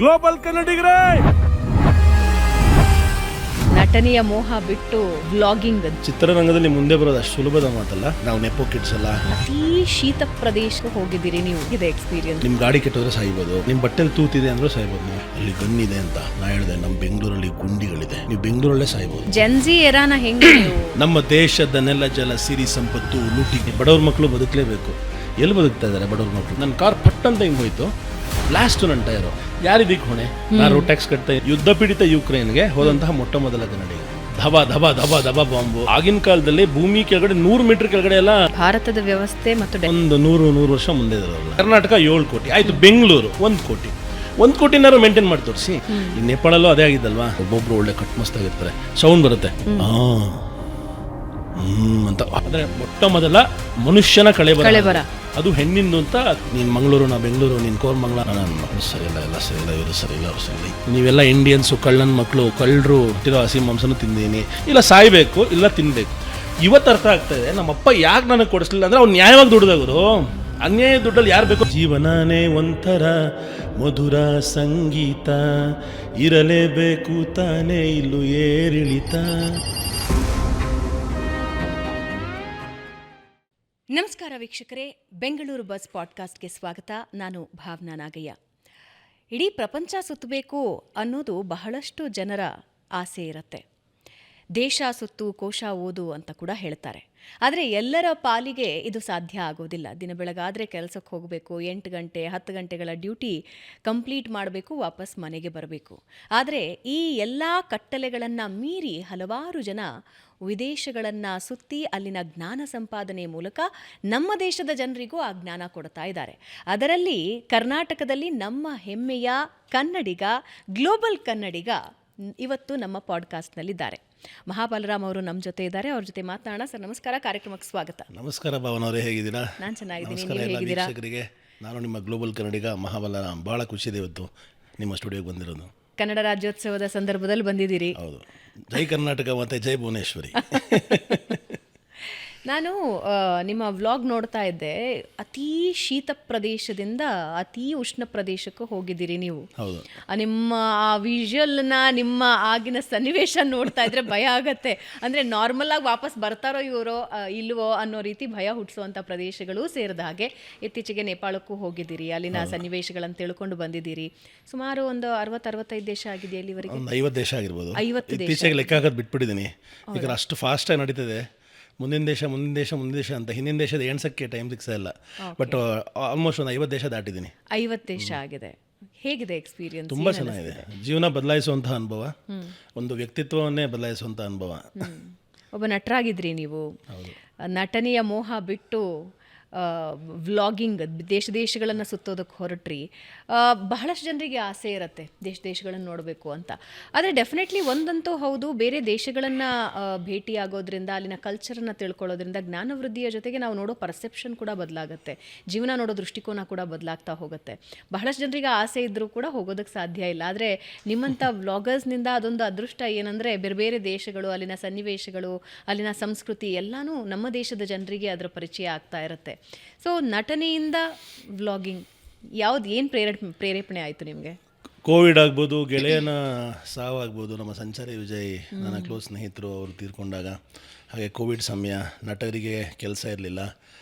Global ಕನ್ನಡಿಗರೇ. ನಟನೆಯ ಮೋಹ ಬಿಟ್ಟು ವ್ಲಾಗಿಂಗ್. ಚಿತ್ರರಂಗದಲ್ಲಿ ಮುಂದೆ ಬರೋದು ಅಷ್ಟು ಸುಲಭದ ಮಾತಲ್ಲ. ನಾವು ನೆಪೋ ಕಿಡ್ಸ್ ಅಲ್ಲ. ಅತೀ ಶೀತ ಪ್ರದೇಶಕ್ಕೆ ಹೋಗಿದ್ದೀರಿ ನೀವು, ಇದೆ ಎಕ್ಸ್ಪೀರಿಯನ್ಸ್. ನಿಮ್ ಗಾಡಿ ಕೆಟ್ಟೋದ್ರೆ ಸಾಯ್ಬೋದು, ನಿಮ್ ಬಟ್ಟೆಲಿ ತೂತಿದೆ ಅಂದ್ರೆ ಸಾಯ್ಬೋದು. ನೀವು ಅಲ್ಲಿ ಗನ್ನಿದೆ ಅಂತ ನಾ ಹೇಳಿದೆ, ನಮ್ಮ ಬೆಂಗಳೂರಲ್ಲಿ ಗುಂಡಿಗಳಿದೆ, ನೀವು ಬೆಂಗಳೂರಲ್ಲೇ ಸಾಯ್ಬೋದು. ಜನ್ಜಿ ಎರಾನ ಹೆಂಗೆ ನೀವು? ನಮ್ಮ ದೇಶದ ನೆಲ ಜಲ ಸಿರಿ ಸಂಪತ್ತು ಲೂಟಿಗೆ ಬಡವ್ರ ಮಕ್ಕಳು ಬದುಕಲೇಬೇಕು. ಎಲ್ಲಿ ಬದುಕ್ತಾ ಇದಾರೆ ಬಡವ್ರ ಮಕ್ಕಳು? ನನ್ನ ಕಾರ್ ಪಟ್ ಅಂತ ಹಿಂಗೆ ಹೋಯ್ತು, ಬ್ಲಾಸ್ಟ್ ನನ್ನ ಟೈರು. ಯಾರಿದಕ್ಕೆ ಹೊಣೆ? ನಾನು ಟ್ಯಾಕ್ಸ್ ಕಟ್ತಾ ಯುದ್ಧ ಪೀಡಿತ ಯುಕ್ರೇನ್ಗೆ ಹೋದಂತಹ ಮೊಟ್ಟ ಮೊದಲ ಕನ್ನಡಿಗ. ಧಬ ಧಬ ಧಬ ಧಬ ಬಾಂಬು. ಆಗಿನ ಕಾಲದಲ್ಲಿ ಭೂಮಿ ಕೆಳಗಡೆ 100 ಮೀಟರ್ ಕೆಳಗಡೆ ಎಲ್ಲ ಭಾರತದ ವ್ಯವಸ್ಥೆ ಮತ್ತು ಒಂದು 100 ವರ್ಷ ಮುಂದೆ ಇರೋಲ್ಲ. ಕರ್ನಾಟಕ 7 ಕೋಟಿ ಆಯ್ತು, ಬೆಂಗಳೂರು 1 ಕೋಟಿ. 1 ಕೋಟಿನಾರು ಮೇಂಟೈನ್ ಮಾಡಿ ತೋರಿಸಿ. ಈ ನೇಪಾಳಲ್ಲೂ ಅದೇ ಆಗಿದ್ದಲ್ವಾ? ಒಬ್ಬೊಬ್ರು ಒಳ್ಳೆ ಕಟ್ ಮಸ್ತಾಗಿರ್ತಾರೆ, ಸೌಂಡ್ ಬರುತ್ತೆ ಅಂತ. ಆದ್ರೆ ಮೊಟ್ಟ ಮೊದಲ ಮನುಷ್ಯನ ಕಳೆಬರ ಅದು ಹೆಣ್ಣಿಂದು ಅಂತ. ನೀನ್ ಮಂಗಳೂರು, ನಾ ಬೆಂಗಳೂರು, ನೀನ್ ಕೋರ್ಮಂಗ್ಲ, ನನ್ನ ಮಕ್ಕಳು ಸರಿ ಇಲ್ಲ, ಎಲ್ಲ ಸರಿ ಇಲ್ಲ, ಇವರು ಸರಿ ಇಲ್ಲ, ಅವ್ರು ಸರಿ ಇಲ್ಲ. ನೀವೆಲ್ಲ ಇಂಡಿಯನ್ಸು, ಕಳ್ಳನ ಮಕ್ಕಳು, ಕಳ್ಳರು, ಹುಟ್ಟಿರೋ ಹಸಿ ಮಾಂಸನೂ ತಿಂದೀನಿ. ಇಲ್ಲ ಸಾಯ್ಬೇಕು, ಇಲ್ಲ ತಿನ್ಬೇಕು. ಇವತ್ತು ಅರ್ಥ ಆಗ್ತಾ ಇದೆ, ನಮ್ಮಪ್ಪ ಯಾಕೆ ನನಗೆ ಕೊಡಿಸ್ಲಿಲ್ಲ ಅಂದ್ರೆ ಅವ್ನು ನ್ಯಾಯವಾಗಿ ದುಡ್ದವರು. ಅನ್ಯಾಯ ದುಡ್ಡಲ್ಲಿ ಯಾರು ಬೇಕು? ಜೀವನನೇ ಒಂಥರ ಮಧುರ ಸಂಗೀತ, ಇರಲೇಬೇಕು ತಾನೇ ಇಲ್ಲೂ ಏರಿಳಿತ. ನಮಸ್ಕಾರ ವೀಕ್ಷಕರೇ, ಬೆಂಗಳೂರು ಬಸ್ ಪಾಡ್ಕಾಸ್ಟ್ಗೆ ಸ್ವಾಗತ. ನಾನು ಭಾವನಾ ನಾಗಯ್ಯ. ಇಡೀ ಪ್ರಪಂಚ ಸುತ್ತಬೇಕು ಅನ್ನೋದು ಬಹಳಷ್ಟು ಜನರ ಆಸೆ ಇರುತ್ತೆ. ದೇಶ ಸುತ್ತು ಕೋಶ ಓದು ಅಂತ ಕೂಡ ಹೇಳ್ತಾರೆ. ಆದರೆ ಎಲ್ಲರ ಪಾಲಿಗೆ ಇದು ಸಾಧ್ಯ ಆಗೋದಿಲ್ಲ. ದಿನ ಬೆಳಗಾದರೆ ಕೆಲಸಕ್ಕೆ ಹೋಗಬೇಕು, 8 ಗಂಟೆ 10 ಗಂಟೆಗಳ ಡ್ಯೂಟಿ ಕಂಪ್ಲೀಟ್ ಮಾಡಬೇಕು, ವಾಪಸ್ ಮನೆಗೆ ಬರಬೇಕು. ಆದರೆ ಈ ಎಲ್ಲ ಕಟ್ಟಲೆಗಳನ್ನು ಮೀರಿ ಹಲವಾರು ಜನ ವಿದೇಶಗಳನ್ನು ಸುತ್ತಿ ಅಲ್ಲಿನ ಜ್ಞಾನ ಸಂಪಾದನೆ ಮೂಲಕ ನಮ್ಮ ದೇಶದ ಜನರಿಗೂ ಆ ಜ್ಞಾನ ಕೊಡ್ತಾ ಇದ್ದಾರೆ. ಅದರಲ್ಲಿ ಕರ್ನಾಟಕದಲ್ಲಿ ನಮ್ಮ ಹೆಮ್ಮೆಯ ಕನ್ನಡಿಗ, ಗ್ಲೋಬಲ್ ಕನ್ನಡಿಗ ಇವತ್ತು ನಮ್ಮ ಪಾಡ್ಕಾಸ್ಟ್ನಲ್ಲಿದ್ದಾರೆ. ಮಹಾಬಲರಾಮ್ ಅವರು ನಮ್ಮ ಜೊತೆ ಇದ್ದಾರೆ. ಅವ್ರ ಜೊತೆ ಮಾತನಾಡೋಣ. ಸರ್ ನಮಸ್ಕಾರ, ಕಾರ್ಯಕ್ರಮಕ್ಕೆ ಸ್ವಾಗತ. ನಮಸ್ಕಾರ ಭಾವನ ಅವರೇ, ಹೇಗಿದ್ದೀರಾ? ನಾನು ಚೆನ್ನಾಗಿದ್ದೀನಿ, ನಮಸ್ಕಾರ ನೀವು ಎಲ್ಲ ಹೇಗಿದ್ದೀರಾ? ವೀಕ್ಷಕರಿಗೆ. ನಾನು ನಿಮ್ಮ ಗ್ಲೋಬಲ್ ಕನ್ನಡಿಗ ಮಹಾಬಲರಾಮ್. ಭಾಳ ಖುಷಿದೆ ಇವತ್ತು ನಿಮ್ಮ ಸ್ಟುಡಿಯೋಗೆ ಬಂದಿರೋದು. ಕನ್ನಡ ರಾಜ್ಯೋತ್ಸವದ ಸಂದರ್ಭದಲ್ಲಿ ಬಂದಿದ್ದೀರಿ. ಹೌದು, ಜೈ ಕರ್ನಾಟಕ ಮತ್ತು ಜೈ ಭುವನೇಶ್ವರಿ. ನಾನು ನಿಮ್ಮ ವ್ಲಾಗ್ ನೋಡ್ತಾ ಇದ್ದೆ. ಅತೀ ಶೀತ ಪ್ರದೇಶದಿಂದ ಅತೀ ಉಷ್ಣ ಪ್ರದೇಶಕ್ಕೂ ಹೋಗಿದ್ದೀರಿ ನೀವು. ಹೌದು. ನಿಮ್ಮ ಆ ವಿಜುವಲ್ನ, ನಿಮ್ಮ ಆಗಿನ ಸನ್ನಿವೇಶ ನೋಡ್ತಾ ಇದ್ರೆ ಭಯ ಆಗತ್ತೆ. ಅಂದರೆ ನಾರ್ಮಲ್ ಆಗಿ ವಾಪಸ್ ಬರ್ತಾರೋ ಇವರೋ ಇಲ್ವೋ ಅನ್ನೋ ರೀತಿ ಭಯ ಹುಟ್ಟಿಸುವಂಥ ಪ್ರದೇಶಗಳು ಸೇರಿದ ಹಾಗೆ. ಇತ್ತೀಚೆಗೆ ನೇಪಾಳಕ್ಕೂ ಹೋಗಿದ್ದೀರಿ, ಅಲ್ಲಿನ ಸನ್ನಿವೇಶಗಳನ್ನು ತಿಳ್ಕೊಂಡು ಬಂದಿದ್ದೀರಿ. ಸುಮಾರು ಒಂದು 60-65 ದೇಶ ಆಗಿದೆ ಇಲ್ಲಿವರೆಗೆ. ಒಂದು 50 ದೇಶ ಆಗಿರ್ಬೋದು. 50 ದೇಶ. ಇತ್ತೀಚೆಗೆ ಲೆಕ್ಕ ಹಾಕೋದು ಬಿಟ್ಬಿಟ್ಟಿದ್ದೀನಿ, ಈಗ ಅಷ್ಟು ಫಾಸ್ಟಾಗಿ ನಡೀತದೆ. ಮುಂದಿನ ದೇಶ ಅಂತ ಹಿಂದಿನ ದೇಶದ ಎಣ್ಸಕ್ಕೆ ಟೈಮ್ ಸಿಗ್ತಾ ಇಲ್ಲ. ಬಟ್ ಆಲ್ಮೋಸ್ಟ್ ಒಂದು 50 ದೇಶ ದಾಟಿದ್ದೀನಿ. 50 ದೇಶ ಆಗಿದೆ. ಹೇಗಿದೆ ಎಕ್ಸ್ಪೀರಿಯನ್ಸ್? ತುಂಬ ಚೆನ್ನಾಗಿದೆ. ಜೀವನ ಬದಲಾಯಿಸುವಂತಹ ಅನುಭವ, ಒಂದು ವ್ಯಕ್ತಿತ್ವವನ್ನೇ ಬದಲಾಯಿಸುವಂಥ ಅನುಭವ. ಒಬ್ಬ ನಟರಾಗಿದ್ರಿ ನೀವು. ನಟನೆಯ ಮೋಹ ಬಿಟ್ಟು ವ್ಲಾಗಿಂಗ್, ದೇಶಗಳನ್ನು ಸುತ್ತೋದಕ್ಕೆ ಹೊರಟ್ರಿ. ಬಹಳಷ್ಟು ಜನರಿಗೆ ಆಸೆ ಇರುತ್ತೆ ದೇಶಗಳನ್ನು ನೋಡಬೇಕು ಅಂತ. ಆದರೆ ಡೆಫಿನೆಟ್ಲಿ ಒಂದಂತೂ ಹೌದು, ಬೇರೆ ದೇಶಗಳನ್ನು ಭೇಟಿಯಾಗೋದ್ರಿಂದ, ಅಲ್ಲಿನ ಕಲ್ಚರನ್ನು ತಿಳ್ಕೊಳ್ಳೋದ್ರಿಂದ ಜ್ಞಾನವೃದ್ಧಿಯ ಜೊತೆಗೆ ನಾವು ನೋಡೋ ಪರ್ಸೆಪ್ಷನ್ ಕೂಡ ಬದಲಾಗುತ್ತೆ, ಜೀವನ ನೋಡೋ ದೃಷ್ಟಿಕೋನ ಕೂಡ ಬದಲಾಗ್ತಾ ಹೋಗುತ್ತೆ. ಬಹಳಷ್ಟು ಜನರಿಗೆ ಆಸೆ ಇದ್ದರೂ ಕೂಡ ಹೋಗೋದಕ್ಕೆ ಸಾಧ್ಯ ಇಲ್ಲ. ಆದರೆ ನಿಮ್ಮಂಥ ವ್ಲಾಗರ್ಸ್ನಿಂದ ಅದೊಂದು ಅದೃಷ್ಟ ಏನಂದರೆ, ಬೇರೆ ಬೇರೆ ದೇಶಗಳು, ಅಲ್ಲಿನ ಸನ್ನಿವೇಶಗಳು, ಅಲ್ಲಿನ ಸಂಸ್ಕೃತಿ ಎಲ್ಲನೂ ನಮ್ಮ ದೇಶದ ಜನರಿಗೆ ಅದರ ಪರಿಚಯ ಆಗ್ತಾ ಇರುತ್ತೆ. ಸೊ ನಟನೆಯಿಂದ ವ್ಲಾಗಿಂಗ್ ಏನು ಪ್ರೇರೇಪಣೆ ಆಯಿತು ನಿಮಗೆ? ಕೋವಿಡ್ ಆಗ್ಬೋದು, ಗೆಳೆಯನ ಸಾವಾಗ್ಬೋದು, ನಮ್ಮ ಸಂಚಾರಿ ವಿಜಯ್ ನನ್ನ ಕ್ಲೋಸ್ ಸ್ನೇಹಿತರು ಅವರು ತೀರ್ಕೊಂಡಾಗ, ಹಾಗೆ ಕೋವಿಡ್ ಸಮಯ, ನಟರಿಗೆ ಕೆಲಸ ಇರಲಿಲ್ಲ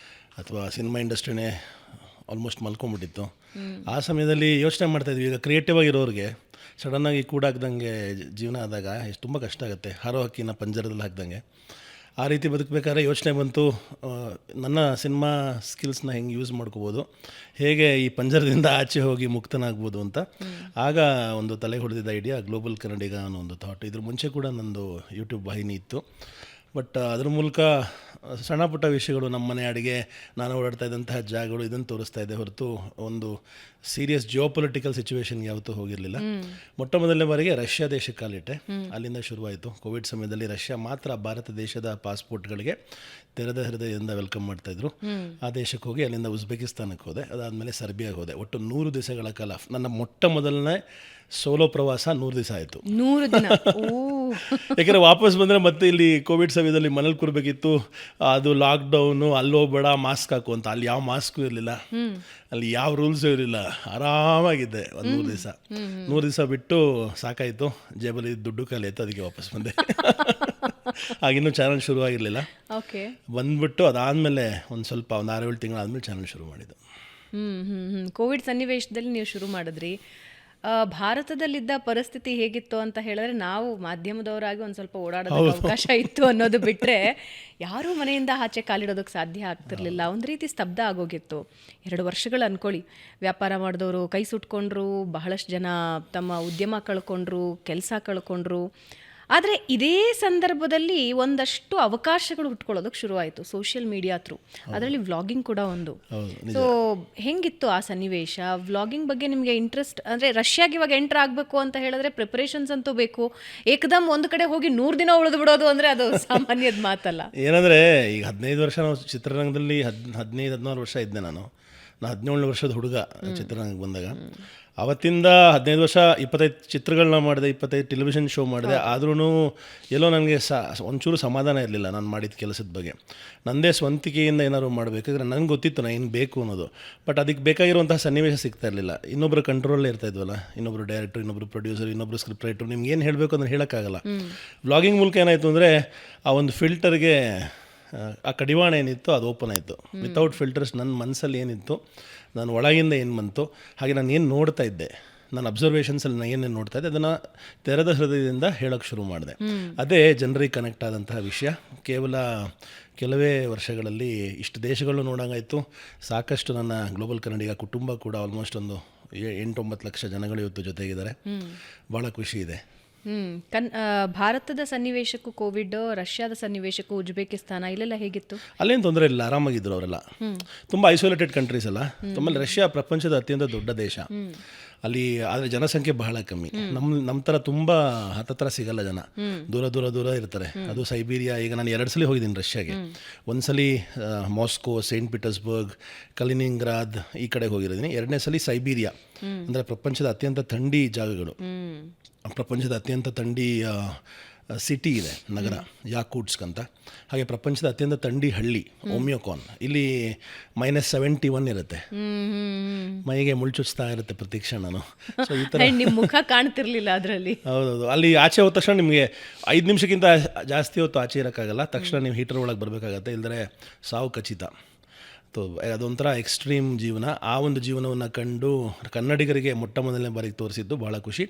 ಅಥವಾ ಸಿನಿಮಾ ಇಂಡಸ್ಟ್ರಿನೇ ಆಲ್ಮೋಸ್ಟ್ ಮಲ್ಕೊಂಡ್ಬಿಟ್ಟಿತ್ತು. ಆ ಸಮಯದಲ್ಲಿ ಯೋಚನೆ ಮಾಡ್ತಾಯಿದ್ವಿ, ಈಗ ಕ್ರಿಯೇಟಿವ್ ಆಗಿರೋರಿಗೆ ಸಡನ್ನಾಗಿ ಕೂಡಾಕ್ದಂಗೆ ಜೀವನ ಆದಾಗ ಎಷ್ಟು ತುಂಬ ಕಷ್ಟ ಆಗುತ್ತೆ, ಹಾರೋ ಹಕ್ಕಿನ ಪಂಜರದಲ್ಲಿ ಹಾಕ್ದಂಗೆ. ಆ ರೀತಿ ಬದುಕಬೇಕಾದ್ರೆ ಯೋಚನೆ ಬಂತು, ನನ್ನ ಸಿನಿಮಾ ಸ್ಕಿಲ್ಸ್ನ ಹೆಂಗೆ ಯೂಸ್ ಮಾಡ್ಕೋಬೋದು, ಹೇಗೆ ಈ ಪಂಜರದಿಂದ ಆಚೆ ಹೋಗಿ ಮುಕ್ತನಾಗ್ಬೋದು ಅಂತ. ಆಗ ಒಂದು ತಲೆ ಹೊಡೆದಿದ್ದ ಐಡಿಯಾ ಗ್ಲೋಬಲ್ ಕನ್ನಡಿಗ ಅನ್ನೋ ಒಂದು ಥಾಟ್. ಇದ್ರ ಮುಂಚೆ ಕೂಡ ನಂದು ಯೂಟ್ಯೂಬ್ ವಾಹಿನಿ ಇತ್ತು. ಬಟ್ ಅದ್ರ ಮೂಲಕ ಸಣ್ಣ ಪುಟ್ಟ ವಿಷಯಗಳು, ನಮ್ಮ ಮನೆ ಅಡುಗೆ, ನಾನು ಓಡಾಡ್ತಾ ಇದ್ದಂತಹ ಜಾಗಗಳು, ಇದನ್ನು ತೋರಿಸ್ತಾ ಇದ್ದೆ ಹೊರತು ಒಂದು ಸೀರಿಯಸ್ ಜಿಯೋಪೊಲಿಟಿಕಲ್ ಸಿಚುವೇಶನ್ಗೆ ಯಾವತ್ತೂ ಹೋಗಿರಲಿಲ್ಲ. ಮೊಟ್ಟ ಮೊದಲನೇ ಬಾರಿಗೆ ರಷ್ಯಾ ದೇಶಕ್ಕೆ ಕಾಲಿಟ್ಟೆ. ಅಲ್ಲಿಂದ ಶುರುವಾಯಿತು. ಕೋವಿಡ್ ಸಮಯದಲ್ಲಿ ರಷ್ಯಾ ಮಾತ್ರ ಭಾರತ ದೇಶದ ಪಾಸ್ಪೋರ್ಟ್ಗಳಿಗೆ ತೆರೆದ ಹೃದಯದಿಂದ ವೆಲ್ಕಮ್ ಮಾಡ್ತಾಯಿದ್ರು. ಆ ದೇಶಕ್ಕೆ ಹೋಗಿ ಅಲ್ಲಿಂದ ಉಜ್ಬೇಕಿಸ್ತಾನಕ್ಕೆ ಹೋದೆ, ಅದಾದಮೇಲೆ ಸರ್ಬಿಯಾಗೆ ಹೋದೆ. ಒಟ್ಟು 100 ದಿವಸಗಳ ಕಾಲ ನನ್ನ ಮೊಟ್ಟ ಮೊದಲನೇ ಸೋಲೋ ಪ್ರವಾಸ 100 ದಿವಸ ಆಯಿತು. 100 ದಿನ. ಯಾಕೆಂದರೆ ವಾಪಸ್ ಬಂದರೆ ಮತ್ತೆ ಇಲ್ಲಿ ಕೋವಿಡ್ ಸಮಯದಲ್ಲಿ ಮನೇಲಿ ಕೂರಬೇಕಿತ್ತು, ಅದು ಲಾಕ್ಡೌನು, ಅಲ್ಲೋಗ್ಬೇಡ ಮಾಸ್ಕ್ ಹಾಕು ಅಂತ. ಅಲ್ಲಿ ಯಾವ ಮಾಸ್ಕು ಇರಲಿಲ್ಲ, ಅಲ್ಲಿ ಯಾವ ರೂಲ್ಸು ಇರಲಿಲ್ಲ, ಆರಾಮಾಗಿದ್ದೆ ಒಂದು 3 ದಿವಸ ಬಿಟ್ಟು ಸಾಕಾಯಿತು, ಜೇಬಲ್ಲಿ ದುಡ್ಡು ಖಾಲಿ ಆಯಿತು, ಅದಕ್ಕೆ ವಾಪಸ್ ಬಂದೆ. ಆಗಿನ್ನೂ ಚಾನಲ್ ಶುರುವಾಗಿರಲಿಲ್ಲ. ಓಕೆ. ಬಂದ್ಬಿಟ್ಟು ಅದಾದಮೇಲೆ ಒಂದು 6-7 ತಿಂಗಳಾದಮೇಲೆ ಚಾನಲ್ ಶುರು ಮಾಡಿದ್ದು. ಕೋವಿಡ್ ಸನ್ನಿವೇಶದಲ್ಲಿ ನೀವು ಶುರು ಮಾಡಿದ್ರಿ. ಭಾರತದಲ್ಲಿದ್ದ ಪರಿಸ್ಥಿತಿ ಹೇಗಿತ್ತು ಅಂತ ಹೇಳಿದ್ರೆ, ನಾವು ಮಾಧ್ಯಮದವರಾಗಿ ಒಂದು ಸ್ವಲ್ಪ ಓಡಾಡೋದಕ್ಕೆ ಅವಕಾಶ ಇತ್ತು ಅನ್ನೋದು ಬಿಟ್ಟರೆ ಯಾರೂ ಮನೆಯಿಂದ ಆಚೆ ಕಾಲಿಡೋದಕ್ಕೆ ಸಾಧ್ಯ ಆಗ್ತಿರ್ಲಿಲ್ಲ. ಒಂದು ರೀತಿ ಸ್ತಬ್ಧ ಆಗೋಗಿತ್ತು. 2 ವರ್ಷಗಳು ಅಂದ್ಕೊಳ್ಳಿ. ವ್ಯಾಪಾರ ಮಾಡಿದವರು ಕೈ ಸುಟ್ಕೊಂಡ್ರು, ಬಹಳಷ್ಟು ಜನ ತಮ್ಮ ಉದ್ಯಮ ಕಳ್ಕೊಂಡ್ರು, ಕೆಲಸ ಕಳ್ಕೊಂಡ್ರು. ಆದರೆ ಇದೇ ಸಂದರ್ಭದಲ್ಲಿ ಒಂದಷ್ಟು ಅವಕಾಶಗಳು ಹುಟ್ಕೊಳ್ಳೋದಕ್ಕೆ ಶುರುವಾಯಿತು ಸೋಷಿಯಲ್ ಮೀಡಿಯಾ ಥ್ರೂ. ಅದರಲ್ಲಿ ವ್ಲಾಗಿಂಗ್ ಕೂಡ ಒಂದು. ಸೊ ಹೆಂಗಿತ್ತು ಆ ಸನ್ನಿವೇಶ? ವ್ಲಾಗಿಂಗ್ ಬಗ್ಗೆ ನಿಮಗೆ ಇಂಟ್ರೆಸ್ಟ್ ಅಂದರೆ, ರಷ್ಯಾಗೆ ಇವಾಗ ಎಂಟರ್ ಆಗಬೇಕು ಅಂತ ಹೇಳಿದ್ರೆ ಪ್ರಿಪರೇಷನ್ಸ್ ಅಂತೂ ಬೇಕು. ಏಕದಮ್ ಒಂದು ಕಡೆ ಹೋಗಿ 100 ದಿನ ಉಳಿದು ಬಿಡೋದು ಅಂದರೆ ಅದು ಸಾಮಾನ್ಯದ ಮಾತಲ್ಲ. ಏನಂದರೆ ಈಗ 15 ವರ್ಷ ನಾವು ಚಿತ್ರರಂಗದಲ್ಲಿ 15-16 ವರ್ಷ ಇದ್ದೆ. ನಾನು 17 ವರ್ಷದ ಹುಡುಗ ಚಿತ್ರರಂಗಕ್ಕೆ ಬಂದಾಗ. ಅವತ್ತಿಂದ 15 ವರ್ಷ 25 ಚಿತ್ರಗಳನ್ನ ಮಾಡಿದೆ, 25 ಟೆಲಿವಿಷನ್ ಶೋ ಮಾಡಿದೆ. ಆದ್ರೂ ಎಲ್ಲೋ ನನಗೆ ಒಂಚೂರು ಸಮಾಧಾನ ಇರಲಿಲ್ಲ ನಾನು ಮಾಡಿದ ಕೆಲಸದ ಬಗ್ಗೆ. ನನ್ನದೇ ಸ್ವಂತಿಕೆಯಿಂದ ಏನಾದ್ರು ಮಾಡಬೇಕಾದ್ರೆ ನನಗೆ ಗೊತ್ತಿತ್ತು ನಾನು ಏನು ಬೇಕು ಅನ್ನೋದು. ಬಟ್ ಅದಕ್ಕೆ ಬೇಕಾಗಿರುವಂತಹ ಸನ್ನಿವೇಶ ಸಿಗ್ತಾ ಇರಲಿಲ್ಲ. ಇನ್ನೊಬ್ಬರು ಕಂಟ್ರೋಲೇ ಇರ್ತಾ ಇದ್ವಲ್ಲ, ಇನ್ನೊಬ್ಬರು ಡೈರೆಕ್ಟರ್, ಇನ್ನೊಬ್ಬರು ಪ್ರೊಡ್ಯೂಸರ್, ಇನ್ನೊಬ್ಬರು ಸ್ಕ್ರಿಪ್ಟ್ ರೈಟರ್. ನಿಮ್ಗೆ ಏನು ಹೇಳಬೇಕು ಅದನ್ನು ಹೇಳೋಕ್ಕಾಗಲ್ಲ. ವ್ಲಾಗಿಂಗ್ ಮೂಲಕ ಏನಾಯಿತು ಅಂದರೆ, ಆ ಒಂದು ಫಿಲ್ಟರ್ಗೆ ಆ ಕಡಿವಾಣ ಏನಿತ್ತು ಅದು ಓಪನ್ ಆಯಿತು. ವಿತೌಟ್ ಫಿಲ್ಟರ್ಸ್ ನನ್ನ ಮನಸ್ಸಲ್ಲಿ ಏನಿತ್ತು, ನಾನು ಒಳಗಿಂದ ಏನು ಬಂತು, ಹಾಗೆ ನಾನು ಏನು ನೋಡ್ತಾ ಇದ್ದೆ, ನನ್ನ ಅಬ್ಸರ್ವೇಷನ್ಸಲ್ಲಿ ನಾನು ಏನೇನು ನೋಡ್ತಾ ಇದ್ದೆ, ಅದನ್ನು ತೆರೆದ ಹೃದಯದಿಂದ ಹೇಳೋಕ್ಕೆ ಶುರು ಮಾಡಿದೆ. ಅದೇ ಜನರಿಗೆ ಕನೆಕ್ಟ್ ಆದಂತಹ ವಿಷಯ. ಕೇವಲ ಕೆಲವೇ ವರ್ಷಗಳಲ್ಲಿ ಇಷ್ಟು ದೇಶಗಳು ನೋಡೋಂಗಾಯಿತು. ಸಾಕಷ್ಟು ನನ್ನ ಗ್ಲೋಬಲ್ ಕನ್ನಡಿಗ ಕುಟುಂಬ ಕೂಡ ಆಲ್ಮೋಸ್ಟ್ ಒಂದು 8-9 ಲಕ್ಷ ಜನಗಳು ಇವತ್ತು ಜೊತೆಗಿದ್ದಾರೆ. ಭಾಳ ಖುಷಿ ಇದೆ. ಭಾರತದ ಸನ್ನಿವೇಶಕ್ಕೂ ಕೋವಿಡ್, ರಷ್ಯಾದ ಸನ್ನಿವೇಶಕ್ಕೂ ಉಜ್ಬೇಕಿಸ್ತಾನ, ಇಲ್ಲೆಲ್ಲ ಹೇಗಿತ್ತು? ಅಲ್ಲೇನು ತೊಂದರೆ ಇಲ್ಲ, ಆರಾಮಾಗಿದ್ದರು ಅವರೆಲ್ಲ. ತುಂಬ ಐಸೋಲೇಟೆಡ್ ಕಂಟ್ರೀಸ್ ಅಲ್ಲ. ಆಮೇಲೆ ರಷ್ಯಾ ಪ್ರಪಂಚದ ಅತ್ಯಂತ ದೊಡ್ಡ ದೇಶ. ಅಲ್ಲಿ ಆದರೆ ಜನಸಂಖ್ಯೆ ಬಹಳ ಕಮ್ಮಿ. ನಮ್ಮ ಥರ ತುಂಬ ಹತ್ತತ್ರ ಸಿಗಲ್ಲ ಜನ, ದೂರ ಇರ್ತಾರೆ. ಅದು ಸೈಬೀರಿಯಾ. ಈಗ ನಾನು 2 ಸಲ ಹೋಗಿದ್ದೀನಿ ರಷ್ಯಾಗೆ. ಒಂದು ಸಲ ಮಾಸ್ಕೋ, ಸೇಂಟ್ ಪೀಟರ್ಸ್ಬರ್ಗ್, ಕಲಿನಿಂಗ್ರಾದ್ ಈ ಕಡೆ ಹೋಗಿರೋದೀನಿ. 2ನೇ ಸಲ ಸೈಬೀರಿಯಾ, ಅಂದರೆ ಪ್ರಪಂಚದ ಅತ್ಯಂತ ಥಂಡಿ ಜಾಗಗಳು. ಪ್ರಪಂಚದ ಅತ್ಯಂತ ಥಂಡಿ ಸಿಟಿ ಇದೆ, ನಗರ, ಯಾಕೂಟ್ಸ್ಕ್ ಅಂತ. ಹಾಗೆ ಪ್ರಪಂಚದ ಅತ್ಯಂತ ಥಂಡಿ ಹಳ್ಳಿ ಓಮಿಯೋಕಾನ್. ಇಲ್ಲಿ -71 ಇರುತ್ತೆ. ಮೈಗೆ ಮುಳ್ಚುಚ್ತಾ ಇರುತ್ತೆ ಪ್ರತಿ ಕ್ಷಣನೂ. ಸೊ ಈ ಥರ ನಿಮ್ಮ ಮುಖ ಕಾಣ್ತಿರ್ಲಿಲ್ಲ ಅದರಲ್ಲಿ. ಹೌದೌದು. ಅಲ್ಲಿ ಆಚೆ ಹೋದ ತಕ್ಷಣ ನಿಮಗೆ 5 ನಿಮಿಷಕ್ಕಿಂತ ಜಾಸ್ತಿ ಹೊತ್ತು ಆಚೆ ಇರೋಕ್ಕಾಗಲ್ಲ. ತಕ್ಷಣ ನೀವು ಹೀಟರ್ ಒಳಗೆ ಬರಬೇಕಾಗತ್ತೆ, ಇಲ್ಲದ್ರೆ ಸಾವು ಖಚಿತ. ಅದೊಂಥರ ಎಕ್ಸ್ಟ್ರೀಮ್ ಜೀವನ. ಆ ಒಂದು ಜೀವನವನ್ನು ಕಂಡು ಕನ್ನಡಿಗರಿಗೆ ಮೊಟ್ಟ ಮೊದಲನೇ ಬಾರಿಗೆ ತೋರಿಸಿದ್ದು ಭಾಳ ಖುಷಿ.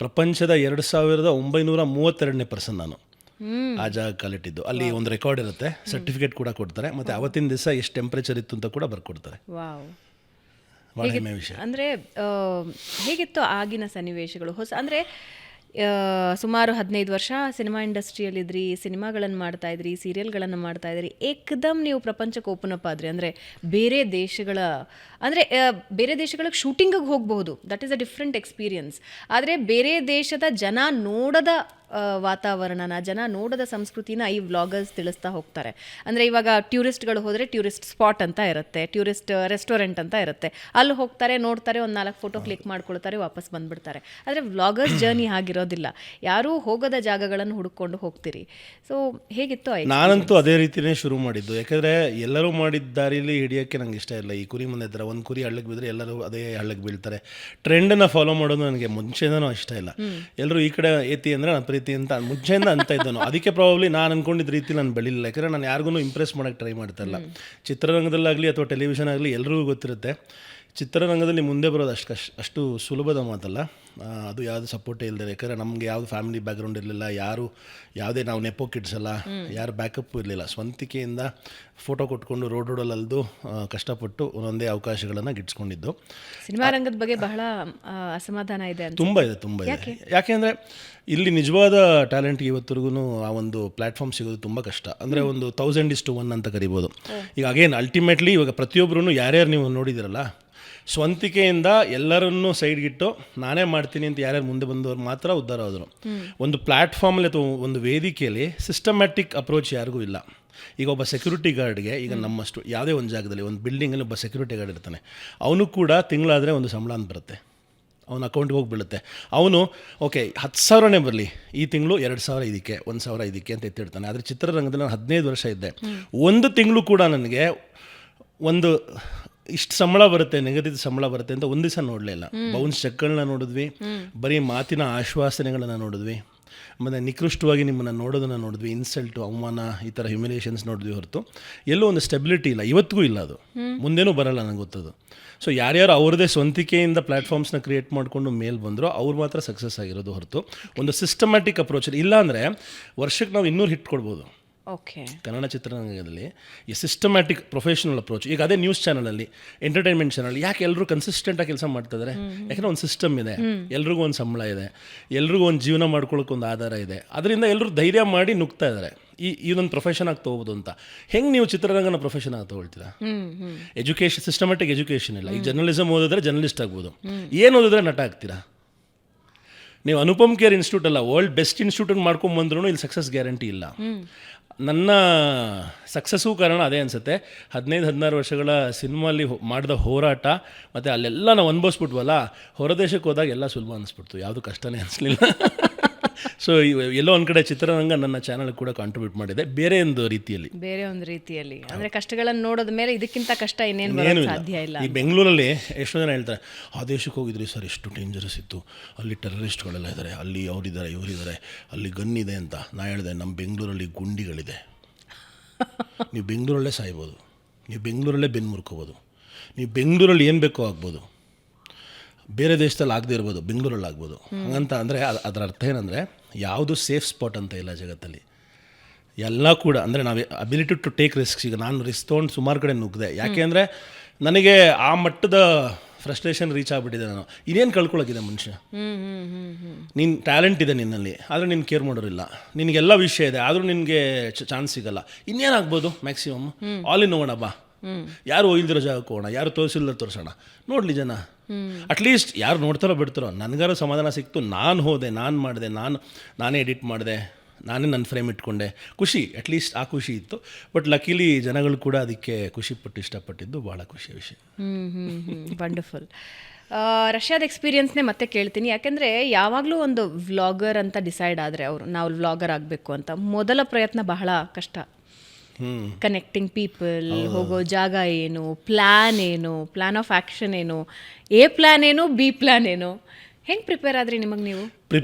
ಪ್ರಪಂಚದ 2932ನೇ ಪರ್ಸನ್ ನಾನು ಆ ಜಾಗ ಕಾಲಿಟ್ಟಿದ್ದು. ಅಲ್ಲಿ ಒಂದು ರೆಕಾರ್ಡ್ ಇರುತ್ತೆ, ಸರ್ಟಿಫಿಕೇಟ್ ಕೂಡ ಕೊಡ್ತಾರೆ, ಮತ್ತು ಅವತ್ತಿನ ದಿವಸ ಎಷ್ಟು ಟೆಂಪ್ರೇಚರ್ ಇತ್ತು ಅಂತ ಕೂಡ ಬರ್ಕೊಡ್ತಾರೆ. ಭಾಳ ಹೆಮ್ಮೆ ವಿಷಯ. ಅಂದರೆ ಹೇಗಿತ್ತು ಆಗಿನ ಸನ್ನಿವೇಶಗಳು? ಅಂದರೆ ಸುಮಾರು 15 ವರ್ಷ ಸಿನಿಮಾ ಇಂಡಸ್ಟ್ರಿಯಲ್ಲಿದ್ರಿ, ಸಿನಿಮಾಗಳನ್ನು ಮಾಡ್ತಾಯಿದ್ರಿ, ಸೀರಿಯಲ್ಗಳನ್ನು ಮಾಡ್ತಾಯಿದ್ರಿ. ಏಕದಮ್ ನೀವು ಪ್ರಪಂಚಕ್ಕೆ ಓಪನ್ ಅಪ್ ಆದ್ರಿ. ಅಂದರೆ ಬೇರೆ ದೇಶಗಳಿಗೆ ಶೂಟಿಂಗಿಗೆ ಹೋಗಬಹುದು, that is a different experience. ಆದರೆ ಬೇರೆ ದೇಶದ ಜನ ನೋಡದ ವಾತಾವರಣನ, ಜನ ನೋಡದ ಸಂಸ್ಕೃತಿನ ಈ ವ್ಲಾಗರ್ಸ್ ತಿಳಿಸ್ತಾ ಹೋಗ್ತಾರೆ. ಅಂದರೆ ಇವಾಗ ಟ್ಯೂರಿಸ್ಟ್ಗಳು ಹೋದರೆ ಟ್ಯೂರಿಸ್ಟ್ ಸ್ಪಾಟ್ ಅಂತ ಇರುತ್ತೆ, ಟ್ಯೂರಿಸ್ಟ್ ರೆಸ್ಟೋರೆಂಟ್ ಅಂತ ಇರುತ್ತೆ. ಅಲ್ಲಿ ಹೋಗ್ತಾರೆ, ನೋಡ್ತಾರೆ, ಒಂದು 4 ಫೋಟೋ ಕ್ಲಿಕ್ ಮಾಡ್ಕೊಳ್ತಾರೆ, ವಾಪಸ್ ಬಂದುಬಿಡ್ತಾರೆ. ಆದರೆ ವ್ಲಾಗರ್ಸ್ ಜರ್ನಿ ಆಗಿರೋದಿಲ್ಲ. ಯಾರೂ ಹೋಗದ ಜಾಗಗಳನ್ನು ಹುಡುಕೊಂಡು ಹೋಗ್ತೀರಿ. ಸೊ ಹೇಗಿತ್ತು? ನಾನಂತೂ ಅದೇ ರೀತಿಯೇ ಶುರು ಮಾಡಿದ್ದು. ಯಾಕೆಂದರೆ ಎಲ್ಲರೂ ಮಾಡಿದ ದಾರಿಯಲ್ಲಿ ಹಿಡಿಯೋಕ್ಕೆ ನಂಗೆ ಇಷ್ಟ ಇಲ್ಲ. ಈ ಕುರಿ ಮುಂದೆ ಇದ್ದರೆ ಒಂದು ಕುರಿ ಹಳ್ಳಕ್ಕೆ ಬಿದ್ದರೆ ಎಲ್ಲರೂ ಅದೇ ಹಳ್ಳಕ್ಕೆ ಬೀಳ್ತಾರೆ. ಟ್ರೆಂಡನ್ನು ಫಾಲೋ ಮಾಡೋದು ನನಗೆ ಮುಂಚೆಯಿಂದನೂ ಇಷ್ಟ ಇಲ್ಲ. ಎಲ್ಲರೂ ಈ ಕಡೆ ಏತಿ ಅಂದರೆ ನಾನು ಪ್ರೀತಿ ಅಂತ ಮುಂಚೆಯಿಂದ ಅಂತ ಇದ್ದನು. ಅದಕ್ಕೆ ಪ್ರಾಬಬ್ಲಿ ನಾನು ಅಂದ್ಕೊಂಡಿದ್ದ ರೀತಿ ನಾನು ಬೆಳಿಲಿಲ್ಲ. ಯಾಕಂದರೆ ನಾನು ಯಾರಿಗೂ ಇಂಪ್ರೆಸ್ ಮಾಡೋಕ್ಕೆ ಟ್ರೈ ಮಾಡ್ತಾ ಇಲ್ಲ. ಚಿತ್ರರಂಗದಲ್ಲಾಗಲಿ ಅಥವಾ ಟೆಲಿವಿಷನ್ ಆಗಲಿ ಎಲ್ರಿಗೂ ಗೊತ್ತಿರುತ್ತೆ, ಚಿತ್ರರಂಗದಲ್ಲಿ ಮುಂದೆ ಬರೋದು ಅಷ್ಟು ಸುಲಭದ ಮಾತಲ್ಲ. ಅದು ಯಾವುದು ಸಪೋರ್ಟೇ ಇಲ್ಲದೆ. ಯಾಕಂದರೆ ನಮಗೆ ಯಾವುದು ಫ್ಯಾಮಿಲಿ ಬ್ಯಾಕ್ಗ್ರೌಂಡ್ ಇರಲಿಲ್ಲ, ಯಾವುದೇ ನಾವು ನೆಪೋ ಕಿಡ್ಸ್ ಅಲ್ಲ, ಯಾರು ಬ್ಯಾಕಪ್ಪು ಇರಲಿಲ್ಲ. ಸ್ವಂತಿಕೆಯಿಂದ ಫೋಟೋ ಕೊಟ್ಕೊಂಡು ರೋಡಲ್ಲಿ ಅಲ್ದು ಕಷ್ಟಪಟ್ಟು ಒಂದೊಂದೇ ಅವಕಾಶಗಳನ್ನು ಗಿಟ್ಸ್ಕೊಂಡಿದ್ದು. ಸಿನಿಮಾ ರಂಗದ ಬಗ್ಗೆ ಬಹಳ ಅಸಮಾಧಾನ ಇದೆ. ತುಂಬ ಇದೆ. ಯಾಕೆಂದರೆ ಇಲ್ಲಿ ನಿಜವಾದ ಟ್ಯಾಲೆಂಟ್ಗೆ ಇವತ್ತರೆಗೂ ಆ ಒಂದು ಪ್ಲ್ಯಾಟ್ಫಾರ್ಮ್ ಸಿಗೋದು ತುಂಬ ಕಷ್ಟ. ಅಂದರೆ ಒಂದು 1000:1 ಅಂತ ಕರಿಬೋದು. ಈಗ ಅಗೇನ್ ಅಲ್ಟಿಮೇಟ್ಲಿ ಇವಾಗ ಪ್ರತಿಯೊಬ್ಬರೂ ಯಾರ್ಯಾರು ನೀವು ನೋಡಿದಿರಲ್ಲ, ಸ್ವಂತಿಕೆಯಿಂದ ಎಲ್ಲರನ್ನೂ ಸೈಡ್ಗಿಟ್ಟು ನಾನೇ ಮಾಡ್ತೀನಿ ಅಂತ ಯಾರ್ಯಾರು ಮುಂದೆ ಬಂದವರು ಮಾತ್ರ ಉದ್ಧಾರ ಆದರು. ಒಂದು ಪ್ಲ್ಯಾಟ್ಫಾರ್ಮಲ್ಲಿ ಅಥವಾ ಒಂದು ವೇದಿಕೆಯಲ್ಲಿ ಸಿಸ್ಟಮ್ಯಾಟಿಕ್ ಅಪ್ರೋಚ್ ಯಾರಿಗೂ ಇಲ್ಲ. ಈಗ ಒಬ್ಬ ಸೆಕ್ಯೂರಿಟಿ ಗಾರ್ಡ್ಗೆ, ಈಗ ನಮ್ಮಷ್ಟು ಯಾವುದೇ ಒಂದು ಜಾಗದಲ್ಲಿ ಒಂದು ಬಿಲ್ಡಿಂಗಲ್ಲಿ ಒಬ್ಬ ಸೆಕ್ಯೂರಿಟಿ ಗಾರ್ಡ್ ಇರ್ತಾನೆ, ಅವನು ಕೂಡ ತಿಂಗಳಾದರೆ ಒಂದು ಸಂಬಳ ಅಂತ ಬರುತ್ತೆ. ಅವನ ಅಕೌಂಟ್ಗೆ ಹೋಗಿ ಬೀಳುತ್ತೆ. ಅವನು ಓಕೆ 10,000ನೇ ಬರಲಿ, ಈ ತಿಂಗಳು 2,000 ಇದಕ್ಕೆ, 1,000 ಇದಕ್ಕೆ ಅಂತ ಎತ್ತಿಡ್ತಾನೆ. ಆದರೆ ಚಿತ್ರರಂಗದಲ್ಲಿ ನಾನು 15 ವರ್ಷ ಇದ್ದೆ, ಒಂದು ತಿಂಗಳು ಕೂಡ ನನಗೆ ಒಂದು ಇಷ್ಟು ಸಂಬಳ ಬರುತ್ತೆ, ನಿಗದಿತ ಸಂಬಳ ಬರುತ್ತೆ ಅಂತ ಒಂದು ದಿವಸ ನೋಡಲೇ ಇಲ್ಲ. ಬೌನ್ಸ್ ಚೆಕ್ಗಳನ್ನ ನೋಡಿದ್ವಿ, ಬರೀ ಮಾತಿನ ಆಶ್ವಾಸನೆಗಳನ್ನು ನೋಡಿದ್ವಿ, ಮತ್ತು ನಿಕೃಷ್ಟವಾಗಿ ನಿಮ್ಮನ್ನು ನೋಡೋದನ್ನು ನೋಡಿದ್ವಿ, ಇನ್ಸಲ್ಟು, ಅವಮಾನ, ಈ ಥರ ಹ್ಯುಮಿಲೇಷನ್ಸ್ ನೋಡಿದ್ವಿ ಹೊರತು ಎಲ್ಲೂ ಒಂದು ಸ್ಟೆಬಿಲಿಟಿ ಇಲ್ಲ, ಇವತ್ತಿಗೂ ಇಲ್ಲ. ಅದು ಮುಂದೇನೂ ಬರಲ್ಲ, ನನಗೆ ಗೊತ್ತದು. ಸೊ ಯಾರ್ಯಾರು ಅವ್ರದ್ದೇ ಸ್ವಂತಿಕೆಯಿಂದ ಪ್ಲ್ಯಾಟ್ಫಾರ್ಮ್ಸ್ನ ಕ್ರಿಯೇಟ್ ಮಾಡಿಕೊಂಡು ಮೇಲೆ ಬಂದರೋ ಅವ್ರು ಮಾತ್ರ ಸಕ್ಸಸ್ ಆಗಿರೋದು ಹೊರತು ಒಂದು ಸಿಸ್ಟಮ್ಯಾಟಿಕ್ ಅಪ್ರೋಚ್ ಇಲ್ಲ. ಅಂದರೆ ವರ್ಷಕ್ಕೆ ನಾವು 200 ಹಿಟ್ ಕೊಡ್ಬೋದು ಓಕೆ. ಕನ್ನಡ ಚಿತ್ರರಂಗದಲ್ಲಿ ಈ ಸಿಸ್ಟಮ್ಯಾಟಿಕ್ ಪ್ರೊಫೆಷನಲ್ ಅಪ್ರೋಚ್. ಈಗ ಅದೇ ನ್ಯೂಸ್ ಚಾನಲಲ್ಲಿ, ಎಂಟರ್ಟೈನ್ಮೆಂಟ್ ಚಾನಲ್, ಯಾಕೆ ಎಲ್ಲರೂ ಕನ್ಸಿಸ್ಟೆಂಟಾಗಿ ಕೆಲಸ ಮಾಡ್ತಿದ್ದಾರೆ? ಯಾಕಂದರೆ ಒಂದು ಸಿಸ್ಟಮ್ ಇದೆ, ಎಲ್ರಿಗೂ ಒಂದು ಸಂಬಳ ಇದೆ, ಎಲ್ರಿಗೂ ಒಂದು ಜೀವನ ಮಾಡ್ಕೊಳ್ಳೋಕೆ ಒಂದು ಆಧಾರ ಇದೆ. ಅದರಿಂದ ಎಲ್ಲರೂ ಧೈರ್ಯ ಮಾಡಿ ನುಗ್ತಾ ಇದ್ದಾರೆ. ಇದೊಂದು ಪ್ರೊಫೆಷನ್ ಆಗಿ ತೊಗೋಬೋದು ಅಂತ. ಹೆಂಗೆ ನೀವು ಚಿತ್ರರಂಗನ ಪ್ರೊಫೆಷನ್ ಆಗಿ ತೊಗೊಳ್ತೀರಾ? ಎಜುಕೇಷನ್, ಸಿಸ್ಟಮ್ಯಾಟಿಕ್ ಎಜುಕೇಷನ್ ಇಲ್ಲ. ಈಗ ಜರ್ನಲಿಸಮ್ ಓದಿದ್ರೆ ಜರ್ನಲಿಸ್ಟ್ ಆಗ್ಬೋದು, ಏನು ಓದಿದ್ರೆ ನಟ ಆಗ್ತೀರಾ? ನೀವು ಅನುಪಮ್ ಕೇರ್ ಇನ್ಸ್ಟಿಟ್ಯೂಟ್ ಅಲ್ಲ, ವರ್ಲ್ಡ್ ಬೆಸ್ಟ್ ಇನ್ಸ್ಟಿಟ್ಯೂಟ್ ಮಾಡ್ಕೊಂಬಂದ್ರೂ ಇಲ್ಲಿ ಸಕ್ಸಸ್ ಗ್ಯಾರಂಟಿ ಇಲ್ಲ. ನನ್ನ ಸಕ್ಸಸ್ಸೂ ಕಾರಣ ಅದೇ ಅನಿಸುತ್ತೆ. 15-16 ವರ್ಷಗಳ ಸಿನಿಮಾಲಿ ಮಾಡಿದ ಹೋರಾಟ, ಮತ್ತು ಅಲ್ಲೆಲ್ಲ ನಾವು ಅನುಭವಿಸ್ಬಿಟ್ವಲ್ಲ, ಹೊರದೇಶಕ್ಕೆ ಹೋದಾಗ ಎಲ್ಲ ಸುಲಭ ಅನಿಸ್ಬಿಡ್ತು, ಯಾವುದು ಕಷ್ಟನೇ ಅನಿಸ್ಲಿಲ್ಲ. ಸೊ ಎಲ್ಲೋ ಒಂದು ಕಡೆ ಚಿತ್ರರಂಗ ನನ್ನ ಚಾನಲ್ ಕೂಡ ಕಾಂಟ್ರಿಬ್ಯೂಟ್ ಮಾಡಿದೆ, ಬೇರೆ ಒಂದು ರೀತಿಯಲ್ಲಿ. ಅಂದರೆ ಕಷ್ಟಗಳನ್ನು ನೋಡೋದ ಮೇಲೆ ಇದಕ್ಕಿಂತ ಕಷ್ಟ ಇನ್ನೇನು ಬರೋದು ಸಾಧ್ಯ ಇಲ್ಲ. ಈ ಬೆಂಗಳೂರಲ್ಲಿ ಎಷ್ಟೋ ಜನ ಹೇಳ್ತಾರೆ, ಆ ದೇಶಕ್ಕೆ ಹೋಗಿದ್ರಿ ಸರ್, ಎಷ್ಟು ಡೇಂಜರಸ್ ಇತ್ತು, ಅಲ್ಲಿ ಟೆರರಿಸ್ಟ್ಗಳೆಲ್ಲ ಇದ್ದಾರೆ, ಅಲ್ಲಿ ಅವರಿದ್ದಾರೆ, ಇವರಿದ್ದಾರೆ, ಅಲ್ಲಿ ಗನ್ ಇದೆ ಅಂತ. ನಾ ಹೇಳಿದೆ, ನಮ್ಮ ಬೆಂಗಳೂರಲ್ಲಿ ಗುಂಡಿಗಳಿದೆ, ನೀವು ಬೆಂಗಳೂರಲ್ಲೇ ಸಾಯ್ಬೋದು, ನೀವು ಬೆಂಗಳೂರಲ್ಲೇ ಬೆನ್ನು ಮುರ್ಕೋಬೋದು, ನೀವು ಬೆಂಗಳೂರಲ್ಲಿ ಏನು ಬೇಕೋ ಆಗ್ಬೋದು, ಬೇರೆ ದೇಶದಲ್ಲಿ ಆಗದೆ ಇರ್ಬೋದು, ಬೆಂಗಳೂರಲ್ಲಿ ಆಗ್ಬೋದು. ಹಂಗಂತ ಅಂದರೆ ಅದರ ಅರ್ಥ ಏನಂದರೆ ಯಾವುದು ಸೇಫ್ ಸ್ಪಾಟ್ ಅಂತ ಇಲ್ಲ ಜಗತ್ತಲ್ಲಿ. ಎಲ್ಲ ಕೂಡ ಅಂದರೆ ನಾವು ಅಬಿಲಿಟಿ ಟು ಟೇಕ್ ರಿಸ್ಕ್ಸ್. ಈಗ ನಾನು ರಿಸ್ಕ್ ತೊಗೊಂಡು ಸುಮಾರು ಕಡೆ ನುಗ್ಗಿದೆ. ಯಾಕೆ ಅಂದರೆ ನನಗೆ ಆ ಮಟ್ಟದ ಫ್ರಸ್ಟ್ರೇಷನ್ ರೀಚ್ ಆಗಿಬಿಟ್ಟಿದೆ. ನಾನು ಇನ್ನೇನು ಕಳ್ಕೊಳ್ಳೋಕ್ಕಿದೆ ಮನುಷ್ಯ. ನೀನು ಟ್ಯಾಲೆಂಟ್ ಇದೆ ನಿನ್ನಲ್ಲಿ, ಆದರೆ ನೀನು ಕೇರ್ ಮಾಡೋರಿಲ್ಲ. ನಿನಗೆಲ್ಲ ವಿಷಯ ಇದೆ, ಆದರೂ ನಿನಗೆ ಚಾನ್ಸ್ ಸಿಗಲ್ಲ. ಇನ್ನೇನಾಗ್ಬೋದು? ಮ್ಯಾಕ್ಸಿಮಮ್ ಆಲ್ ಇನ್ ಹೋಗೋಣ ಬಾ, ಯಾರು ಇಲ್ದಿರೋ ಜಾಗಕ್ಕೆ ಹೋಗೋಣ, ಯಾರು ತೋರಿಸಿಲ್ಲ ತೋರಿಸೋಣ, ನೋಡಲಿ ಜನ. ಅಟ್ಲೀಸ್ಟ್ ಯಾರು ನೋಡ್ತಾರೋ ಬಿಡ್ತಾರೋ, ನನಗಾರು ಸಮಾಧಾನ ಸಿಕ್ತು. ನಾನು ಹೋದೆ, ನಾನು ಮಾಡಿದೆ, ನಾನೇ ಎಡಿಟ್ ಮಾಡಿದೆ, ನಾನೇ ನನ್ನ ಫ್ರೇಮ್ ಇಟ್ಕೊಂಡೆ, ಖುಷಿ, ಅಟ್ಲೀಸ್ಟ್ ಆ ಖುಷಿ ಇತ್ತು. ಬಟ್ ಲಕಿಲಿ ಜನಗಳು ಕೂಡ ಅದಕ್ಕೆ ಖುಷಿಪಟ್ಟು ಇಷ್ಟಪಟ್ಟಿದ್ದು ಭಾಳ ಖುಷಿಯ ವಿಷಯ. ವಂಡರ್ಫುಲ್. ರಷ್ಯಾದ ಎಕ್ಸ್ಪೀರಿಯನ್ಸ್ನೇ ಮತ್ತೆ ಕೇಳ್ತೀನಿ, ಯಾಕೆಂದರೆ ಯಾವಾಗಲೂ ಒಂದು ವ್ಲಾಗರ್ ಅಂತ ಡಿಸೈಡ್ ಆದರೆ ನಾವು ವ್ಲಾಗರ್ ಆಗಬೇಕು ಅಂತ ಮೊದಲ ಪ್ರಯತ್ನ ಬಹಳ ಕಷ್ಟ. ಕನೆಕ್ಟಿಂಗ್ ಪೀಪಲ್, ಹೋಗೋ ಜಾಗ ಏನು, ಪ್ಲ್ಯಾನ್ ಆಫ್ ಆ್ಯಕ್ಷನ್ ಏನು, ಎ ಪ್ಲ್ಯಾನ್ ಏನು, ಬಿ ಪ್ಲ್ಯಾನ್ ಏನು, ಹೆಂಗೆ ಪ್ರಿಪೇರ್ ಆದ್ರಿ ನಿಮಗೆ ನೀವು?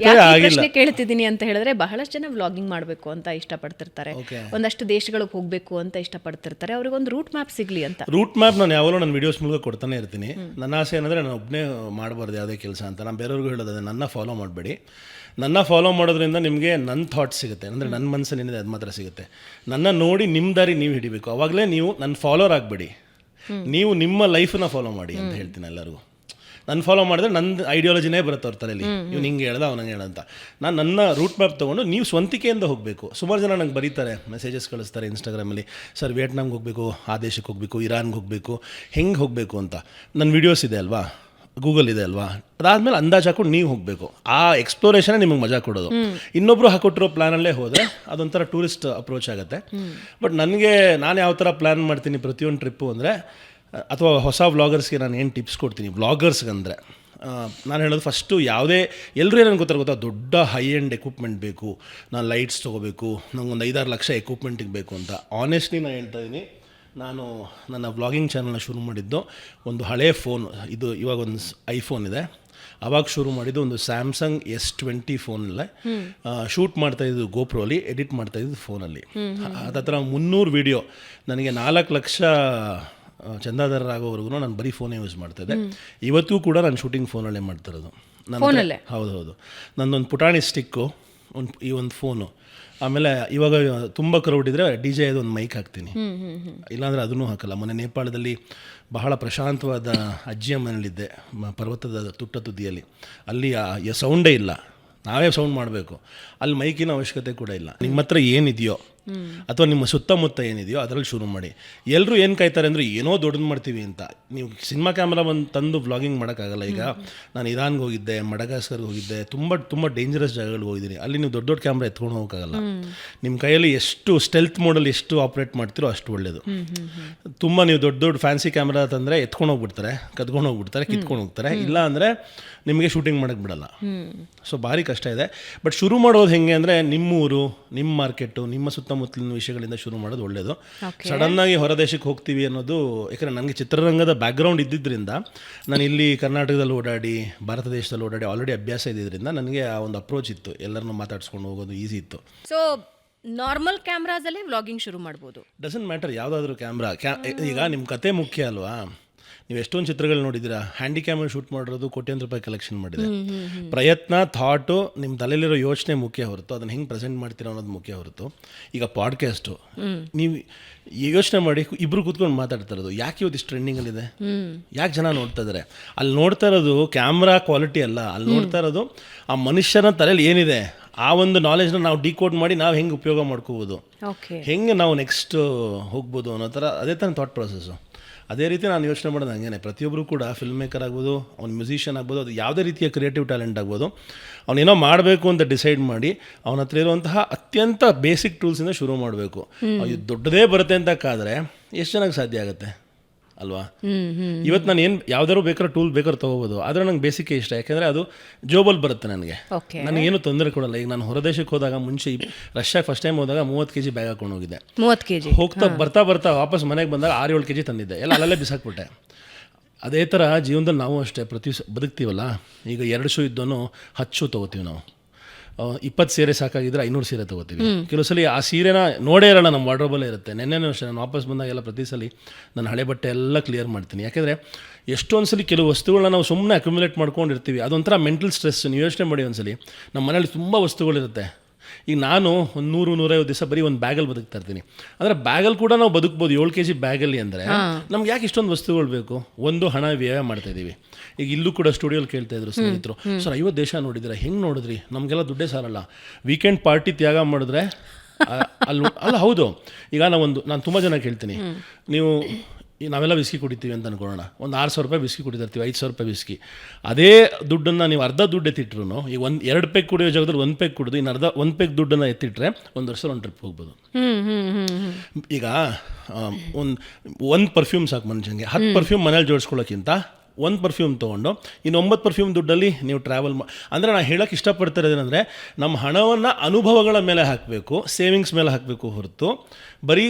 ಪ್ರಶ್ನೆ ಕೇಳ್ತಿದ್ದೀನಿ ಅಂತ ಹೇಳಿದ್ರೆ ಬಹಳಷ್ಟು ಜನ ವ್ಲಾಗಿಂಗ್ ಮಾಡಬೇಕು ಅಂತ ಇಷ್ಟಪಡ್ತಿರ್ತಾರೆ, ಒಂದಷ್ಟು ದೇಶಗಳಿಗೆ ಹೋಗಬೇಕು ಅಂತ ಇಷ್ಟಪಡ್ತಿರ್ತಾರೆ, ಅವ್ರಿಗೊಂದು ರೂಟ್ ಮ್ಯಾಪ್ ಸಿಗಲಿ ಅಂತ. ರೂಟ್ ಮ್ಯಾಪ್ ನಾನು ಯಾವಾಗಲೂ ನನ್ನ ವೀಡಿಯೋಸ್ ಮೂಲಕ ಕೊಡ್ತಾನೆ ಇರ್ತೀನಿ. ನನ್ನ ಆಸೆ ಏನಂದರೆ ನಾನು ಒಬ್ಬನೇ ಮಾಡಬಾರ್ದು ಯಾವುದೇ ಕೆಲಸ ಅಂತ. ನಾನು ಬೇರೆಯವ್ರಿಗೂ ಹೇಳೋದು, ನನ್ನ ಫಾಲೋ ಮಾಡಬೇಡಿ. ನನ್ನ ಫಾಲೋ ಮಾಡೋದ್ರಿಂದ ನಿಮಗೆ ನನ್ನ ಥಾಟ್ಸ್ ಸಿಗುತ್ತೆ, ಅಂದರೆ ನನ್ನ ಮನಸ್ಸಲ್ಲಿ ಏನಿದೆ ಅದು ಮಾತ್ರ ಸಿಗುತ್ತೆ. ನನ್ನ ನೋಡಿ ನಿಮ್ಮ ದಾರಿ ನೀವು ಹಿಡಿಬೇಕು. ಆವಾಗಲೇ ನೀವು ನನ್ನ ಫಾಲೋವರ್ ಆಗಬೇಡಿ, ನೀವು ನಿಮ್ಮ ಲೈಫನ್ನ ಫಾಲೋ ಮಾಡಿ ಅಂತ ಹೇಳ್ತೀನಿ ಎಲ್ಲರಿಗೂ. ನನ್ನ ಫಾಲೋ ಮಾಡಿದ್ರೆ ನನ್ನ ಐಡಿಯಾಲಜಿನೇ ಬರುತ್ತೆ ಅವ್ರ ತಲೆಯಲ್ಲಿ, ಇವ್ನು ಹಿಂಗೆ ಹೇಳ್ದ ಅವ್ನಿಗೆ ಹೇಳಂತ. ನಾನು ನನ್ನ ರೂಟ್ ಮ್ಯಾಪ್ ತೊಗೊಂಡು ನೀವು ಸ್ವಂತಿಕೆಯಿಂದ ಹೋಗಬೇಕು. ಸುಮಾರು ಜನ ನಂಗೆ ಬರೀತಾರೆ, ಮೆಸೇಜಸ್ ಕಳಿಸ್ತಾರೆ ಇನ್ಸ್ಟಾಗ್ರಾಮಲ್ಲಿ, ಸರ್ ವಿಯೆಟ್ನಾಮ್ಗೆ ಹೋಗಬೇಕು, ಆ ದೇಶಕ್ಕೆ ಹೋಗಬೇಕು, ಇರಾನ್ಗೆ ಹೋಗಬೇಕು, ಹೆಂಗೆ ಹೋಗಬೇಕು ಅಂತ. ನನ್ನ ವೀಡಿಯೋಸ್ ಇದೆ ಅಲ್ವಾ, ಗೂಗಲ್ ಇದೆ ಅಲ್ವಾ, ಅದಾದಮೇಲೆ ಅಂದಾಜು ಹಾಕೊಂಡು ನೀವು ಹೋಗಬೇಕು. ಆ ಎಕ್ಸ್ಪ್ಲೋರೇಷನೇ ನಿಮಗೆ ಮಜಾ ಕೊಡೋದು. ಇನ್ನೊಬ್ಬರು ಹಾಕೊಟ್ಟಿರೋ ಪ್ಲ್ಯಾನಲ್ಲೇ ಹೋದರೆ ಅದೊಂಥರ ಟೂರಿಸ್ಟ್ ಅಪ್ರೋಚ್ ಆಗುತ್ತೆ. ಬಟ್ ನನಗೆ ನಾನು ಯಾವ ಥರ ಪ್ಲ್ಯಾನ್ ಮಾಡ್ತೀನಿ ಪ್ರತಿಯೊಂದು ಟ್ರಿಪ್ಪು ಅಂದರೆ, ಅಥವಾ ಹೊಸ ವ್ಲಾಗರ್ಸ್ಗೆ ನಾನು ಏನು ಟಿಪ್ಸ್ ಕೊಡ್ತೀನಿ ವ್ಲಾಗರ್ಸ್ಗಂದರೆ, ನಾನು ಹೇಳೋದು ಫಸ್ಟು ಯಾವುದೇ ಎಲ್ಲರೂ ಏನೇನು ಗೊತ್ತಾ, ದೊಡ್ಡ ಹೈ ಎಂಡ್ ಎಕ್ವಿಪ್ಮೆಂಟ್ ಬೇಕು, ನಾನು ಲೈಟ್ಸ್ ತೊಗೋಬೇಕು, ನಂಗೊಂದು 5-6 ಲಕ್ಷ ಎಕ್ವಿಪ್ಮೆಂಟಿಗೆ ಬೇಕು ಅಂತ. ಆನೆಸ್ಟ್ಲಿ ನಾನು ಹೇಳ್ತಾ ಇದ್ದೀನಿ, ನಾನು ನನ್ನ ವ್ಲಾಗಿಂಗ್ ಚಾನಲ್ನ ಶುರು ಮಾಡಿದ್ದು ಒಂದು ಹಳೇ ಫೋನ್, ಇದು ಇವಾಗ ಒಂದು ಐಫೋನ್ ಇದೆ, ಆವಾಗ ಶುರು ಮಾಡಿದ್ದು ಒಂದು ಸ್ಯಾಮ್ಸಂಗ್ S20 ಫೋನಲ್ಲೇ ಶೂಟ್ ಮಾಡ್ತಾಯಿದ್ದು, ಗೋಪ್ರೋಲಿ ಎಡಿಟ್ ಮಾಡ್ತಾಯಿದ್ದು ಫೋನಲ್ಲಿ. ಅದತ್ರ 300 ವೀಡಿಯೋ, ನನಗೆ 4 ಲಕ್ಷ ಚಂದಾದಾರರಾಗೋವರೆಗೂ ನಾನು ಬರೀ ಫೋನೇ ಯೂಸ್ ಮಾಡ್ತಾಯಿದ್ದೆ. ಇವತ್ತಿಗೂ ಕೂಡ ನಾನು ಶೂಟಿಂಗ್ ಫೋನಲ್ಲೇ ಮಾಡ್ತಿರೋದು. ಹೌದು, ನನ್ನೊಂದು ಪುಟಾಣಿ ಸ್ಟಿಕ್ಕು, ಈ ಒಂದು ಫೋನು, ಆಮೇಲೆ ಇವಾಗ ತುಂಬ ಕ್ರೌಡ್ ಇದ್ದರೆ DJ ಒಂದು ಮೈಕ್ ಹಾಕ್ತೀನಿ, ಇಲ್ಲಾಂದರೆ ಅದನ್ನೂ ಹಾಕಲ್ಲ. ಮೊನ್ನೆ ನೇಪಾಳದಲ್ಲಿ ಬಹಳ ಪ್ರಶಾಂತವಾದ ಅಜ್ಜಿಯ ಮನೇಲಿದ್ದೆ, ಪರ್ವತದ ತುಟ್ಟ ತುದಿಯಲ್ಲಿ, ಅಲ್ಲಿ ಸೌಂಡೇ ಇಲ್ಲ, ನಾವೇ ಸೌಂಡ್ ಮಾಡಬೇಕು. ಅಲ್ಲಿ ಮೈಕಿನ ಅವಶ್ಯಕತೆ ಕೂಡ ಇಲ್ಲ. ನಿಮ್ಮ ಹತ್ರ ಏನಿದೆಯೋ ಅಥವಾ ನಿಮ್ಮ ಸುತ್ತಮುತ್ತ ಏನಿದೆಯೋ ಅದರಲ್ಲಿ ಶುರು ಮಾಡಿ. ಎಲ್ಲರೂ ಏನು ಕಾಯ್ತಾರೆ ಅಂದರೆ ಏನೋ ದೊಡ್ಡದು ಮಾಡ್ತೀವಿ ಅಂತ. ನೀವು ಸಿನಿಮಾ ಕ್ಯಾಮ್ರಾ ಒಂದು ತಂದು ವ್ಲಾಗಿಂಗ್ ಮಾಡೋಕ್ಕಾಗಲ್ಲ. ಈಗ ನಾನು ಇರಾನ್ಗೆ ಹೋಗಿದ್ದೆ, ಮಡಗಾಸ್ಕರ್ಗೆ ಹೋಗಿದ್ದೆ, ತುಂಬ ಡೇಂಜರಸ್ ಜಾಗಗಳಿಗೆ ಹೋಗಿದ್ದೀನಿ. ಅಲ್ಲಿ ನೀವು ದೊಡ್ಡ ಕ್ಯಾಮ್ರಾ ಎತ್ಕೊಂಡು ಹೋಗೋಕ್ಕಾಗಲ್ಲ. ನಿಮ್ಮ ಕೈಯಲ್ಲಿ ಎಷ್ಟು ಸ್ಟೆಲ್ತ್ ಮೋಡಲ್ಲಿ ಎಷ್ಟು ಆಪ್ರೇಟ್ ಮಾಡ್ತೀರೋ ಅಷ್ಟು ಒಳ್ಳೆಯದು. ತುಂಬ ನೀವು ದೊಡ್ಡ ಫ್ಯಾನ್ಸಿ ಕ್ಯಾಮ್ರಾ ತಂದರೆ ಎತ್ಕೊಂಡು ಹೋಗ್ಬಿಡ್ತಾರೆ, ಕದ್ಕೊಂಡು ಹೋಗ್ಬಿಡ್ತಾರೆ, ಕಿತ್ಕೊಂಡು ಹೋಗ್ತಾರೆ. ಇಲ್ಲ ಅಂದರೆ ನಿಮಗೆ ಶೂಟಿಂಗ್ ಮಾಡೋಕ್ಕೆ ಬಿಡಲ್ಲ. ಸೊ ಭಾರಿ ಕಷ್ಟ ಇದೆ. ಬಟ್ ಶುರು ಮಾಡೋದು ಹೆಂಗೆ ಅಂದರೆ ನಿಮ್ಮೂರು, ನಿಮ್ಮ ಮಾರ್ಕೆಟು, ನಿಮ್ಮ ಸುತ್ತಮುತ್ತಲಿನ ವಿಷಯಗಳಿಂದ ಶುರು ಮಾಡೋದು ಒಳ್ಳೆಯದು. ಸಡನ್ನಾಗಿ ಹೊರದೇಶಕ್ಕೆ ಹೋಗ್ತೀವಿ ಅನ್ನೋದು, ಯಾಕಂದರೆ ನನಗೆ ಚಿತ್ರರಂಗದ ಬ್ಯಾಕ್ಗ್ರೌಂಡ್ ಇದ್ದಿದ್ದರಿಂದ, ನಾನು ಇಲ್ಲಿ ಕರ್ನಾಟಕದಲ್ಲಿ ಓಡಾಡಿ, ಭಾರತ ದೇಶದಲ್ಲಿ ಓಡಾಡಿ ಆಲ್ರೆಡಿ ಅಭ್ಯಾಸ ಇದ್ದಿದ್ದರಿಂದ ನನಗೆ ಆ ಒಂದು ಅಪ್ರೋಚ್ ಇತ್ತು. ಎಲ್ಲರನ್ನೂ ಮಾತಾಡ್ಸ್ಕೊಂಡು ಹೋಗೋದು ಈಸಿ ಇತ್ತು. ಸೊ ನಾರ್ಮಲ್ ಕ್ಯಾಮ್ರಾಸಲ್ಲೇ ವ್ಲಾಗಿಂಗ್ ಶುರು ಮಾಡ್ಬೋದು. ಡಸಂಟ್ ಮ್ಯಾಟರ್ ಯಾವುದಾದ್ರೂ ಕ್ಯಾಮ್ರಾ. ಈಗ ನಿಮ್ಮ ಕತೆ ಮುಖ್ಯ ಅಲ್ವಾ? ನೀವು ಎಷ್ಟೊಂದು ಚಿತ್ರಗಳು ನೋಡಿದ್ದೀರಾ, ಹ್ಯಾಂಡಿ ಕ್ಯಾಮ್ರಾ ಶೂಟ್ ಮಾಡಿರೋದು ಕೋಟ್ಯಾಂತರ ರೂಪಾಯಿ ಕಲೆಕ್ಷನ್ ಮಾಡಿದೆ. ಪ್ರಯತ್ನ, ಥಾಟು, ನಿಮ್ಮ ತಲೆಯಲ್ಲಿರೋ ಯೋಚನೆ ಮುಖ್ಯ ಹೊರತು ಅದನ್ನು ಹೆಂಗೆ ಪ್ರೆಸೆಂಟ್ ಮಾಡ್ತೀರೋ ಅನ್ನೋದು ಮುಖ್ಯ ಹೊರತು. ಈಗ ಪಾಡ್ಕಾಸ್ಟು ನೀವು ಯೋಚನೆ ಮಾಡಿ, ಇಬ್ಬರು ಕೂತ್ಕೊಂಡು ಮಾತಾಡ್ತಾ ಇರೋದು ಯಾಕೆ ಇವತ್ತು ಇಷ್ಟು ಟ್ರೆಂಡಿಂಗಲ್ಲಿದೆ, ಯಾಕೆ ಜನ ನೋಡ್ತಾ ಇದ್ದಾರೆ? ಅಲ್ಲಿ ನೋಡ್ತಾ ಇರೋದು ಕ್ಯಾಮ್ರಾ ಕ್ವಾಲಿಟಿ ಅಲ್ಲ, ಅಲ್ಲಿ ನೋಡ್ತಾ ಇರೋದು ಆ ಮನುಷ್ಯನ ತಲೆಯಲ್ಲಿ ಏನಿದೆ, ಆ ಒಂದು ನಾಲೆಜ್ನ ನಾವು ಡಿಕೋಡ್ ಮಾಡಿ ನಾವು ಹೆಂಗೆ ಉಪಯೋಗ ಮಾಡ್ಕೋಬೋದು, ಹೆಂಗೆ ನಾವು ನೆಕ್ಸ್ಟ್ ಹೋಗ್ಬೋದು ಅನ್ನೋ ಥರ. ಅದೇ ಥರ ಥಾಟ್ ಪ್ರೊಸೆಸ್ಸು. ಅದೇ ರೀತಿ ನಾನು ಯೋಚನೆ ಮಾಡೋದು ಹಂಗೇನೆ. ಪ್ರತಿಯೊಬ್ಬರು ಕೂಡ ಫಿಲ್ಮ್ ಮೇಕರ್ ಆಗ್ಬೋದು, ಅವ್ನು ಮ್ಯೂಸಿಷಿಯನ್ ಆಗ್ಬೋದು, ಅದು ಯಾವುದೇ ರೀತಿಯ ಕ್ರಿಯೇಟಿವ್ ಟ್ಯಾಲೆಂಟ್ ಆಗ್ಬೋದು, ಅವನೇನೋ ಮಾಡಬೇಕು ಅಂತ ಡಿಸೈಡ್ ಮಾಡಿ ಅವನ ಹತ್ರ ಇರುವಂತಹ ಅತ್ಯಂತ ಬೇಸಿಕ್ ಟೂಲ್ಸಿಂದ ಶುರು ಮಾಡಬೇಕು. ದೊಡ್ಡದೇ ಬರುತ್ತೆ ಅಂತ ಕಾದರೆ ಎಷ್ಟು ಚೆನ್ನಾಗಿ ಸಾಧ್ಯ ಆಗುತ್ತೆ ಅಲ್ವಾ? ಇವತ್ತು ನಾನು ಏನು ಯಾವ್ದಾದ್ರು ಬೇಕಾದ್ರೆ ಟೂಲ್ ಬೇಕಾದ್ರೆ ತೊಗೋಬೋದು, ಆದರೆ ನಂಗೆ ಬೇಸಿಕ್ ಇಷ್ಟ. ಯಾಕೆಂದರೆ ಅದು ಜೋಬಲ್ಲಿ ಬರುತ್ತೆ ನನಗೇನು ತೊಂದರೆ ಕೊಡಲ್ಲ. ಈಗ ನಾನು ಹೊರದೇಶಕ್ಕೆ ಹೋದಾಗ, ಮುಂಚೆ ರಷ್ಯಾಗೆ ಫಸ್ಟ್ ಟೈಮ್ ಹೋದಾಗ 30 kg ಬ್ಯಾಗ್ ಹಾಕೊಂಡು ಹೋಗಿದ್ದೆ. 30 kg ಹೋಗ್ತಾ ಬರ್ತಾ ವಾಪಸ್ ಮನೆಗೆ ಬಂದಾಗ 6-7 kg ತಂದಿದ್ದೆ. ಎಲ್ಲ ಅಲ್ಲೇ ಬಿಸಾಕ್ಬಿಟ್ಟೆ. ಅದೇ ಥರ ಜೀವನದಲ್ಲಿ ನಾವು ಅಷ್ಟೇ ಬದುಕ್ತೀವಲ್ಲ. ಈಗ 2 ಶೂ ಇದ್ದೋನು 10 ಶೂ ತೊಗೋತೀವಿ ನಾವು. 20 ಸೀರೆ ಸಾಕಾಗಿದ್ರೆ 500 ಸೀರೆ ತೊಗೋತೀವಿ. ಕೆಲವು ಸಲ ಆ ಸೀರೆನ ನೋಡೇ ಇರೋಲ್ಲ, ನಮ್ಮ ವಾರ್ಡ್ರೋಬಲ್ಲೇ ಇರುತ್ತೆ. ನೆನ್ನೆನೂ ಅಷ್ಟೇ, ನಾನು ವಾಪಸ್ ಬಂದಾಗೆಲ್ಲ ಪ್ರತಿ ಸಲ ನಾನು ಹಳೆ ಬಟ್ಟೆ ಎಲ್ಲ ಕ್ಲಿಯರ್ ಮಾಡ್ತೀನಿ. ಯಾಕೆಂದರೆ ಎಷ್ಟೊಂದು ಸಲ ಕೆಲವು ವಸ್ತುಗಳನ್ನ ನಾವು ಸುಮ್ಮನೆ ಅಕ್ಯುಮುಲೇಟ್ ಮಾಡ್ಕೊಂಡಿರ್ತೀವಿ. ಅದೊಂಥರ ಮೆಂಟಲ್ ಸ್ಟ್ರೆಸ್. ನೀವು ಯೋಚನೆ ಮಾಡಿ, ಒಂದ್ಸಲಿ ನಮ್ಮ ಮನೇಲಿ ತುಂಬ ವಸ್ತುಗಳಿರುತ್ತೆ. ಈಗ ನಾನು ಒಂದು 100-150 ದಿವಸ ಬರೀ ಒಂದು ಬ್ಯಾಗಲ್ಲಿ ಬದುಕ್ತಾ ಇರ್ತೀನಿ. ಅಂದರೆ ಬ್ಯಾಗಲ್ಲಿ ಕೂಡ ನಾವು ಬದುಕ್ಬೋದು 7 kg ಬ್ಯಾಗಲ್ಲಿ. ಅಂದರೆ ನಮ್ಗೆ ಯಾಕೆ ಇಷ್ಟೊಂದು ವಸ್ತುಗಳು ಬೇಕು? ಒಂದು, ಹಣ ವ್ಯಯ ಮಾಡ್ತಾಯಿದ್ದೀವಿ. ಈಗ ಇಲ್ಲೂ ಕೂಡ ಸ್ಟುಡಿಯೋಲಿ ಕೇಳ್ತಾ ಇದ್ರು ಸ್ನೇಹಿತರು, ಸರ್ 50 ದೇಶ ನೋಡಿದ್ರೆ ಹೆಂಗೆ ನೋಡಿದ್ರಿ? ನಮಗೆಲ್ಲ ದುಡ್ಡೇ ಸಾರಲ್ಲ. ವೀಕೆಂಡ್ ಪಾರ್ಟಿ ತ್ಯಾಗ ಮಾಡಿದ್ರೆ ಅಲ್ಲ ಹೌದು. ಈಗ ನಾನು ತುಂಬ ಜನ ಕೇಳ್ತೀನಿ, ನೀವು ನಾವೆಲ್ಲ ವಿಸ್ಕಿ ಕುಡಿತೀವಿ ಅಂತ ಅನ್ಕೊಳ್ಳೋಣ, ಒಂದು 6,000 ರೂಪಾಯಿ ವಿಸ್ಕಿ ಕುಡಿತಿರ್ತೀವಿ, 5,000 ರೂಪಾಯಿ ವಿಸ್ಕಿ. ಅದೇ ದುಡ್ಡನ್ನು ನೀವು ಅರ್ಧ ದುಡ್ಡು ಎತ್ತಿಟ್ರು, ಈಗ 2 ಪೆಗ್ ಕುಡಿಯೋ ಜಾಗದಲ್ಲಿ 1 ಪೆಗ್ ಕುಡಿದು ಇನ್ನು 1 ಪೆಗ್ ದುಡ್ಡನ್ನು ಎತ್ತಿಟ್ರೆ 1 ವರ್ಷ ಒಂದು ಟ್ರಿಪ್ ಹೋಗ್ಬೋದು. ಈಗ ಒಂದು ಪರ್ಫ್ಯೂಮ್ ಸಾಕು ಮನುಷ್ಯನಿಗೆ. 10 ಪರ್ಫ್ಯೂಮ್ ಮನೇಲಿ ಜೋಡಿಸ್ಕೊಳ್ಳೋಕ್ಕಿಂತ 1 ಪರ್ಫ್ಯೂಮ್ ತೊಗೊಂಡು ಇನ್ನು 9 ಪರ್ಫ್ಯೂಮ್ ದುಡ್ಡಲ್ಲಿ ನೀವು ಟ್ರಾವೆಲ್ ಅಂದರೆ ನಾನು ಹೇಳೋಕ್ಕೆ ಇಷ್ಟಪಡ್ತಿರೋದೇನೆಂದರೆ, ನಮ್ಮ ಹಣವನ್ನು ಅನುಭವಗಳ ಮೇಲೆ ಹಾಕಬೇಕು, ಸೇವಿಂಗ್ಸ್ ಮೇಲೆ ಹಾಕಬೇಕು ಹೊರತು ಬರೀ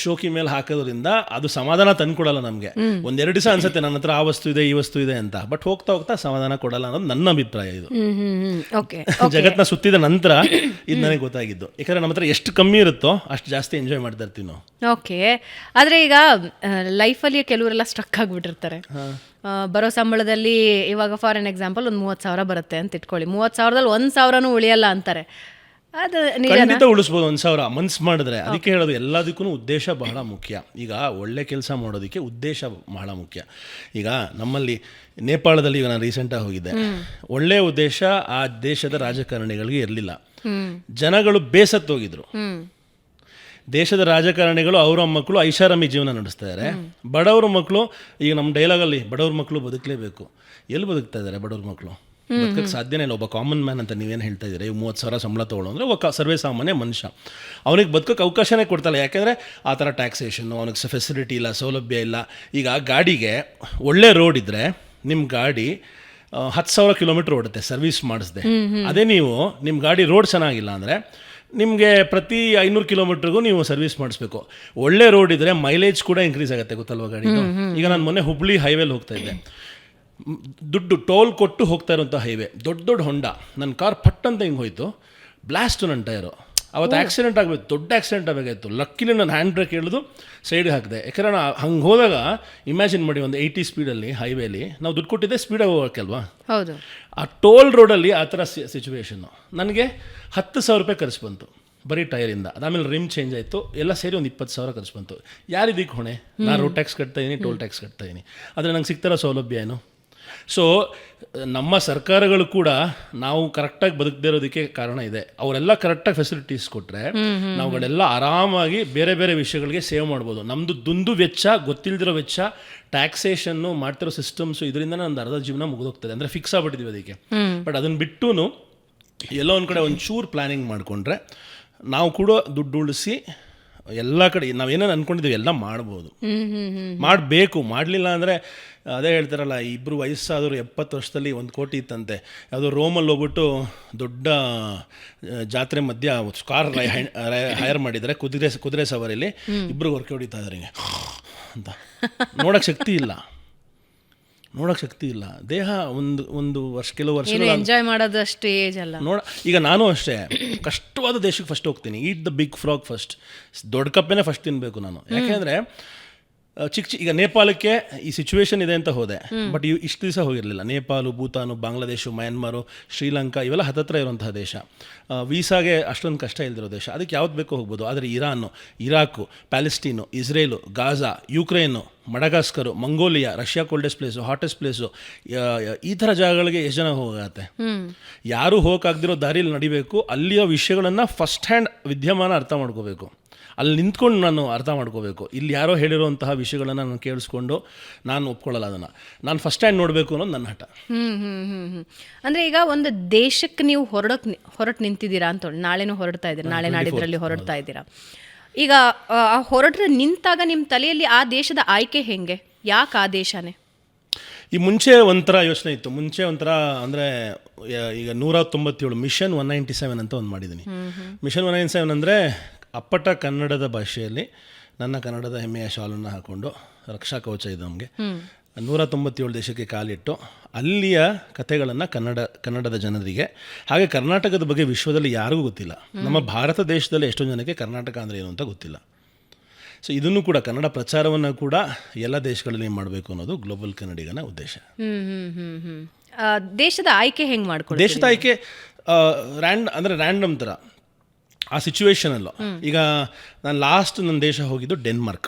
ಶೋಕಿ ಮೇಲೆ ಹಾಕೋದ್ರಿಂದ ಅದು ಸಮಾಧಾನ ತಂದುಕೊಡಲ್ಲ ನಮಗೆ. 1-2 ದಿವಸ ಅನ್ಸುತ್ತೆ ನನ್ನ ಹತ್ರ ಆ ವಸ್ತು ಇದೆ, ಈ ವಸ್ತು ಇದೆ ಅಂತ, ಬಟ್ ಹೋಗ್ತಾ ಸಮಾಧಾನ ಕೊಡಲ್ಲ ಅನ್ನೋದು ನನ್ನ ಅಭಿಪ್ರಾಯ. ಇದು ಜಗತ್ತನ್ನ ಸುತ್ತಿದ ನಂತರ ಇದು ನನಗೆ ಗೊತ್ತಾಗಿದ್ದು. ಯಾಕಂದರೆ ನಮ್ಮ ಹತ್ರ ಎಷ್ಟು ಕಮ್ಮಿ ಇರುತ್ತೋ ಅಷ್ಟು ಜಾಸ್ತಿ ಎಂಜಾಯ್ ಮಾಡ್ತಾ ಇರ್ತೀವಿ ನಾವು. ಓಕೆ. ಆದರೆ ಈಗ ಲೈಫಲ್ಲಿ ಕೆಲವರೆಲ್ಲ ಸ್ಟ್ರಕ್ ಆಗಿಬಿಟ್ಟಿರ್ತಾರೆ. ಬರೋ ಸಂಬಳದಲ್ಲಿ ಇವಾಗ ಫಾರ್ ಎನ್ ಎಕ್ಸಾಂಪಲ್ ಒಂದು 30,000 ಬರುತ್ತೆ ಅಂತ ಇಟ್ಕೊಳ್ಳಿ. 30,000ದಲ್ಲಿ 1,000ನೂ ಉಳಿಯಲ್ಲ ಅಂತಾರೆ. ಅದು ಖಂಡಿತ ಉಳಿಸ್ಬೋದು 1,000 ಮನ್ಸು ಮಾಡಿದ್ರೆ. ಅದಕ್ಕೆ ಹೇಳೋದು, ಎಲ್ಲದಕ್ಕೂ ಉದ್ದೇಶ ಬಹಳ ಮುಖ್ಯ. ಈಗ ಒಳ್ಳೆ ಕೆಲಸ ಮಾಡೋದಕ್ಕೆ ಉದ್ದೇಶ ಬಹಳ ಮುಖ್ಯ. ಈಗ ನಮ್ಮಲ್ಲಿ ನೇಪಾಳದಲ್ಲಿ ಈಗ ನಾನು ರೀಸೆಂಟಾಗಿ ಹೋಗಿದ್ದೆ. ಒಳ್ಳೆಯ ಉದ್ದೇಶ ಆ ದೇಶದ ರಾಜಕಾರಣಿಗಳಿಗೆ ಇರಲಿಲ್ಲ. ಜನಗಳು ಬೇಸತ್ತೋಗಿದ್ರು. ದೇಶದ ರಾಜಕಾರಣಿಗಳು ಅವರ ಮಕ್ಕಳು ಐಷಾರಾಮಿ ಜೀವನ ನಡೆಸ್ತಾರೆ. ಬಡವ್ರ ಮಕ್ಕಳು, ಈಗ ನಮ್ಮ ಡೈಲಾಗಲ್ಲಿ ಬಡವ್ರ ಮಕ್ಕಳು ಬದುಕಲೇಬೇಕು. ಎಲ್ಲಿ ಬದುಕ್ತಾ ಇದ್ದಾರೆ ಬಡವ್ರ ಮಕ್ಕಳು? ಬದುಕಕ್ಕೆ ಸಾಧ್ಯನೇ ಇಲ್ಲ. ಒಬ್ಬ ಕಾಮನ್ ಮ್ಯಾನ್ ಅಂತ ನೀವೇನು ಹೇಳ್ತಾ ಇದ್ದೀರಿ, 30,000 ಸಂಬಳ ತೊಗೊಳ್ಳೋ ಅಂದರೆ ಒಬ್ಬ ಸರ್ವೇ ಸಾಮಾನ್ಯ ಮನುಷ್ಯ, ಅವನಿಗೆ ಬದುಕೋಕ್ಕೆ ಅವಕಾಶನೇ ಕೊಡ್ತಾಯಿಲ್ಲ. ಯಾಕೆಂದರೆ ಆ ಥರ ಟ್ಯಾಕ್ಸೇಷನ್ನು, ಅವನಿಗೆ ಫೆಸಿಲಿಟಿ ಇಲ್ಲ, ಸೌಲಭ್ಯ ಇಲ್ಲ. ಈಗ ಗಾಡಿಗೆ ಒಳ್ಳೆ ರೋಡ್ ಇದ್ದರೆ ನಿಮ್ಮ ಗಾಡಿ 10,000 ಕಿಲೋಮೀಟ್ರ್ ಓಡುತ್ತೆ ಸರ್ವಿಸ್ ಮಾಡಿಸ್ದೆ. ಅದೇ ನೀವು ನಿಮ್ಮ ಗಾಡಿ ರೋಡ್ ಚೆನ್ನಾಗಿಲ್ಲ ಅಂದರೆ ನಿಮಗೆ ಪ್ರತಿ 500 ಕಿಲೋಮೀಟ್ರಿಗೂ ನೀವು ಸರ್ವಿಸ್ ಮಾಡಿಸ್ಬೇಕು. ಒಳ್ಳೆ ರೋಡ್ ಇದ್ದರೆ ಮೈಲೇಜ್ ಕೂಡ ಇನ್ಕ್ರೀಸ್ ಆಗುತ್ತೆ, ಗೊತ್ತಲ್ವ ಗಾಡಿದು. ಈಗ ನಾನು ಮೊನ್ನೆ ಹುಬ್ಳಿ ಹೈವೇಲಿ ಹೋಗ್ತಾ ಇದ್ದೆ. ದುಡ್ಡು ಟೋಲ್ ಕೊಟ್ಟು ಹೋಗ್ತಾ ಇರೋಂಥ ಹೈವೇ, ದೊಡ್ಡ ಹೊಂಡ. ನನ್ನ ಕಾರ್ ಪಟ್ ಅಂತ ಹಿಂಗೆ ಹೋಯಿತು, ಬ್ಲಾಸ್ಟು ನನ್ನ ಟೈರು. ಅವತ್ತು ಆಕ್ಸಿಡೆಂಟ್ ಆಗಬೇಕು, ದೊಡ್ಡ ಆಕ್ಸಿಡೆಂಟ್ ಆಗಬೇಕಾಯ್ತು. ಲಕ್ಕಿಲಿ ನಾನು ಹ್ಯಾಂಡ್ ಬ್ರೇಕ್ ಹಿಡಿದು ಸೈಡ್ಗೆ ಹಾಕಿದೆ. ಯಾಕಂದರೆ ನಾನು ಹಂಗೆ ಹೋದಾಗ ಇಮ್ಯಾಜಿನ್ ಮಾಡಿ, ಒಂದು 80 ಸ್ಪೀಡಲ್ಲಿ ಹೈವೇಲಿ ನಾವು ದುಡ್ಡು ಕೊಟ್ಟಿದ್ದೆ ಸ್ಪೀಡಾಗಿ ಹೋಗೋಕ್ಕಲ್ವಾ. ಹೌದು. ಆ ಟೋಲ್ ರೋಡಲ್ಲಿ ಆ ಥರ ಸಿಚುವೇಶನ್ನು. ನನಗೆ 10,000 ರೂಪಾಯಿ ಖರ್ಚು ಬಂತು ಬರೀ ಟೈರಿಂದ. ಅದಾದಮೇಲೆ ರಿಮ್ ಚೇಂಜ್ ಆಯಿತು, ಎಲ್ಲ ಸೇರಿ ಒಂದು 20,000 ಖರ್ಚು ಬಂತು. ಯಾರಿದಕ್ಕೆ ಹೊಣೆ? ನಾನು ರೋಡ್ ಟ್ಯಾಕ್ಸ್ ಕಟ್ತಾಯಿದ್ದೀನಿ, ಟೋಲ್ ಟ್ಯಾಕ್ಸ್ ಕಟ್ತಾಯಿದ್ದೀನಿ, ಆದರೆ ನಂಗೆ ಸಿಗ್ತಾರೋ ಸೌಲಭ್ಯ ಏನು? ಸೊ ನಮ್ಮ ಸರ್ಕಾರಗಳು ಕೂಡ ನಾವು ಕರೆಕ್ಟಾಗಿ ಬದುಕದೇ ಇರೋದಕ್ಕೆ ಕಾರಣ ಇದೆ. ಅವರೆಲ್ಲ ಕರೆಕ್ಟಾಗಿ ಫೆಸಿಲಿಟೀಸ್ ಕೊಟ್ಟರೆ ನಾವುಗಳೆಲ್ಲ ಆರಾಮಾಗಿ ಬೇರೆ ಬೇರೆ ವಿಷಯಗಳಿಗೆ ಸೇವ್ ಮಾಡ್ಬೋದು. ನಮ್ಮದು ದುಂದು ವೆಚ್ಚ, ಗೊತ್ತಿಲ್ದಿರೋ ವೆಚ್ಚ, ಟ್ಯಾಕ್ಸೇಷನ್ನು ಮಾಡ್ತಿರೋ ಸಿಸ್ಟಮ್ಸು, ಇದರಿಂದ ಒಂದು ಅರ್ಧ ಜೀವನ ಮುಗಿದೋಗ್ತದೆ. ಅಂದರೆ ಫಿಕ್ಸ್ ಆಗ್ಬಿಟ್ಟಿದ್ದೀವಿ ಅದಕ್ಕೆ. ಬಟ್ ಅದನ್ನು ಬಿಟ್ಟು ಎಲ್ಲೋ ಒಂದು ಕಡೆ ಒಂಚೂರು ಪ್ಲ್ಯಾನಿಂಗ್ ಮಾಡಿಕೊಂಡ್ರೆ ನಾವು ಕೂಡ ದುಡ್ಡು ಉಳಿಸಿ ಎಲ್ಲ ಕಡೆ ನಾವೇನೇನು ಅಂದ್ಕೊಂಡಿದ್ದೀವಿ ಎಲ್ಲ ಮಾಡ್ಬೋದು, ಮಾಡಬೇಕು. ಮಾಡಲಿಲ್ಲ ಅಂದರೆ ಅದೇ ಹೇಳ್ತಾರಲ್ಲ, ಇಬ್ಬರು ವಯಸ್ಸಾದರು 70 ವರ್ಷದಲ್ಲಿ 1 ಕೋಟಿ ಇತ್ತಂತೆ. ಯಾವುದೋ ರೋಮಲ್ಲಿ ಹೋಗ್ಬಿಟ್ಟು ದೊಡ್ಡ ಜಾತ್ರೆ ಮಧ್ಯ ಕಾರ್ ಹೈರ್ ಮಾಡಿದರೆ ಕುದುರೆ ಸವಾರಿಲಿ ಇಬ್ಬರು ಹೊರಕೆ ಹೊಡಿತಾ ಇದ್ದಾರೆ ಹಿಂಗೆ ಅಂತ. ನೋಡೋಕ್ಕೆ ಶಕ್ತಿ ಇಲ್ಲ. ದೇಹ ಒಂದು ಕೆಲವು ವರ್ಷ ಎಂಜಾಯ್ ಮಾಡೋದಷ್ಟು ಏಜ್ ಅಲ್ಲ. ಈಗ ನಾನು ಅಷ್ಟೇ ಕಷ್ಟವಾದ ದೇಶಕ್ಕೆ ಫಸ್ಟ್ ಹೋಗ್ತೀನಿ. Eat the big frog first. ದೊಡ್ಡ ಕಪ್ಪೆನೇ ಫಸ್ಟ್ ತಿನ್ನಬೇಕು ನಾನು. ಯಾಕೆಂದರೆ ಈಗ ನೇಪಾಳಕ್ಕೆ ಈ ಸಿಚುವೇಶನ್ ಇದೆ ಅಂತ ಹೋದೆ, ಬಟ್ ಇಷ್ಟು ದಿವಸ ಹೋಗಿರಲಿಲ್ಲ. ನೇಪಾಳು, ಭೂತಾನು, ಬಾಂಗ್ಲಾದೇಶ, ಮಯನ್ಮಾರು, ಶ್ರೀಲಂಕಾ ಇವೆಲ್ಲ ಹತ್ತತ್ರ ಇರುವಂತಹ ದೇಶ. ವೀಸಾಗೆ ಅಷ್ಟೊಂದು ಕಷ್ಟ ಇಲ್ದಿರೋ ದೇಶ. ಅದಕ್ಕೆ ಯಾವ್ದು ಬೇಕೋ ಹೋಗ್ಬೋದು. ಆದರೆ Iran, Iraq, Palestine, Israel, Gaza, Ukraine, Madagascar, Mongolia, Russia coldest place, hottest place, ಈ ಥರ ಜಾಗಗಳಿಗೆ ಎಷ್ಟು ಜನ ಹೋಗತ್ತೆ? ಯಾರೂ ಹೋಗೋಕ್ಕಾಗ್ದಿರೋ ದಾರಿಯಲ್ಲಿ ನಡಿಬೇಕು. ಅಲ್ಲಿಯ ವಿಷಯಗಳನ್ನು ಫಸ್ಟ್ ಹ್ಯಾಂಡ್ ವಿದ್ಯಮಾನ ಅರ್ಥ ಮಾಡ್ಕೋಬೇಕು. ಅಲ್ಲಿ ನಿಂತ್ಕೊಂಡು ನಾನು ಅರ್ಥ ಮಾಡ್ಕೋಬೇಕು. ಇಲ್ಲಿ ಯಾರೋ ಹೇಳಿರೋಂತಹ ವಿಷಯಗಳನ್ನು ನಾನು ಕೇಳಿಸ್ಕೊಂಡು ನಾನು ಒಪ್ಕೊಳ್ಳಲ್ಲ. ಅದನ್ನು ನಾನು ಫಸ್ಟ್ ಹ್ಯಾಂಡ್ ನೋಡಬೇಕು ಅನ್ನೋದು ನನ್ನ ಹಠ. ಅಂದರೆ ಈಗ ಒಂದು ದೇಶಕ್ಕೆ ನೀವು ಹೊರಟು ನಿಂತಿದ್ದೀರಾ ಅಂತ, ನಾಳೆನೂ ಹೊರಡ್ತಾ ಇದ್ದೀರಾ, ನಾಳೆ ನಾಡಿದ್ರಲ್ಲಿ ಹೊರಡ್ತಾ ಇದ್ದೀರಾ. ಈಗ ಆ ಹೊರಟ್ರೆ ನಿಂತಾಗ ನಿಮ್ಮ ತಲೆಯಲ್ಲಿ ಆ ದೇಶದ ಆಯ್ಕೆ ಹೆಂಗೆ? ಯಾಕೆ ಆ ದೇಶನೇ? ಈ ಮುಂಚೆ ಒಂಥರ ಯೋಚನೆ ಇತ್ತು. ಮುಂಚೆ ಒಂಥರ ಅಂದರೆ ಈಗ 197 ಮಿಷನ್ 197 ಅಂತ ಒಂದು ಮಾಡಿದ್ದೀನಿ. ಮಿಷನ್ 197 ಅಂದರೆ ಅಪ್ಪಟ ಕನ್ನಡದ ಭಾಷೆಯಲ್ಲಿ ನನ್ನ ಕನ್ನಡದ ಹೆಮ್ಮೆಯ ಶಾಲನ್ನು ಹಾಕ್ಕೊಂಡು, ರಕ್ಷಾ ಕವಚ ಇದೆ ನಮಗೆ, 197 ದೇಶಕ್ಕೆ ಕಾಲಿಟ್ಟು ಅಲ್ಲಿಯ ಕಥೆಗಳನ್ನು ಕನ್ನಡದ ಜನರಿಗೆ, ಹಾಗೆ ಕರ್ನಾಟಕದ ಬಗ್ಗೆ ವಿಶ್ವದಲ್ಲಿ ಯಾರಿಗೂ ಗೊತ್ತಿಲ್ಲ. ನಮ್ಮ ಭಾರತ ದೇಶದಲ್ಲಿ ಎಷ್ಟೊಂದು ಜನಕ್ಕೆ ಕರ್ನಾಟಕ ಅಂದರೆ ಏನು ಅಂತ ಗೊತ್ತಿಲ್ಲ. ಸೊ ಇದನ್ನು ಕೂಡ ಕನ್ನಡ ಪ್ರಚಾರವನ್ನು ಕೂಡ ಎಲ್ಲ ದೇಶಗಳಲ್ಲಿ ಮಾಡಬೇಕು ಅನ್ನೋದು ಗ್ಲೋಬಲ್ ಕನ್ನಡಿಗನ ಉದ್ದೇಶ. ದೇಶದ ಆಯ್ಕೆ ಹೆಂಗೆ ಮಾಡ್ಕೊಳ್ಳಿ? ದೇಶದ ಆಯ್ಕೆ ರ್ಯಾಂಡಮ್ ಥರ ಆ ಸಿಚುವೇಶನಲ್ಲೂ. ಈಗ ನಾನು ನನ್ನ ದೇಶ ಹೋಗಿದ್ದು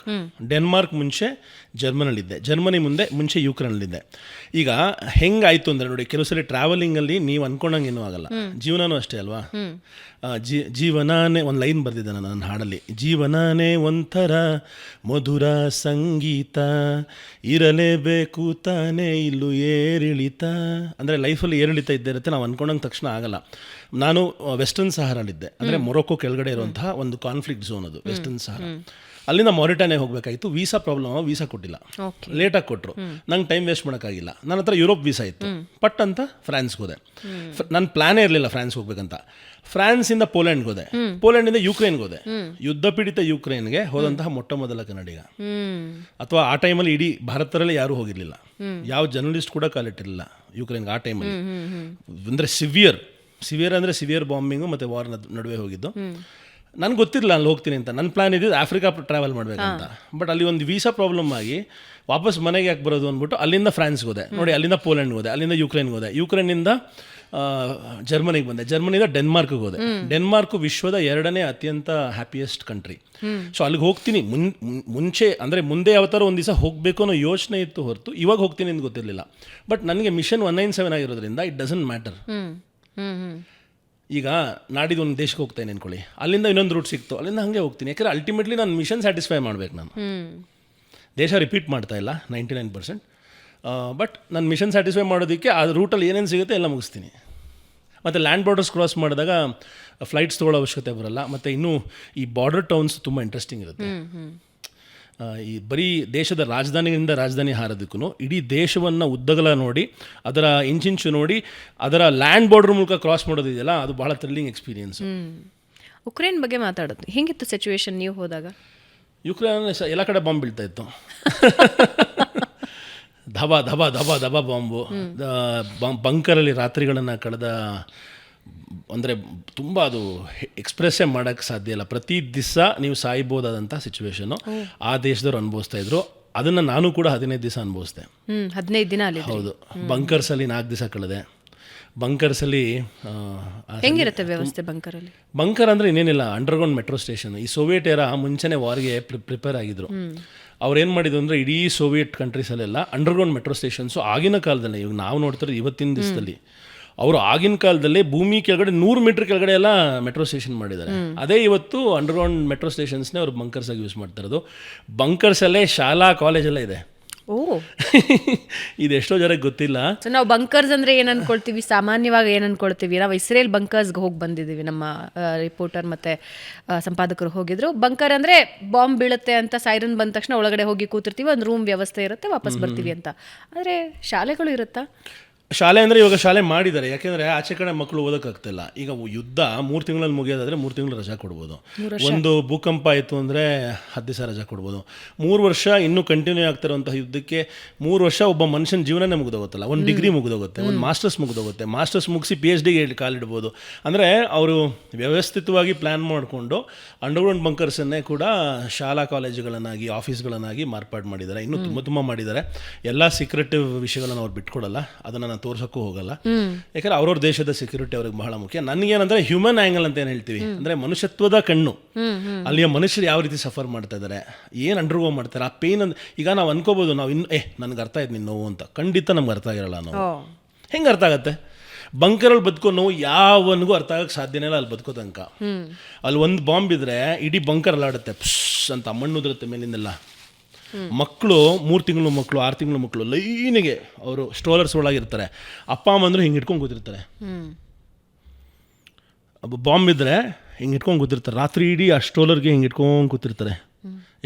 ಡೆನ್ಮಾರ್ಕ್ ಮುಂಚೆ ಜರ್ಮನಲ್ಲಿದ್ದೆ, ಜರ್ಮನಿ ಮುಂಚೆ ಯುಕ್ರೇನಲ್ಲಿದ್ದೆ. ಈಗ ಹೆಂಗಾಯಿತು ಅಂದರೆ ನೋಡಿ, ಕೆಲವು ಸಲ ಟ್ರಾವೆಲಿಂಗಲ್ಲಿ ನೀವು ಅಂದ್ಕೊಂಡಂಗೆ ಏನೂ ಆಗಲ್ಲ. ಜೀವನನೂ ಅಷ್ಟೇ ಅಲ್ವಾ. ಜೀವನಾನೇ ಒಂದು ಲೈನ್ ಬರೆದಿದ್ದೆ ನಾನು ನನ್ನ ಹಾಡಲ್ಲಿ, ಜೀವನಾನೇ ಒಂಥರ ಮಧುರ ಸಂಗೀತ, ಇರಲೇಬೇಕು ತಾನೇ ಇಲ್ಲೂ ಏರಿಳಿತ. ಅಂದರೆ ಲೈಫಲ್ಲಿ ಏರಿಳಿತ ಇದ್ದೇ ಇರುತ್ತೆ, ನಾವು ಅಂದ್ಕೊಂಡಂಗೆ ತಕ್ಷಣ ಆಗಲ್ಲ. ನಾನು ವೆಸ್ಟರ್ನ್ ಸಹಾರಲ್ಲಿದ್ದೆ, ಅಂದರೆ ಮೊರೊಕ್ಕೋ ಕೆಳಗಡೆ ಇರುವಂತಹ ಒಂದು ಕಾನ್ಫ್ಲಿಕ್ಟ್ ಝೋನ್ ಅದು ವೆಸ್ಟರ್ನ್ ಸಹಾರ. ಅಲ್ಲಿಂದ ಮಾರಿಟಾನಿಯಾಗೆ ಹೋಗಬೇಕಾಗಿತ್ತು. ವೀಸಾ ಪ್ರಾಬ್ಲಮ್, ವೀಸಾ ಕೊಟ್ಟಿಲ್ಲ, ಲೇಟಾಗಿ ಕೊಟ್ಟರು. ನಂಗೆ ಟೈಮ್ ವೇಸ್ಟ್ ಮಾಡೋಕ್ಕಾಗಿಲ್ಲ. ನನ್ನ ಹತ್ರ ಯುರೋಪ್ ವೀಸಾ ಇತ್ತು, ಪಟ್ ಅಂತ ಫ್ರಾನ್ಸ್ಗೆ ಹೋದೆ. ನನ್ನ ಪ್ಲಾನೇ ಇರಲಿಲ್ಲ ಫ್ರಾನ್ಸ್ಗೆ ಹೋಗ್ಬೇಕಂತ. ಫ್ರಾನ್ಸಿಂದ ಪೋಲೆಂಡ್ಗೆ ಹೋದೆ, ಪೋಲೆಂಡಿಂದ ಯುಕ್ರೇನ್ಗೆ ಹೋದೆ. ಯುದ್ಧ ಪೀಡಿತ ಯುಕ್ರೇನ್ಗೆ ಹೋದಂತಹ ಮೊಟ್ಟ ಮೊದಲ ಕನ್ನಡಿಗ. ಅಥವಾ ಆ ಟೈಮಲ್ಲಿ ಇಡೀ ಭಾರತದಲ್ಲೇ ಯಾರೂ ಹೋಗಿರಲಿಲ್ಲ, ಯಾವ ಜರ್ನಲಿಸ್ಟ್ ಕೂಡ ಕಾಲಿಟ್ಟಿರಲಿಲ್ಲ ಯುಕ್ರೇನ್ಗೆ ಆ ಟೈಮಲ್ಲಿ. ಅಂದರೆ ಸಿವಿಯರ್ ಅಂದರೆ ಸಿವಿಯರ್ ಬಾಂಬಿಂಗು ಮತ್ತು ವಾರ್ ನಡುವೆ ಹೋಗಿದ್ದು. ನನಗೆ ಗೊತ್ತಿರಲಿಲ್ಲ ಅಲ್ಲಿ ಹೋಗ್ತೀನಿ ಅಂತ. ನನ್ನ ಪ್ಲಾನ್ ಇದ್ದಿದ್ದು ಆಫ್ರಿಕಾ ಟ್ರಾವೆಲ್ ಮಾಡಬೇಕಂತ. ಬಟ್ ಅಲ್ಲಿ ಒಂದು ವೀಸಾ ಪ್ರಾಬ್ಲಮ್ ಆಗಿ ವಾಪಸ್ ಮನೆಗೆ ಯಾಕೆ ಬರೋದು ಅಂದ್ಬಿಟ್ಟು ಅಲ್ಲಿಂದ ಫ್ರಾನ್ಸ್ಗೆ ಹೋದೆ. ನೋಡಿ, ಅಲ್ಲಿಂದ ಪೋಲೆಂಡ್ಗೆ ಹೋದೆ, ಅಲ್ಲಿಂದ ಯುಕ್ರೇನ್ಗೆ ಹೋದೆ, ಯುಕ್ರೇನಿಂದ ಜರ್ಮನಿಗೆ ಬಂದೆ, ಜರ್ಮನಿಯಿಂದ ಡೆನ್ಮಾರ್ಕ್ಗೆ ಹೋದೆ. ಡೆನ್ಮಾರ್ಕು ವಿಶ್ವದ 2ನೇ ಅತ್ಯಂತ ಹ್ಯಾಪಿಯೆಸ್ಟ್ ಕಂಟ್ರಿ. ಸೊ ಅಲ್ಲಿಗೆ ಹೋಗ್ತೀನಿ. ಮುಂಚೆ ಅಂದರೆ ಮುಂದೆ ಯಾವತ್ತಾರು ಒಂದು ದಿವಸ ಹೋಗಬೇಕು ಅನ್ನೋ ಯೋಚನೆ ಇತ್ತು ಹೊರತು ಇವಾಗ ಹೋಗ್ತೀನಿ ಅಂತ ಗೊತ್ತಿರಲಿಲ್ಲ. ಬಟ್ ನನಗೆ ಮಿಷನ್ 197 ಆಗಿರೋದ್ರಿಂದ ಇಟ್ ಡಸಂಟ್ ಮ್ಯಾಟರ್. ಈಗ ನಾಡಿದ್ದು ಒಂದು ದೇಶಕ್ಕೆ ಹೋಗ್ತಾನೆ ಅನ್ಕೊಳ್ಳಿ, ಅಲ್ಲಿಂದ ಇನ್ನೊಂದು ರೂಟ್ ಸಿಕ್ತು, ಅಲ್ಲಿಂದ ಹಾಗೆ ಹೋಗ್ತೀನಿ. ಯಾಕಂದರೆ ಅಲ್ಟಿಮೇಟ್ಲಿ ನಾನು ಮಿಷನ್ ಸ್ಯಾಟಿಸ್ಫೈ ಮಾಡಬೇಕು. ನಾನು ದೇಶ ರಿಪೀಟ್ ಮಾಡ್ತಾ ಇಲ್ಲ 99%. ಬಟ್ ನಾನು ಮಿಷನ್ ಸ್ಯಾಟಿಸ್ಫೈ ಮಾಡೋದಕ್ಕೆ ಆ ರೂಟಲ್ಲಿ ಏನೇನು ಸಿಗುತ್ತೆ ಎಲ್ಲ ಮುಗಿಸ್ತೀನಿ. ಮತ್ತು ಲ್ಯಾಂಡ್ ಬಾರ್ಡರ್ಸ್ ಕ್ರಾಸ್ ಮಾಡಿದಾಗ ಫ್ಲೈಟ್ಸ್ ತೊಗೊಳ್ಳೋ ಅವಶ್ಯಕತೆ ಬರೋಲ್ಲ. ಮತ್ತು ಇನ್ನೂ ಈ ಬಾರ್ಡರ್ ಟೌನ್ಸ್ ತುಂಬ ಇಂಟ್ರೆಸ್ಟಿಂಗ್ ಇರುತ್ತೆ. ಈ ಬರೀ ದೇಶದ ರಾಜಧಾನಿ ಹಾರೋದಕ್ಕೂ ಇಡೀ ದೇಶವನ್ನು ಉದ್ದಗಲ ನೋಡಿ, ಅದರ ಇಂಚಿಂಚು ನೋಡಿ, ಅದರ ಲ್ಯಾಂಡ್ ಬಾರ್ಡರ್ ಮೂಲಕ ಕ್ರಾಸ್ ಮಾಡೋದಿದೆಯಲ್ಲ, ಅದು ಭಾಳ ಥ್ರಿಲ್ಲಿಂಗ್ ಎಕ್ಸ್ಪೀರಿಯನ್ಸ್. ಉಕ್ರೇನ್ ಬಗ್ಗೆ ಮಾತಾಡೋದು ಹೆಂಗಿತ್ತು ಸಿಚುವೇಶನ್ ನೀವು ಹೋದಾಗ? ಯುಕ್ರೇನ್ ಎಲ್ಲ ಕಡೆ ಬಾಂಬ್ ಬೀಳ್ತಾ ಇತ್ತು. ಧಬ ಧಬ ಧಬ ಧಬ ಬಾಂಬು. ಬಂಕರಲ್ಲಿ ರಾತ್ರಿಗಳನ್ನು ಕಳೆದ, ಅಂದರೆ ತುಂಬ ಅದು ಎಕ್ಸ್ಪ್ರೆಸ್ಸೇ ಮಾಡೋಕ್ಕೆ ಸಾಧ್ಯ ಇಲ್ಲ. ಪ್ರತಿ ದಿವಸ ನೀವು ಸಾಯ್ಬೋದಾದಂಥ ಸಿಚುವೇಶನು ಆ ದೇಶದವ್ರು ಅನುಭವಿಸ್ತಾ ಇದ್ರು. ಅದನ್ನು ನಾನು ಕೂಡ 15 ದಿವಸ ಅನುಭವಿಸ್ದೆ. 15 ದಿನ ಅಲ್ಲಿ? ಹೌದು. ಬಂಕರ್ಸಲ್ಲಿ 4 ದಿವಸ ಕಳೆದೆ. ಬಂಕರ್ಸಲ್ಲಿ ಹೆಂಗಿರುತ್ತೆ ವ್ಯವಸ್ಥೆ ಬಂಕರಲ್ಲಿ? ಬಂಕರ್ ಅಂದರೆ ಇನ್ನೇನಿಲ್ಲ, ಅಂಡರ್ಗ್ರೌಂಡ್ ಮೆಟ್ರೋ ಸ್ಟೇಷನ್. ಈ ಸೋವಿಯಟ್ ಏರಾ ಮುಂಚೆನೇ ವಾರ್ಗೆ ಪ್ರಿಪೇರ್ ಆಗಿದ್ರು. ಅವ್ರು ಏನು ಮಾಡಿದ್ರು ಅಂದರೆ ಇಡೀ ಸೋವಿಯಟ್ ಕಂಟ್ರೀಸಲ್ಲೆಲ್ಲ ಅಂಡರ್ಗ್ರೌಂಡ್ ಮೆಟ್ರೋ ಸ್ಟೇಷನ್ಸು ಆಗಿನ ಕಾಲದಲ್ಲಿ, ಇವಾಗ ನಾವು ನೋಡ್ತಾರೆ ಇವತ್ತಿನ ದಿವಸದಲ್ಲಿ, ಅವರು ಆಗಿನ ಕಾಲದಲ್ಲಿ ಭೂಮಿ ಕೆಳಗಡೆ 100 ಮೀಟರ್ ಕೆಳಗಡೆ ಎಲ್ಲ ಮೆಟ್ರೋ ಸ್ಟೇಷನ್ ಮಾಡಿದ್ದಾರೆ. ಅದೇ ಇವತ್ತು ಅಂಡರ್ಗ್ರೌಂಡ್ ಮೆಟ್ರೋ ಸ್ಟೇಷನ್ಸ್ನೇ ಅವ್ರು ಬಂಕರ್ಸ್ ಆಗಿ ಯೂಸ್ ಮಾಡ್ತಾ ಇರೋದು. ಬಂಕರ್ಸಲ್ಲೇ ಶಾಲಾ ಕಾಲೇಜೆಲ್ಲ ಇದೆ. ಓ ಇದು ಎಷ್ಟೋ ಜನಕ್ಕೆ ಗೊತ್ತಿಲ್ಲ. ಸೊ ನಾವು ಬಂಕರ್ಸ್ ಅಂದರೆ ಏನು ಅನ್ಕೊಳ್ತೀವಿ, ಸಾಮಾನ್ಯವಾಗಿ ಏನು ಅನ್ಕೊಳ್ತೀವಿ, ನಾವು ಇಸ್ರೇಲ್ ಬಂಕರ್ಸ್ಗೆ ಹೋಗಿ ಬಂದಿದ್ದೀವಿ, ನಮ್ಮ ರಿಪೋರ್ಟರ್ ಮತ್ತು ಸಂಪಾದಕರು ಹೋಗಿದ್ರು. ಬಂಕರ್ ಅಂದರೆ ಬಾಂಬ್ ಬೀಳುತ್ತೆ ಅಂತ ಸೈರನ್ ಬಂದ ತಕ್ಷಣ ಒಳಗಡೆ ಹೋಗಿ ಕೂತಿರ್ತೀವಿ, ಒಂದು ರೂಮ್ ವ್ಯವಸ್ಥೆ ಇರುತ್ತೆ, ವಾಪಸ್ ಬರ್ತೀವಿ ಅಂತ. ಆದರೆ ಶಾಲೆಗಳು ಇರುತ್ತಾ? ಶಾಲೆ ಅಂದರೆ ಇವಾಗ ಶಾಲೆ ಮಾಡಿದ್ದಾರೆ, ಯಾಕೆಂದರೆ ಆಚೆ ಕಡೆ ಮಕ್ಕಳು ಓದೋಕ್ಕಾಗ್ತಿಲ್ಲ. ಈಗ ಯುದ್ಧ 3 ತಿಂಗಳಲ್ಲಿ ಮುಗಿಯೋದಾದರೆ 3 ತಿಂಗಳು ರಜಾ ಕೊಡ್ಬೋದು. ಒಂದು ಭೂಕಂಪ ಆಯಿತು ಅಂದರೆ 10 ದಿವಸ ರಜಾ ಕೊಡ್ಬೋದು. 3 ವರ್ಷ ಇನ್ನೂ ಕಂಟಿನ್ಯೂ ಆಗ್ತಿರೋಂಥ ಯುದ್ಧಕ್ಕೆ 3 ವರ್ಷ ಒಬ್ಬ ಮನುಷ್ಯನ ಜೀವನನೇ ಮುಗಿದೋಗುತ್ತಲ್ಲ. ಒಂದು ಡಿಗ್ರಿ ಮುಗಿದೋಗುತ್ತೆ, ಒಂದು ಮಾಸ್ಟರ್ಸ್ ಮುಗಿದೋಗುತ್ತೆ, ಮಾಸ್ಟರ್ಸ್ ಮುಗಿಸಿ PhDಗೆ ಕಾಲಿಡ್ಬೋದು. ಅಂದರೆ ಅವರು ವ್ಯವಸ್ಥಿತವಾಗಿ ಪ್ಲ್ಯಾನ್ ಮಾಡಿಕೊಂಡು ಅಂಡರ್ಗ್ರೌಂಡ್ ಬಂಕರ್ಸನ್ನೇ ಕೂಡ ಶಾಲಾ ಕಾಲೇಜುಗಳನ್ನಾಗಿ ಆಫೀಸ್ಗಳನ್ನಾಗಿ ಮಾರ್ಪಾಡು ಮಾಡಿದ್ದಾರೆ. ಇನ್ನೂ ತುಂಬ ಮಾಡಿದ್ದಾರೆ. ಎಲ್ಲ ಸೀಕ್ರೆಟಿವ್ ವಿಷಯಗಳನ್ನು ಅವ್ರು ಬಿಟ್ಕೊಡಲ್ಲ, ಅದನ್ನು ನಾನು ತೋರ್ಸೋಕ್ಕೂ ಹೋಗಲ್ಲ. ಯಾಕಂದರೆ ಅವ್ರವ್ರ ದೇಶದ ಸೆಕ್ಯೂರಿಟಿ ಅವ್ರಿಗೆ ಬಹಳ ಮುಖ್ಯ. ನನಗೇನಂದರೆ ಹ್ಯೂಮನ್ ಆ್ಯಂಗಲ್ ಅಂತ ಏನು ಹೇಳ್ತೀವಿ ಅಂದರೆ ಮನುಷ್ಯತ್ವದ ಕಣ್ಣು, ಅಲ್ಲಿಯ ಮನುಷ್ಯರು ಯಾವ ರೀತಿ ಸಫರ್ ಮಾಡ್ತಾ ಇದ್ದಾರೆ, ಏನು ಅಂಡರ್ಗೋ ಮಾಡ್ತಾರೆ, ಆ ಪೇನ್ ಅಂತ. ಈಗ ನಾವು ಅನ್ಕೋಬೋದು ನಾವು ಇನ್ನು ನನಗೆ ಅರ್ಥ ಆಯ್ತು ನಿನ್ನ ನೋವು ಅಂತ. ಖಂಡಿತ ನಮ್ಗೆ ಅರ್ಥ ಆಗಿರಲ್ಲ. ನಾವು ಹೆಂಗೆ ಅರ್ಥ ಆಗುತ್ತೆ? ಬಂಕರಲ್ಲಿ ಬದುಕೋ ನೋವು ಯಾವನಿಗೂ ಅರ್ಥ ಆಗಕ್ಕೆ ಸಾಧ್ಯನೇ ಇಲ್ಲ. ಅಲ್ಲಿ ಬದುಕೋ ತನಕ ಅಲ್ಲಿ ಒಂದು ಬಾಂಬ್ ಇದ್ರೆ ಇಡೀ ಬಂಕರ್ ಅಲ್ಲಾಡುತ್ತೆ, ಪ್ಶ್ ಅಂತ ಮಣ್ಣು ಉದುರುತ್ತೆ ಮೇಲಿಂದೆಲ್ಲ. ಮಕ್ಕಳು 3 ತಿಂಗಳು ಮಕ್ಕಳು 6 ತಿಂಗಳು ಮಕ್ಕಳು ಲೈನಿಗೆ ಅವರು ಸ್ಟ್ರೋಲರ್ಸ್ ಒಳಗಿರ್ತಾರೆ. ಅಪ್ಪ ಅಮ್ಮಂದ್ರು ಹಿಂಗೆ ಇಟ್ಕೊಂಡು ಕೂತಿರ್ತಾರೆ. ಬಾಂಬ್ ಇದ್ದರೆ ಹಿಂಗೆ ಇಟ್ಕೊಂಡು ಕೂತಿರ್ತಾರೆ. ರಾತ್ರಿ ಇಡೀ ಆ ಸ್ಟ್ರೋಲರ್ಗೆ ಹಿಂಗೆ ಇಟ್ಕೊಂಡು ಕೂತಿರ್ತಾರೆ.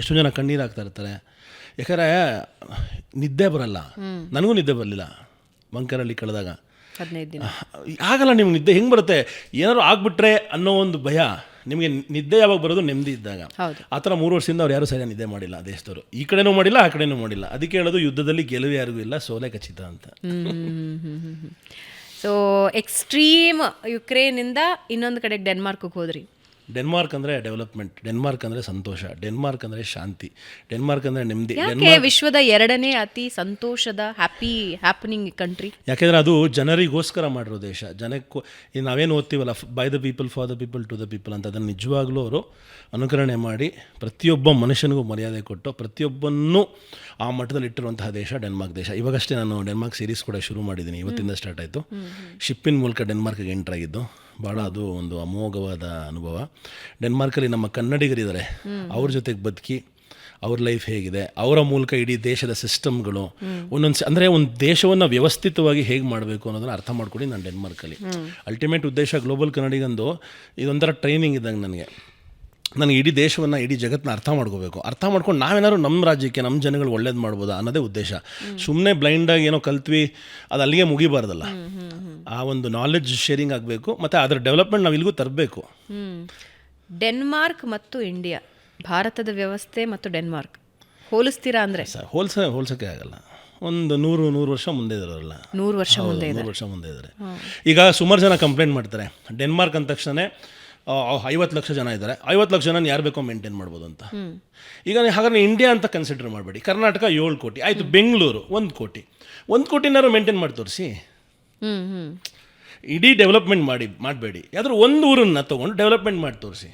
ಎಷ್ಟೋ ಜನ ಕಣ್ಣೀರು ಹಾಕ್ತಾ ಇರ್ತಾರೆ. ಯಾಕಂದರೆ ನಿದ್ದೆ ಬರಲ್ಲ. ನನಗೂ ನಿದ್ದೆ ಬರಲಿಲ್ಲ ಬಂಕರಲ್ಲಿ ಕಳೆದಾಗ. 15 ದಿನ ಆಗಲ್ಲ. ನಿಮ್ಗೆ ನಿದ್ದೆ ಹೆಂಗೆ ಬರುತ್ತೆ? ಏನಾದ್ರು ಆಗ್ಬಿಟ್ರೆ ಅನ್ನೋ ಒಂದು ಭಯ. ನಿಮಗೆ ನಿದ್ದೆ ಯಾವಾಗ ಬರೋದು? ನೆಮ್ಮದಿ ಇದ್ದಾಗ. ಆ ಥರ 3 ವರ್ಷದಿಂದ ಅವ್ರು ಯಾರೂ ಸರಿಯಾಗಿ ನಿದ್ದೆ ಮಾಡಿಲ್ಲ ದೇಶದವರು. ಈ ಕಡೆನೂ ಮಾಡಿಲ್ಲ, ಆ ಕಡೆನೂ ಮಾಡಿಲ್ಲ. ಅದಕ್ಕೆ ಹೇಳೋದು ಯುದ್ಧದಲ್ಲಿ ಗೆಲುವು ಯಾರಿಗೂ ಇಲ್ಲ, ಸೋಲೆ ಖಚಿತ ಅಂತ. ಸೊ ಎಕ್ಸ್ಟ್ರೀಮ್ ಯುಕ್ರೇನಿಂದ ಇನ್ನೊಂದು ಕಡೆಗೆ ಡೆನ್ಮಾರ್ಕ್ಗೆ ಹೋದ್ರಿ. ಡೆನ್ಮಾರ್ಕ್ ಅಂದರೆ ಡೆವಲಪ್ಮೆಂಟ್, ಡೆನ್ಮಾರ್ಕ್ ಅಂದರೆ ಸಂತೋಷ, ಡೆನ್ಮಾರ್ಕ್ ಅಂದರೆ ಶಾಂತಿ, ಡೆನ್ಮಾರ್ಕ್ ಅಂದರೆ ನೆಮ್ಮದಿ. ಯಾಕೆ ವಿಶ್ವದ 2ನೇ ಅತಿ ಸಂತೋಷದ ಹ್ಯಾಪನಿಂಗ್ ಕಂಟ್ರಿ? ಯಾಕೆಂದರೆ ಅದು ಜನರಿಗೋಸ್ಕರ ಮಾಡಿರೋ ದೇಶ. ಜನಕ್ಕೂ ನಾವೇನು ಓದ್ತೀವಲ್ಲ, by the people for the people to the people ಅಂತ, ಅದನ್ನು ನಿಜವಾಗ್ಲೂ ಅವರು ಅನುಕರಣೆ ಮಾಡಿ ಪ್ರತಿಯೊಬ್ಬ ಮನುಷ್ಯನಿಗೂ ಮರ್ಯಾದೆ ಕೊಟ್ಟು ಪ್ರತಿಯೊಬ್ಬನೂ ಆ ಮಟ್ಟದಲ್ಲಿ ಇಟ್ಟಿರುವಂತಹ ದೇಶ ಡೆನ್ಮಾರ್ಕ್ ದೇಶ. ಇವಾಗಷ್ಟೇ ನಾನು ಡೆನ್ಮಾರ್ಕ್ ಸೀರೀಸ್ ಕೂಡ ಶುರು ಮಾಡಿದ್ದೀನಿ. ಇವತ್ತಿಂದ ಸ್ಟಾರ್ಟ್ ಆಯಿತು. ಶಿಪ್ಪಿನ ಮೂಲಕ ಡೆನ್ಮಾರ್ಕ್ಗೆ ಎಂಟ್ರಾಗಿದ್ದು ಭಾಳ ಅದು ಒಂದು ಅಮೋಘವಾದ ಅನುಭವ. ಡೆನ್ಮಾರ್ಕಲ್ಲಿ ನಮ್ಮ ಕನ್ನಡಿಗರಿದ್ದಾರೆ, ಅವ್ರ ಜೊತೆಗೆ ಬದುಕಿ ಅವ್ರ ಲೈಫ್ ಹೇಗಿದೆ, ಅವರ ಮೂಲಕ ಇಡೀ ದೇಶದ ಸಿಸ್ಟಮ್ಗಳು ಅಂದರೆ ಒಂದು ದೇಶವನ್ನು ವ್ಯವಸ್ಥಿತವಾಗಿ ಹೇಗೆ ಮಾಡಬೇಕು ಅನ್ನೋದನ್ನು ಅರ್ಥ ಮಾಡ್ಕೊಂಡು ನಾನು ಡೆನ್ಮಾರ್ಕಲ್ಲಿ. ಅಲ್ಟಿಮೇಟ್ ಉದ್ದೇಶ ಗ್ಲೋಬಲ್ ಕನ್ನಡಿಗಂದು ಇದೊಂಥರ ಟ್ರೈನಿಂಗ್ ಇದ್ದಂಗೆ ನನಗೆ ಇಡೀ ದೇಶವನ್ನು ಇಡೀ ಜಗತ್ತನ್ನ ಅರ್ಥ ಮಾಡ್ಕೋಬೇಕು. ಅರ್ಥ ಮಾಡ್ಕೊಂಡು ನಾವೇನಾದ್ರು ನಮ್ಮ ರಾಜ್ಯಕ್ಕೆ ನಮ್ಮ ಜನಗಳು ಒಳ್ಳೇದು ಮಾಡ್ಬೋದಾ ಅನ್ನೋದೇ ಉದ್ದೇಶ. ಸುಮ್ಮನೆ ಬ್ಲೈಂಡಾಗಿ ಏನೋ ಕಲ್ತ್ವಿ ಅದು ಅಲ್ಲಿಗೆ ಮುಗಿಬಾರ್ದಲ್ಲ. ಆ ಒಂದು ನಾಲೆಡ್ಜ್ ಶೇರಿಂಗ್ ಆಗಬೇಕು ಮತ್ತು ಅದರ ಡೆವಲಪ್ಮೆಂಟ್ ನಾವು ಇಲ್ಲಿಗೂ ತರಬೇಕು. ಡೆನ್ಮಾರ್ಕ್ ಮತ್ತು ಇಂಡಿಯಾ, ಭಾರತದ ವ್ಯವಸ್ಥೆ ಮತ್ತು ಡೆನ್ಮಾರ್ಕ್ ಹೋಲಿಸ್ತೀರಾ? ಅಂದರೆ ಹೋಲ್ಸೋಕ್ಕೆ ಆಗಲ್ಲ. ಒಂದು 100 ವರ್ಷ ಮುಂದೆ ಇರೋಲ್ಲ. 100 ವರ್ಷ ಮುಂದೆ ಇದ್ದಾರೆ. ಈಗ ಸುಮಾರು ಜನ ಕಂಪ್ಲೇಂಟ್ ಮಾಡ್ತಾರೆ ಡೆನ್ಮಾರ್ಕ್ ಅಂದ ತಕ್ಷಣ 50 ಲಕ್ಷ ಜನ ಇದ್ದಾರೆ, 50 ಲಕ್ಷ ಜನ ಯಾರು ಬೇಕೋ ಮೇಂಟೈನ್ ಮಾಡ್ಬೋದು ಅಂತ. ಈಗ ಹಾಗಾದ್ರೆ ಇಂಡಿಯಾ ಅಂತ ಕನ್ಸಿಡರ್ ಮಾಡಬೇಡಿ. ಕರ್ನಾಟಕ 7 ಕೋಟಿ ಆಯಿತು, ಬೆಂಗಳೂರು 1 ಕೋಟಿ, 1 ಕೋಟಿನಾರು ಮೇಂಟೈನ್ ಮಾಡಿ ತೋರಿಸಿ. ಇಡೀ ಡೆವಲಪ್ಮೆಂಟ್ ಮಾಡಬೇಡಿ. ಯಾವ್ದಾದ್ರು ಒಂದು ಊರನ್ನು ತೊಗೊಂಡು ಡೆವಲಪ್ಮೆಂಟ್ ಮಾಡಿ ತೋರಿಸಿ.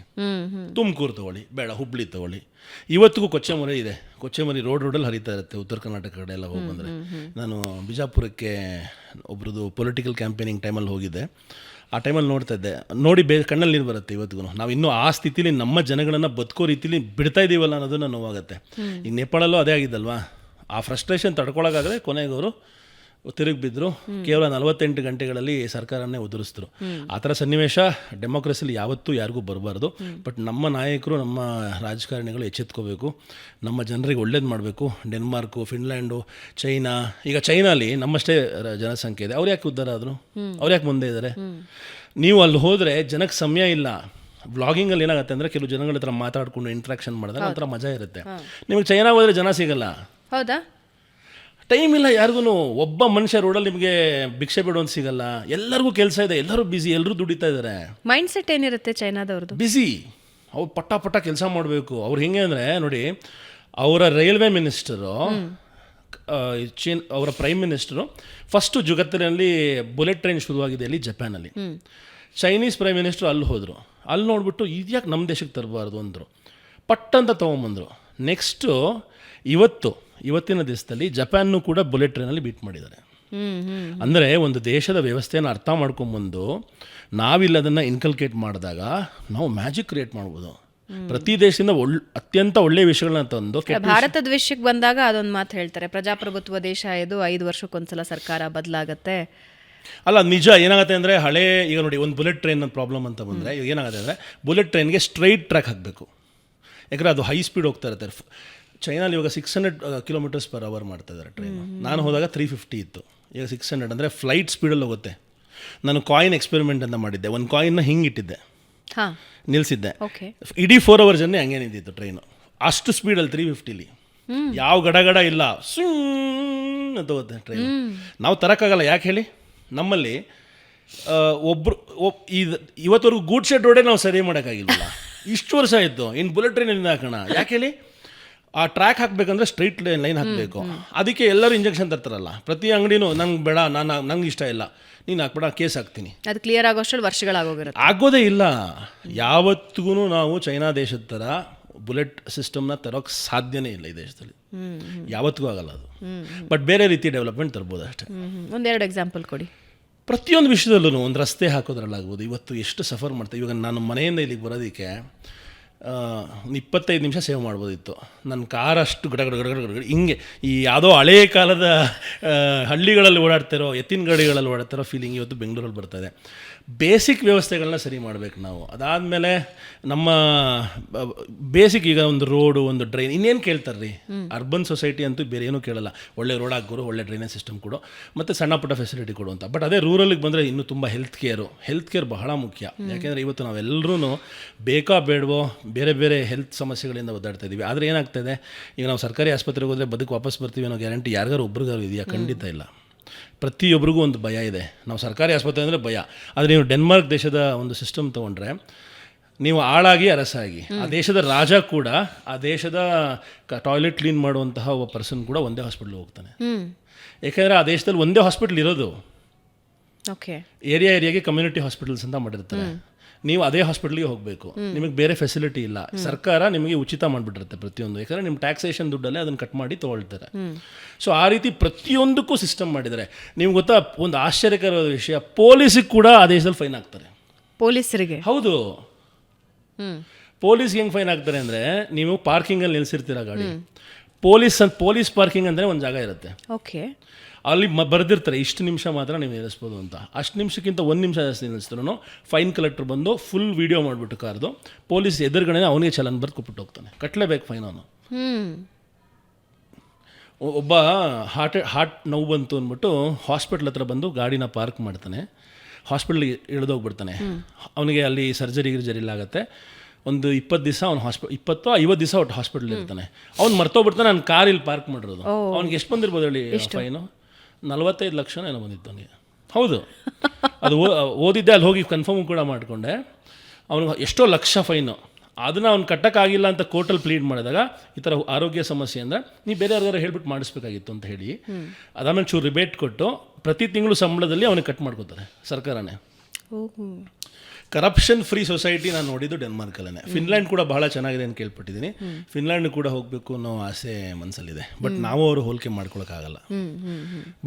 ತುಮಕೂರು ತೊಗೊಳ್ಳಿ, ಬೇಡ ಹುಬ್ಳಿ ತೊಗೊಳ್ಳಿ. ಇವತ್ತಿಗೂ ಕೊಚ್ಚೆಮರಿ ಇದೆ. ಕೊಚ್ಚೆಮರಿ ರೋಡಲ್ಲಿ ಹರಿತಾ ಇರುತ್ತೆ. ಉತ್ತರ ಕರ್ನಾಟಕ ಕಡೆ ಎಲ್ಲ ಹೋಗಿ ಬಂದರೆ, ನಾನು ಬಿಜಾಪುರಕ್ಕೆ ಒಬ್ರದ್ದು ಪೊಲಿಟಿಕಲ್ ಕ್ಯಾಂಪೇನಿಂಗ್ ಟೈಮಲ್ಲಿ ಹೋಗಿದ್ದೆ. ಆ ಟೈಮಲ್ಲಿ ನೋಡ್ತಾ ಇದ್ದೆ, ನೋಡಿ ಕಣ್ಣಲ್ಲಿ ನೀರು ಬರುತ್ತೆ. ಇವತ್ತಿಗೂ ನಾವು ಇನ್ನೂ ಆ ಸ್ಥಿತಿಲಿ ನಮ್ಮ ಜನಗಳನ್ನು ಬದುಕೋ ರೀತಿಲಿ ಬಿಡ್ತಾ ಇದ್ದೀವಲ್ಲ ಅನ್ನೋದನ್ನು ನೋವಾಗುತ್ತೆ. ಈಗ ನೇಪಾಳಲ್ಲೂ ಅದೇ ಆಗಿದ್ದಲ್ವಾ. ಆ ಫ್ರಸ್ಟ್ರೇಷನ್ ತಡ್ಕೊಳಕ್ಕಾಗದೆ ಕೊನೆಗವರು ತಿರುಗಿ ಬಿದ್ದರು. ಕೇವಲ 48 ಗಂಟೆಗಳಲ್ಲಿ ಸರ್ಕಾರನೇ ಉದುರಿಸಿದ್ರು. ಆ ಥರ ಸನ್ನಿವೇಶ ಡೆಮೋಕ್ರಸಿಲಿ ಯಾವತ್ತೂ ಯಾರಿಗೂ ಬರಬಾರ್ದು. ಬಟ್ ನಮ್ಮ ನಾಯಕರು, ನಮ್ಮ ರಾಜಕಾರಣಿಗಳು ಎಚ್ಚೆತ್ಕೋಬೇಕು, ನಮ್ಮ ಜನರಿಗೆ ಒಳ್ಳೇದು ಮಾಡಬೇಕು. ಡೆನ್ಮಾರ್ಕು, ಫಿನ್ಲ್ಯಾಂಡು, ಚೈನಾ, ಈಗ ಚೈನಾಲಿ ನಮ್ಮಷ್ಟೇ ಜನಸಂಖ್ಯೆ ಇದೆ. ಅವ್ರು ಯಾಕೆ ಉದ್ಧಾರ ಆದರು? ಅವ್ರು ಯಾಕೆ ಮುಂದೆ ಇದ್ದಾರೆ? ನೀವು ಅಲ್ಲಿ ಹೋದರೆ ಜನಕ್ಕೆ ಸಮಯ ಇಲ್ಲ. ವ್ಲಾಗಿಂಗಲ್ಲಿ ಏನಾಗುತ್ತೆ ಅಂದರೆ ಕೆಲವು ಜನಗಳ ಹತ್ರ ಮಾತಾಡಿಕೊಂಡು ಇಂಟ್ರಾಕ್ಷನ್ ಮಾಡಿದ್ರೆ ಒಂಥರ ಮಜಾ ಇರುತ್ತೆ. ನಿಮಗೆ ಚೈನಾ ಹೋದರೆ ಜನ ಸಿಗಲ್ಲ. ಹೌದಾ? ಟೈಮ್ ಇಲ್ಲ ಯಾರಿಗೂ. ಒಬ್ಬ ಮನುಷ್ಯ ರೋಡಲ್ಲಿ ನಿಮಗೆ ಭಿಕ್ಷೆ ಬಿಡೋದು ಸಿಗಲ್ಲ. ಎಲ್ಲರಿಗೂ ಕೆಲಸ ಇದೆ, ಎಲ್ಲರೂ ಬ್ಯುಸಿ, ಎಲ್ಲರೂ ದುಡಿತಾ ಇದ್ದಾರೆ. ಮೈಂಡ್ ಸೆಟ್ ಏನಿರುತ್ತೆ ಚೈನಾದವ್ರದ್ದು? ಬ್ಯುಸಿ. ಅವ್ರು ಪಟ್ಟ ಕೆಲಸ ಮಾಡಬೇಕು. ಅವ್ರು ಹೆಂಗೆ ಅಂದರೆ ನೋಡಿ, ಅವರ ರೈಲ್ವೆ ಮಿನಿಸ್ಟರು, ಅವರ ಪ್ರೈಮ್ ಮಿನಿಸ್ಟರು ಫಸ್ಟು ಜಗತ್ತಿನಲ್ಲಿ ಬುಲೆಟ್ ಟ್ರೈನ್ ಶುರುವಾಗಿದೆ ಅಲ್ಲಿ ಜಪಾನಲ್ಲಿ. ಚೈನೀಸ್ ಪ್ರೈಮ್ ಮಿನಿಸ್ಟ್ರು ಅಲ್ಲಿ ಹೋದರು. ಅಲ್ಲಿ ನೋಡ್ಬಿಟ್ಟು ಇದ್ಯಾಕೆ ನಮ್ಮ ದೇಶಕ್ಕೆ ತರಬಾರ್ದು ಅಂದರು. ಪಟ್ಟಂತ ತೊಗೊಂಬಂದರು. ನೆಕ್ಸ್ಟು ಇವತ್ತಿನ ದಿವಸದಲ್ಲಿ ಜಪಾನ್ನು ಕೂಡ ಬುಲೆಟ್ ಟ್ರೈನಲ್ಲಿ ಬೀಟ್ ಮಾಡಿದ್ದಾರೆ. ಅಂದರೆ ಒಂದು ದೇಶದ ವ್ಯವಸ್ಥೆಯನ್ನು ಅರ್ಥ ಮಾಡ್ಕೊಂಬಂದು ನಾವಿಲ್ಲಿ ಅದನ್ನು ಇನ್ಕಲ್ಕೇಟ್ ಮಾಡಿದಾಗ ನಾವು ಮ್ಯಾಜಿಕ್ ಕ್ರಿಯೇಟ್ ಮಾಡ್ಬೋದು. ಪ್ರತಿ ದೇಶದಿಂದ ಅತ್ಯಂತ ಒಳ್ಳೆಯ ವಿಷಯಗಳನ್ನ ತಂದು ಭಾರತದ ವಿಷಯಕ್ಕೆ ಬಂದಾಗ ಅದೊಂದು ಮಾತು ಹೇಳ್ತಾರೆ, ಪ್ರಜಾಪ್ರಭುತ್ವ ದೇಶ ಇದು, 5 ವರ್ಷಕ್ಕೊಂದ್ಸಲ ಸರ್ಕಾರ ಬದಲಾಗತ್ತೆ. ಅಲ್ಲ, ನಿಜ. ಏನಾಗುತ್ತೆ ಅಂದರೆ ಈಗ ನೋಡಿ, ಒಂದು ಬುಲೆಟ್ ಟ್ರೈನ್ ಪ್ರಾಬ್ಲಮ್ ಅಂತ ಬಂದರೆ ಈಗ ಏನಾಗುತ್ತೆ ಅಂದರೆ ಬುಲೆಟ್ ಟ್ರೈನ್ಗೆ ಸ್ಟ್ರೈಟ್ ಟ್ರ್ಯಾಕ್ ಹಾಕಬೇಕು. ಯಾಕಂದರೆ ಅದು ಹೈ ಸ್ಪೀಡ್ ಹೋಗ್ತಾ ಇರುತ್ತೆ. ಚೈನಲ್ಲಿ ಇವಾಗ 600 km/h ಮಾಡ್ತಾ ಇದ್ದಾರೆ ಟ್ರೈನ್. ನಾನು ಹೋದಾಗ 350 ಇತ್ತು, ಈಗ 600. ಅಂದರೆ ಫ್ಲೈಟ್ ಸ್ಪೀಡಲ್ಲಿ ಹೋಗುತ್ತೆ. ನಾನು ಕಾಯಿನ್ ಎಕ್ಸ್ಪೆರಿಮೆಂಟ್ ಅಂತ ಮಾಡಿದ್ದೆ. ಒಂದು ಕಾಯಿನ್ನ ಹಿಂಗೆ ಇಟ್ಟಿದ್ದೆ, ನಿಲ್ಲಿಸಿದ್ದೆ, ಇಡೀ 4 hours ಜರ್ನಿ ಹಂಗೆ ನಿಂತಿತ್ತು ಟ್ರೈನು. ಅಷ್ಟು ಸ್ಪೀಡಲ್ಲಿ 350ಲಿ ಯಾವ ಗಡಗಡ ಇಲ್ಲ, ಅಂತ ಹೋಗುತ್ತೆ ಟ್ರೈನ್. ನಾವು ತರೋಕ್ಕಾಗಲ್ಲ. ಯಾಕೆ ಹೇಳಿ? ನಮ್ಮಲ್ಲಿ ಇವತ್ತವರೆಗೂ ಗೂಡ್ ಶೆಡ್ ರೋಡೇ ನಾವು ಸರಿ ಮಾಡೋಕ್ಕಾಗಿಲ್ವಲ್ಲ. ಇಷ್ಟು ವರ್ಷ ಆಯಿತು, ಇನ್ನು ಬುಲೆಟ್ ಟ್ರೈನಿಂದ ಹಾಕೋಣ. ಯಾಕೆ ಹೇಳಿ? ಆ ಟ್ರ್ಯಾಕ್ ಹಾಕಬೇಕಂದ್ರೆ ಸ್ಟ್ರೈಟ್ ಲೈನ್ ಹಾಕಬೇಕು. ಅದಕ್ಕೆ ಎಲ್ಲರೂ ಇಂಜೆಕ್ಷನ್ ತರ್ತಾರಲ್ಲ, ಪ್ರತಿ ಅಂಗಡಿನೂ ನಂಗೆ ಬೇಡ, ನಂಗೆ ಇಷ್ಟ ಇಲ್ಲ, ನೀನು ಹಾಕ್ಬೇಡ, ಕೇಸ್ ಹಾಕ್ತೀನಿ. ಅದು ಕ್ಲಿಯರ್ ಆಗೋಷ್ಟರಲ್ಲಿ ವರ್ಷಗಳಾಗೋಗಿರುತ್ತೆ. ಆಗೋದೇ ಇಲ್ಲ. ಯಾವತ್ತಿಗೂ ನಾವು ಚೈನಾ ದೇಶದ ಥರ ಬುಲೆಟ್ ಸಿಸ್ಟಮ್ನ ತರೋಕ್ಕೆ ಸಾಧ್ಯನೇ ಇಲ್ಲ ಈ ದೇಶದಲ್ಲಿ, ಯಾವತ್ತಿಗೂ ಆಗಲ್ಲ ಅದು. ಬಟ್ ಬೇರೆ ರೀತಿ ಡೆವಲಪ್ಮೆಂಟ್ ತರ್ಬೋದು ಅಷ್ಟೇ. ಒಂದೆರಡು ಎಕ್ಸಾಂಪಲ್ ಕೊಡಿ. ಪ್ರತಿಯೊಂದು ವಿಷಯದಲ್ಲೂ ಒಂದು ರಸ್ತೆ ಹಾಕೋದ್ರಲ್ಲಾಗ್ಬೋದು. ಇವತ್ತು ಎಷ್ಟು ಸಫರ್ ಮಾಡ್ತೀವಿ. ಇವಾಗ ನಾನು ಮನೆಯಿಂದ ಇಲ್ಲಿಗೆ ಬರೋದಕ್ಕೆ 25 ನಿಮಿಷ ಸೇವ್ ಮಾಡ್ಬೋದಿತ್ತು. ನನ್ನ ಕಾರ್ ಅಷ್ಟು ಗಡ ಹಿಂಗೆ ಈ ಯಾವುದೋ ಹಳೇ ಕಾಲದ ಹಳ್ಳಿಗಳಲ್ಲಿ ಓಡಾಡ್ತಿರೋ, ಎತ್ತಿನ ಗಾಡಿಗಳಲ್ಲಿ ಓಡಾಡ್ತಿರೋ ಫೀಲಿಂಗ್ ಇವತ್ತು ಬೆಂಗಳೂರಲ್ಲಿ ಬರ್ತಾಯಿದೆ. ಬೇಸಿಕ್ ವ್ಯವಸ್ಥೆಗಳನ್ನ ಸರಿ ಮಾಡಬೇಕು ನಾವು. ಅದಾದಮೇಲೆ ನಮ್ಮ ಬೇಸಿಕ್, ಈಗ ಒಂದು ರೋಡು, ಒಂದು ಡ್ರೈನ್, ಇನ್ನೇನು ಕೇಳ್ತಾರೆ ರೀ. ಅರ್ಬನ್ ಸೊಸೈಟಿ ಅಂತೂ ಬೇರೆ ಏನೂ ಕೇಳಲ್ಲ. ಒಳ್ಳೆ ರೋಡ್ ಹಾಕೋರು, ಒಳ್ಳೆ ಡ್ರೈನೇಜ್ ಸಿಸ್ಟಮ್ ಕೊಡು, ಮತ್ತು ಸಣ್ಣ ಪುಟ್ಟ ಫೆಸಿಲಿಟಿ ಕೊಡು ಅಂತ. ಬಟ್ ಅದೇ ರೂರಲ್ಲಿಗೆ ಬಂದರೆ ಇನ್ನೂ ತುಂಬ ಹೆಲ್ತ್ ಕೇರ್ ಬಹಳ ಮುಖ್ಯ. ಯಾಕೆಂದರೆ ಇವತ್ತು ನಾವೆಲ್ಲರೂ ಬೇಕಾ ಬೇಡವೋ ಬೇರೆ ಬೇರೆ ಹೆಲ್ತ್ ಸಮಸ್ಯೆಗಳಿಂದ ಒದ್ದಾಡ್ತಾ ಇದ್ದೀವಿ. ಆದರೆ ಏನಾಗ್ತದೆ, ಈಗ ನಾವು ಸರ್ಕಾರಿ ಆಸ್ಪತ್ರೆಗೆ ಹೋದರೆ ಬದುಕು ವಾಪಸ್ ಬರ್ತೀವಿ ಅನ್ನೋ ಗ್ಯಾರಂಟಿ ಯಾರಿಗಾರು ಒಬ್ರಿಗಾರು ಇದೆಯಾ? ಖಂಡಿತ ಇಲ್ಲ. ಪ್ರತಿಯೊಬ್ಬರಿಗೂ ಒಂದು ಭಯ ಇದೆ. ನಾವು ಸರ್ಕಾರಿ ಆಸ್ಪತ್ರೆ ಅಂದರೆ ಭಯ. ಆದರೆ ನೀವು ಡೆನ್ಮಾರ್ಕ್ ದೇಶದ ಒಂದು ಸಿಸ್ಟಮ್ ತೊಗೊಂಡ್ರೆ, ನೀವು ಆಳಾಗಿ ಅರಸಾಗಿ ಆ ದೇಶದ ರಾಜ ಕೂಡ, ಆ ದೇಶದ ಟಾಯ್ಲೆಟ್ ಕ್ಲೀನ್ ಮಾಡುವಂತಹ ಒಬ್ಬ ಪರ್ಸನ್ ಕೂಡ ಒಂದೇ ಹಾಸ್ಪಿಟ್ಲಿಗೆ ಹೋಗ್ತಾನೆ. ಯಾಕೆಂದರೆ ಆ ದೇಶದಲ್ಲಿ ಒಂದೇ ಹಾಸ್ಪಿಟ್ಲ್ ಇರೋದು. ಏರಿಯಾಗೆ ಕಮ್ಯುನಿಟಿ ಹಾಸ್ಪಿಟಲ್ಸ್ ಅಂತ ಮಾಡಿರ್ತಾರೆ. ನೀವು ಅದೇ ಹಾಸ್ಪಿಟ್ಲಿಗೆ ಹೋಗಬೇಕು. ನಿಮಗೆ ಬೇರೆ ಫೆಸಿಲಿಟಿ ಇಲ್ಲ. ಸರ್ಕಾರ ನಿಮಗೆ ಉಚಿತ ಮಾಡಿಬಿಟ್ಟಿರುತ್ತೆ ಪ್ರತಿಯೊಂದು. ಯಾಕಂದರೆ ನಿಮ್ಮ ಟ್ಯಾಕ್ಸೇಷನ್ ದುಡ್ಡಲ್ಲೇ ಅದನ್ನು ಕಟ್ ಮಾಡಿ ತೊಗೊಳ್ತಾರೆ. ಸೊ ಆ ರೀತಿ ಪ್ರತಿಯೊಂದಕ್ಕೂ ಸಿಸ್ಟಮ್ ಮಾಡಿದ್ದಾರೆ. ನಿಮ್ಗೆ ಗೊತ್ತಾ, ಒಂದು ಆಶ್ಚರ್ಯಕರವಾದ ವಿಷಯ, ಪೊಲೀಸಿಗೆ ಕೂಡ ಆ ದೇಶದಲ್ಲಿ ಫೈನ್ ಹಾಕ್ತಾರೆ. ಪೊಲೀಸರಿಗೆ? ಹೌದು. ಪೊಲೀಸ್ಗೆ ಹೆಂಗೆ ಫೈನ್ ಹಾಕ್ತಾರೆ ಅಂದರೆ, ನೀವು ಪಾರ್ಕಿಂಗಲ್ಲಿ ನಿಲ್ಲಿಸಿರ್ತೀರ ಗಾಡಿ, ಪೊಲೀಸ್ ಪಾರ್ಕಿಂಗ್ ಅಂದರೆ ಒಂದು ಜಾಗ ಇರುತ್ತೆ. ಅಲ್ಲಿ ಬರೆದಿರ್ತಾರೆ ಇಷ್ಟು ನಿಮಿಷ ಮಾತ್ರ ನೀವು ನಿಲ್ಲಿಸ್ಬೋದು ಅಂತ. ಅಷ್ಟು ನಿಮಿಷಕ್ಕಿಂತ 1 ನಿಮಿಷ ಜಾಸ್ತಿ ನಿಲ್ಲಿಸಿದ್ರು ಫೈನ್ ಕಲೆಕ್ಟರ್ ಬಂದು ಫುಲ್ ವೀಡಿಯೋ ಮಾಡಿಬಿಟ್ಟು ಕಾರ್ದು ಪೊಲೀಸ್ ಎದುರುಗಡೆ ಅವನಿಗೆ ಚಲನ್ ಬರ್ದು ಕೊಟ್ಬಿಟ್ಟು ಹೋಗ್ತಾನೆ. ಕಟ್ಟಲೇಬೇಕು ಫೈನ್ ಅವನು. ಒಬ್ಬ ಹಾರ್ಟ್ ನೋವು ಬಂತು ಅಂದ್ಬಿಟ್ಟು ಹಾಸ್ಪಿಟ್ಲ್ ಹತ್ರ ಬಂದು ಗಾಡಿನ ಪಾರ್ಕ್ ಮಾಡ್ತಾನೆ. ಹಾಸ್ಪಿಟ್ಲಿಗೆ ಇಳಿದೋಗ್ಬಿಡ್ತಾನೆ. ಅವನಿಗೆ ಅಲ್ಲಿ ಸರ್ಜರಿ ಆಗುತ್ತೆ. ಒಂದು 20 ದಿವಸ ಅವ್ನು 20-50 ದಿವಸ ಒಟ್ಟು ಹಾಸ್ಪಿಟ್ಲ್ ಇರ್ತಾನೆ. ಅವ್ನು ಮರ್ತೋಗ್ಬಿಡ್ತಾನೆ, ನಾನು ಕಾರ್ ಇಲ್ಲಿ ಪಾರ್ಕ್ ಮಾಡಿರೋದು. ಅವ್ನಿಗೆ ಎಷ್ಟು ಬಂದಿರ್ಬೋದು ಹೇಳಿ ಫೈನು? 45 ಲಕ್ಷ ಏನೋ ಬಂದಿತ್ತು ಅವನಿಗೆ. ಹೌದು, ಅದು ಓದಿದ್ದೆ, ಅಲ್ಲಿ ಹೋಗಿ ಕನ್ಫರ್ಮ್ ಕೂಡ ಮಾಡಿಕೊಂಡೆ. ಅವನಿಗೆ ಎಷ್ಟೋ ಲಕ್ಷ ಫೈನು. ಅದನ್ನು ಅವ್ನು ಕಟ್ಟೋಕ್ಕಾಗಿಲ್ಲ ಅಂತ ಕೋರ್ಟಲ್ಲಿ ಪ್ಲೀಡ್ ಮಾಡಿದಾಗ, ಈ ಥರ ಆರೋಗ್ಯ ಸಮಸ್ಯೆ ಅಂದರೆ ನೀವು ಬೇರೆ ಯಾರಿಗಾರು ಹೇಳ್ಬಿಟ್ಟು ಮಾಡಿಸ್ಬೇಕಾಗಿತ್ತು ಅಂತ ಹೇಳಿ, ಅದಾದ್ಮೇಲೆ ಚೂರು ರಿಬೇಟ್ ಕೊಟ್ಟು ಪ್ರತಿ ತಿಂಗಳು ಸಂಬಳದಲ್ಲಿ ಅವನಿಗೆ ಕಟ್ ಮಾಡ್ಕೋತಾರೆ ಸರ್ಕಾರನೇ. ಕರಪ್ಷನ್ ಫ್ರೀ ಸೊಸೈಟಿ ನಾನು ನೋಡಿದ್ದು ಡೆನ್ಮಾರ್ಕಲ್ಲೇ. ಫಿನ್ಲ್ಯಾಂಡ್ ಕೂಡ ಬಹಳ ಚೆನ್ನಾಗಿದೆ ಅಂತ ಕೇಳ್ಪಟ್ಟಿದ್ದೀನಿ. ಫಿನ್ಲ್ಯಾಂಡ್ ಕೂಡ ಹೋಗಬೇಕು ಅನ್ನೋ ಆಸೆ ಮನಸ್ಸಲ್ಲಿದೆ. ಬಟ್ ನಾವು ಅವರು ಹೋಲಿಕೆ ಮಾಡ್ಕೊಳಕ್ಕಾಗಲ್ಲ.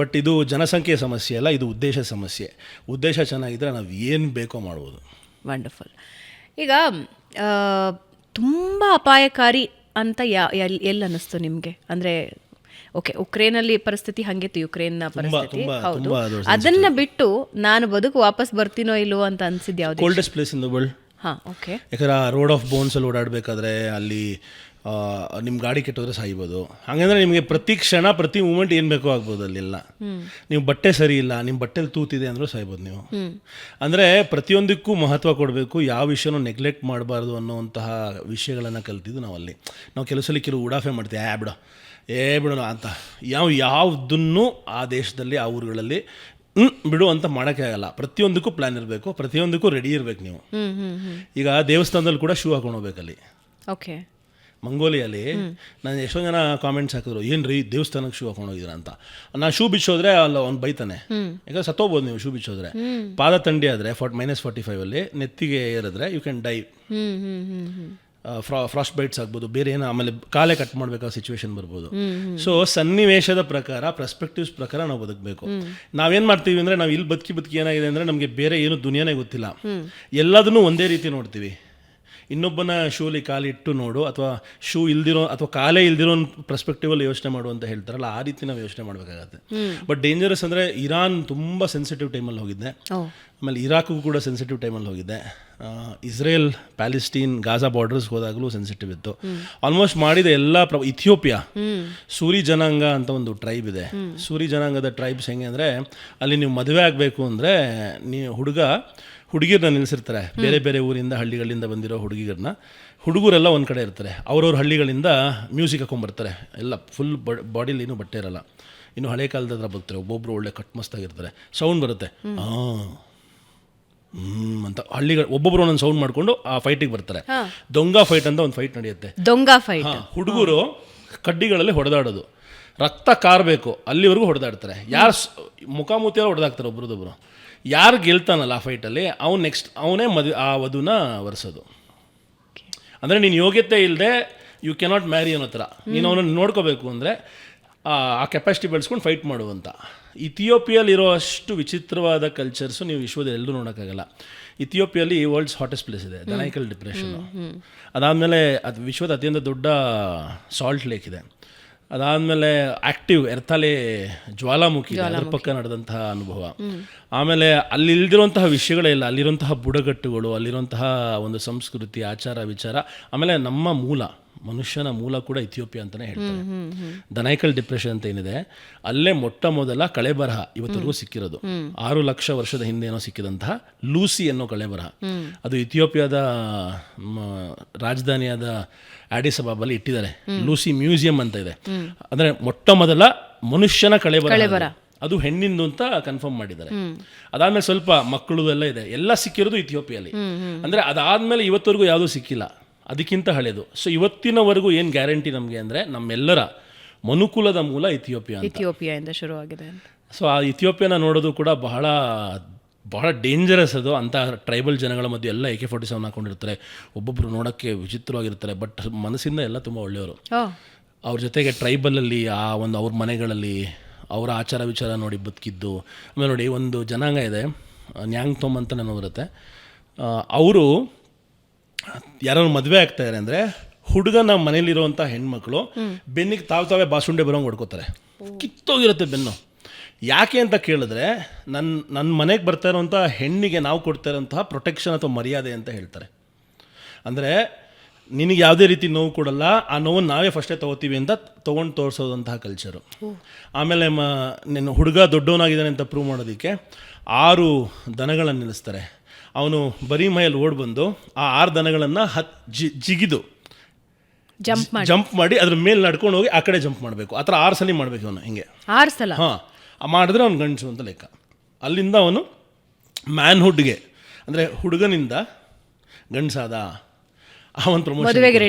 ಬಟ್ ಇದು ಜನಸಂಖ್ಯೆ ಸಮಸ್ಯೆ ಅಲ್ಲ, ಇದು ಉದ್ದೇಶ ಸಮಸ್ಯೆ. ಉದ್ದೇಶ ಚೆನ್ನಾಗಿದ್ದರೆ ನಾವು ಏನು ಬೇಕೋ ಮಾಡ್ಬೋದು. ವಂಡರ್ಫುಲ್. ಈಗ ತುಂಬ ಅಪಾಯಕಾರಿ ಅಂತ ಎಲ್ಲಿ ಅನ್ನಿಸ್ತು ನಿಮಗೆ? ಅಂದರೆ ಉಕ್ರೇನಲ್ಲಿ ಪರಿಸ್ಥಿತಿ ಹಂಗಿತ್ತು, ಯುಕ್ರೇನ್ನ ಪರಿಸ್ಥಿತಿ ಹೌದು. ಅದನ್ನ ಬಿಟ್ಟು ನಾನು ಬದುಕು ವಾಪಸ್ ಬರ್ತೀನೋ ಇಲ್ವೋ ಅಂತ ಅನ್ಸಿದ್ದು ಯಾವ್ದು? Coldest place in the world. ಯಾಕಂದ್ರೆ ರೋಡ್ ಆಫ್ ಬೋನ್ಸಲ್ಲಿ ಓಡಾಡಬೇಕಾದ್ರೆ ಅಲ್ಲಿ ನಿಮ್ಮ ಗಾಡಿ ಕೆಟ್ಟೋದ್ರೆ ಸಾಯ್ಬೋದು. ಹಾಗಂದ್ರೆ ನಿಮಗೆ ಪ್ರತಿ ಕ್ಷಣ ಪ್ರತಿ ಮೂಮೆಂಟ್ ಏನು ಬೇಕೋ ಆಗ್ಬೋದು ಅಲ್ಲೆಲ್ಲ. ನೀವು ಬಟ್ಟೆ ಸರಿ ಇಲ್ಲ, ನಿಮ್ಮ ಬಟ್ಟೆಲಿ ತೂತಿದೆ ಅಂದರೂ ಸಾಯ್ಬೋದು ನೀವು. ಅಂದರೆ ಪ್ರತಿಯೊಂದಕ್ಕೂ ಮಹತ್ವ ಕೊಡಬೇಕು, ಯಾವ ವಿಷಯನೂ ನೆಗ್ಲೆಕ್ಟ್ ಮಾಡಬಾರ್ದು ಅನ್ನೋವಂತಹ ವಿಷಯಗಳನ್ನು ಕಲ್ತಿದ್ದು ನಾವು ಅಲ್ಲಿ. ನಾವು ಕೆಲವು ಉಡಾಫೆ ಮಾಡ್ತೀವಿ, ಬಿಡೋಣ ಅಂತ. ಯಾವುದನ್ನು ಆ ದೇಶದಲ್ಲಿ ಆ ಊರುಗಳಲ್ಲಿ ಬಿಡು ಅಂತ ಮಾಡೋಕ್ಕೆ ಆಗಲ್ಲ. ಪ್ರತಿಯೊಂದಕ್ಕೂ ಪ್ಲ್ಯಾನ್ ಇರಬೇಕು, ಪ್ರತಿಯೊಂದಕ್ಕೂ ರೆಡಿ ಇರಬೇಕು ನೀವು. ಈಗ ದೇವಸ್ಥಾನದಲ್ಲಿ ಕೂಡ ಶೂ ಹಾಕೊಂಡು ಹೋಗ್ಬೇಕಲ್ಲಿ. ಮಂಗೋಲಿಯಲ್ಲಿ ನಾನು ಎಷ್ಟೋ ಜನ ಕಾಮೆಂಟ್ಸ್ ಹಾಕಿದ್ರು, ಏನು ರೀ ದೇವಸ್ಥಾನಕ್ಕೆ ಶೂ ಹಾಕೊಂಡು ಹೋಗಿದ್ದೀರ ಅಂತ. ನಾನು ಶೂ ಬಿಚ್ಚೋದ್ರೆ ಅಲ್ಲ ಅವ್ನು ಬೈತಾನೆ. ಯಾಕಂದ್ರೆ ಸತ್ತೋಗ್ಬೋದು ನೀವು ಶೂ ಬಿಚ್ಚೋದ್ರೆ. ಪಾದ ಥಂಡಿ ಆದರೆ -45 ನೆತ್ತಿಗೆ ಏರಿದ್ರೆ you can die. Frostbites ಆಗ್ಬೋದು, ಬೇರೆ ಏನೋ ಆಮೇಲೆ ಕಾಲೇ ಕಟ್ ಮಾಡಬೇಕಾದ ಸಿಚುವೇಶನ್ ಬರ್ಬೋದು. ಸೊ ಸನ್ನಿವೇಶದ ಪ್ರಕಾರ, ಪರ್ಸ್ಪೆಕ್ಟಿವ್ಸ್ ಪ್ರಕಾರ ನಾವು ಬದುಕಬೇಕು. ನಾವೇನು ಮಾಡ್ತೀವಿ ಅಂದರೆ, ನಾವು ಇಲ್ಲಿ ಬದುಕಿ ಏನಾಗಿದೆ ಅಂದರೆ, ನಮಗೆ ಬೇರೆ ಏನು ದುನಿಯಾನೇ ಗೊತ್ತಿಲ್ಲ, ಎಲ್ಲದನ್ನೂ ಒಂದೇ ರೀತಿ ನೋಡ್ತೀವಿ. ಇನ್ನೊಬ್ಬನ ಶೂಲಿ ಕಾಲಿಟ್ಟು ನೋಡು, ಅಥವಾ ಶೂ ಇಲ್ದಿರೋ ಅಥವಾ ಕಾಲೇ ಇಲ್ದಿರೋ ಪರ್ಸ್ಪೆಕ್ಟಿವಲ್ಲಿ ಯೋಚನೆ ಮಾಡು ಅಂತ ಹೇಳ್ತಾರಲ್ಲ, ಆ ರೀತಿ ನಾವು ಯೋಚನೆ ಮಾಡಬೇಕಾಗತ್ತೆ. ಬಟ್ ಡೇಂಜರಸ್ ಅಂದರೆ, ಇರಾನ್ ತುಂಬ ಸೆನ್ಸಿಟಿವ್ ಟೈಮಲ್ಲಿ ಹೋಗಿದ್ದೆ, ಆಮೇಲೆ ಇರಾಕ್ಗೂ ಕೂಡ ಸೆನ್ಸಿಟಿವ್ ಟೈಮಲ್ಲಿ ಹೋಗಿದ್ದೆ, ಇಸ್ರೇಲ್, ಪ್ಯಾಲೆಸ್ಟೀನ್, ಗಾಜಾ ಬಾರ್ಡರ್ಸ್ಗೆ ಹೋದಾಗಲೂ ಸೆನ್ಸಿಟಿವ್ ಇತ್ತು. ಆಲ್ಮೋಸ್ಟ್ ಮಾಡಿದ ಎಲ್ಲ ಇಥಿಯೋಪಿಯಾ, ಸೂರಿ ಜನಾಂಗ ಅಂತ ಒಂದು ಟ್ರೈಬ್ ಇದೆ. ಸೂರಿ ಜನಾಂಗದ ಟ್ರೈಬ್ಸ್ ಹೆಂಗೆ ಅಂದರೆ, ಅಲ್ಲಿ ನೀವು ಮದುವೆ ಆಗಬೇಕು ಅಂದರೆ ನೀವು ಹುಡುಗಿರನ್ನ ನಿಲ್ಲಿಸಿರ್ತಾರೆ, ಬೇರೆ ಬೇರೆ ಊರಿಂದ ಹಳ್ಳಿಗಳಿಂದ ಬಂದಿರೋ ಹುಡುಗರೆಲ್ಲ ಒಂದು ಕಡೆ ಇರ್ತಾರೆ. ಅವ್ರವ್ರ ಹಳ್ಳಿಗಳಿಂದ ಮ್ಯೂಸಿಕ್ ಹಾಕೊಂಡ್ಬರ್ತಾರೆ, ಎಲ್ಲ ಫುಲ್ ಬಾಡಿಲಿ ಏನೂ ಬಟ್ಟೆ ಇರಲ್ಲ, ಇನ್ನು ಹಳೆ ಕಾಲದ ಹತ್ರ ಬರ್ತಾರೆ. ಒಬ್ಬೊಬ್ರು ಒಳ್ಳೆ ಕಟ್ಮಸ್ತಾಗಿರ್ತಾರೆ, ಸೌಂಡ್ ಬರುತ್ತೆ ಅಂತ. ಒಬ್ಬೊಬ್ರು ಒಂದೊಂದು ಸೌಂಡ್ ಮಾಡ್ಕೊಂಡು ಆ ಫೈಟಿಗೆ ಬರ್ತಾರೆ. ದೊಂಗ ಫೈಟ್ ಅಂತ ಒಂದು ಫೈಟ್ ನಡೆಯುತ್ತೆ. ಹುಡುಗರು ಕಡ್ಡಿಗಳಲ್ಲಿ ಹೊಡೆದಾಡೋದು, ರಕ್ತ ಕಾರಬೇಕು ಅಲ್ಲಿವರೆಗೂ ಹೊಡೆದಾಡ್ತಾರೆ. ಯಾರು ಮುಖಾಮುಖಿಯಲ್ಲಿ ಹೊಡೆದಾಕ್ತಾರೆ ಒಬ್ರದೊಬ್ರು, ಯಾರು ಗೆಲ್ತಾನಲ್ಲ ಆ ಫೈಟಲ್ಲಿ ಅವನೇ ಆ ವಧುನ ಒರೆಸೋದು. ಅಂದರೆ ನೀನು ಯೋಗ್ಯತೆ ಇಲ್ಲದೆ ಯು ಕೆನಾಟ್ ಮ್ಯಾರಿ ಅನ್ನೋ ಥರ, ನೀನು ಅವನನ್ನು ನೋಡ್ಕೋಬೇಕು ಅಂದರೆ ಆ ಕೆಪಾಸಿಟಿ ಬೆಳೆಸ್ಕೊಂಡು ಫೈಟ್ ಮಾಡುವಂಥ. ಇಥಿಯೋಪಿಯಲ್ಲಿ ಅಷ್ಟು ವಿಚಿತ್ರವಾದ ಕಲ್ಚರ್ಸು ನೀವು ವಿಶ್ವದಲ್ಲಿ ಎಲ್ಲೂ ನೋಡೋಕ್ಕಾಗಲ್ಲ. ಇಥಿಯೋಪಿಯಲ್ಲಿ ವರ್ಲ್ಡ್ಸ್ ಹಾಟೆಸ್ಟ್ ಪ್ಲೇಸ್ ಇದೆ, ದನೈಕಲ್ ಡಿಪ್ರೆಷನ್ನು. ಅದಾದಮೇಲೆ ಅದು ವಿಶ್ವದ ಅತ್ಯಂತ ದೊಡ್ಡ ಸಾಲ್ಟ್ ಲೇಕ್ ಇದೆ. ಅದಾದಮೇಲೆ ಆ್ಯಕ್ಟಿವ್ ಎರ್ತಾಲೆ ಜ್ವಾಲಾಮುಖಿ, ಅದ್ರ ಪಕ್ಕ ನಡೆದಂತಹ ಅನುಭವ. ಆಮೇಲೆ ಅಲ್ಲಿ ಇಲ್ದಿರುವಂತಹ ವಿಷಯಗಳೇ ಇಲ್ಲ, ಅಲ್ಲಿರುವಂತಹ ಬುಡಗಟ್ಟುಗಳು, ಅಲ್ಲಿರುವಂತಹ ಒಂದು ಸಂಸ್ಕೃತಿ, ಆಚಾರ ವಿಚಾರ. ಆಮೇಲೆ ನಮ್ಮ ಮನುಷ್ಯನ ಮೂಲ ಕೂಡ ಇಥಿಯೋಪಿಯಾ ಅಂತಲೇ ಹೇಳ್ತಾರೆ. ದನೈಕಲ್ ಡಿಪ್ರೆಷನ್ ಅಂತ ಏನಿದೆ, ಅಲ್ಲೇ ಮೊಟ್ಟ ಮೊದಲ ಕಳೆಬರಹ ಇವತ್ತರೆಗೂ ಸಿಕ್ಕಿರೋದು. 6 ಲಕ್ಷ ವರ್ಷದ ಹಿಂದೇನೋ ಸಿಕ್ಕಿದಂತಹ ಲೂಸಿ ಅನ್ನೋ ಕಳೆಬರಹ, ಅದು ಇಥಿಯೋಪಿಯಾದ ರಾಜಧಾನಿಯಾದ ಆಡಿಸ್ ಅಬಾಬಲ್ಲಿ ಇಟ್ಟಿದ್ದಾರೆ. ಲೂಸಿ ಮ್ಯೂಸಿಯಂ ಅಂತ ಇದೆ. ಅಂದರೆ ಮೊಟ್ಟ ಮೊದಲ ಮನುಷ್ಯನ ಕಳೆಬರ, ಅದು ಹೆಣ್ಣಿಂದು ಅಂತ ಕನ್ಫರ್ಮ್ ಮಾಡಿದ್ದಾರೆ. ಅದಾದ್ಮೇಲೆ ಸ್ವಲ್ಪ ಮಕ್ಕಳು ಎಲ್ಲ ಇದೆ, ಎಲ್ಲ ಸಿಕ್ಕಿರೋದು ಇಥಿಯೋಪಿಯಲ್ಲಿ. ಅಂದರೆ ಅದಾದ್ಮೇಲೆ ಇವತ್ತವರೆಗೂ ಯಾವುದೂ ಸಿಕ್ಕಿಲ್ಲ, ಅದಕ್ಕಿಂತ ಹಳೆಯದು. ಸೊ ಇವತ್ತಿನವರೆಗೂ ಏನು ಗ್ಯಾರಂಟಿ ನಮಗೆ ಅಂದರೆ, ನಮ್ಮೆಲ್ಲರ ಮನುಕುಲದ ಮೂಲ ಇಥಿಯೋಪಿಯಾದಿಂದ ಶುರುವಾಗಿದೆ. ಸೊ ಆ ಇಥಿಯೋಪಿಯಾನ ನೋಡೋದು ಕೂಡ ಬಹಳ ಬಹಳ ಡೇಂಜರಸ್. ಅದು ಅಂಥ ಟ್ರೈಬಲ್ ಜನಗಳ ಮಧ್ಯೆ ಎಲ್ಲ AK-47 ಹಾಕೊಂಡಿರ್ತಾರೆ, ಒಬ್ಬೊಬ್ಬರು ನೋಡೋಕ್ಕೆ ವಿಚಿತ್ರವಾಗಿರ್ತಾರೆ, ಬಟ್ ಮನಸ್ಸಿಂದ ಎಲ್ಲ ತುಂಬ ಒಳ್ಳೆಯವರು. ಅವ್ರ ಜೊತೆಗೆ ಟ್ರೈಬಲಲ್ಲಿ ಅವ್ರ ಮನೆಗಳಲ್ಲಿ ಅವರ ಆಚಾರ ವಿಚಾರ ನೋಡಿ ಬದುಕಿದ್ದು. ಆಮೇಲೆ ನೋಡಿ, ಒಂದು ಜನಾಂಗ ಇದೆ, ನ್ಯಾಂಗ್ತೋಮ್ ಅಂತ ನಾನು ಬರುತ್ತೆ. ಅವರು ಯಾರು ಮದುವೆ ಆಗ್ತಾಯಿದ್ದಾರೆ ಅಂದರೆ, ಹುಡುಗನ ಮನೇಲಿರುವಂಥ ಹೆಣ್ಮಕ್ಳು ಬೆನ್ನಿಗೆ ತಾವೇ ಬಾಸುಂಡೆ ಬರೋಂಗೆ ಹೊಡ್ಕೋತಾರೆ, ಕಿತ್ತೋಗಿರುತ್ತೆ ಬೆನ್ನು. ಯಾಕೆ ಅಂತ ಕೇಳಿದ್ರೆ, ನನ್ನ ಮನೆಗೆ ಬರ್ತಾ ಇರೋಂಥ ಹೆಣ್ಣಿಗೆ ನಾವು ಕೊಡ್ತಾ ಇರೋಂತಹ ಪ್ರೊಟೆಕ್ಷನ್ ಅಥವಾ ಮರ್ಯಾದೆ ಅಂತ ಹೇಳ್ತಾರೆ. ಅಂದರೆ ನಿನಗೆ ಯಾವುದೇ ರೀತಿ ನೋವು ಕೊಡಲ್ಲ, ಆ ನೋವನ್ನು ನಾವೇ ಫಸ್ಟೇ ತೊಗೋತೀವಿ ಅಂತ ತೊಗೊಂಡು ತೋರಿಸೋದಂತಹ ಕಲ್ಚರು. ಆಮೇಲೆ ನಿನ್ನ ಹುಡುಗ ದೊಡ್ಡವನಾಗಿದ್ದಾನೆ ಅಂತ ಪ್ರೂವ್ ಮಾಡೋದಕ್ಕೆ 6 ದನಗಳನ್ನು ನಿಲ್ಲಿಸ್ತಾರೆ. ಅವನು ಬರೀ ಮೈಯಲ್ಲಿ ಓಡ್ಬಂದು ಆ 6 ದನಗಳನ್ನು ಜಿಗಿದು ಜಂಪ್ ಮಾಡಿ ಅದ್ರ ಮೇಲೆ ನಡ್ಕೊಂಡು ಹೋಗಿ ಆ ಕಡೆ ಜಂಪ್ ಮಾಡಬೇಕು. ಆ ಥರ 6 ಸಲ ಮಾಡಬೇಕು ಅವನು. ಹಿಂಗೆ 6 ಸಲ ಮಾಡಿದ್ರೆ ಅವ್ನು ಗಂಡಸು ಅಂತ ಲೆಕ್ಕ. ಅಲ್ಲಿಂದ ಅವನು ಮ್ಯಾನ್ಹುಡ್ಗೆ, ಅಂದರೆ ಹುಡುಗನಿಂದ ಗಂಡಸಾದ ಅವನ ಪ್ರಮೋಷನ್.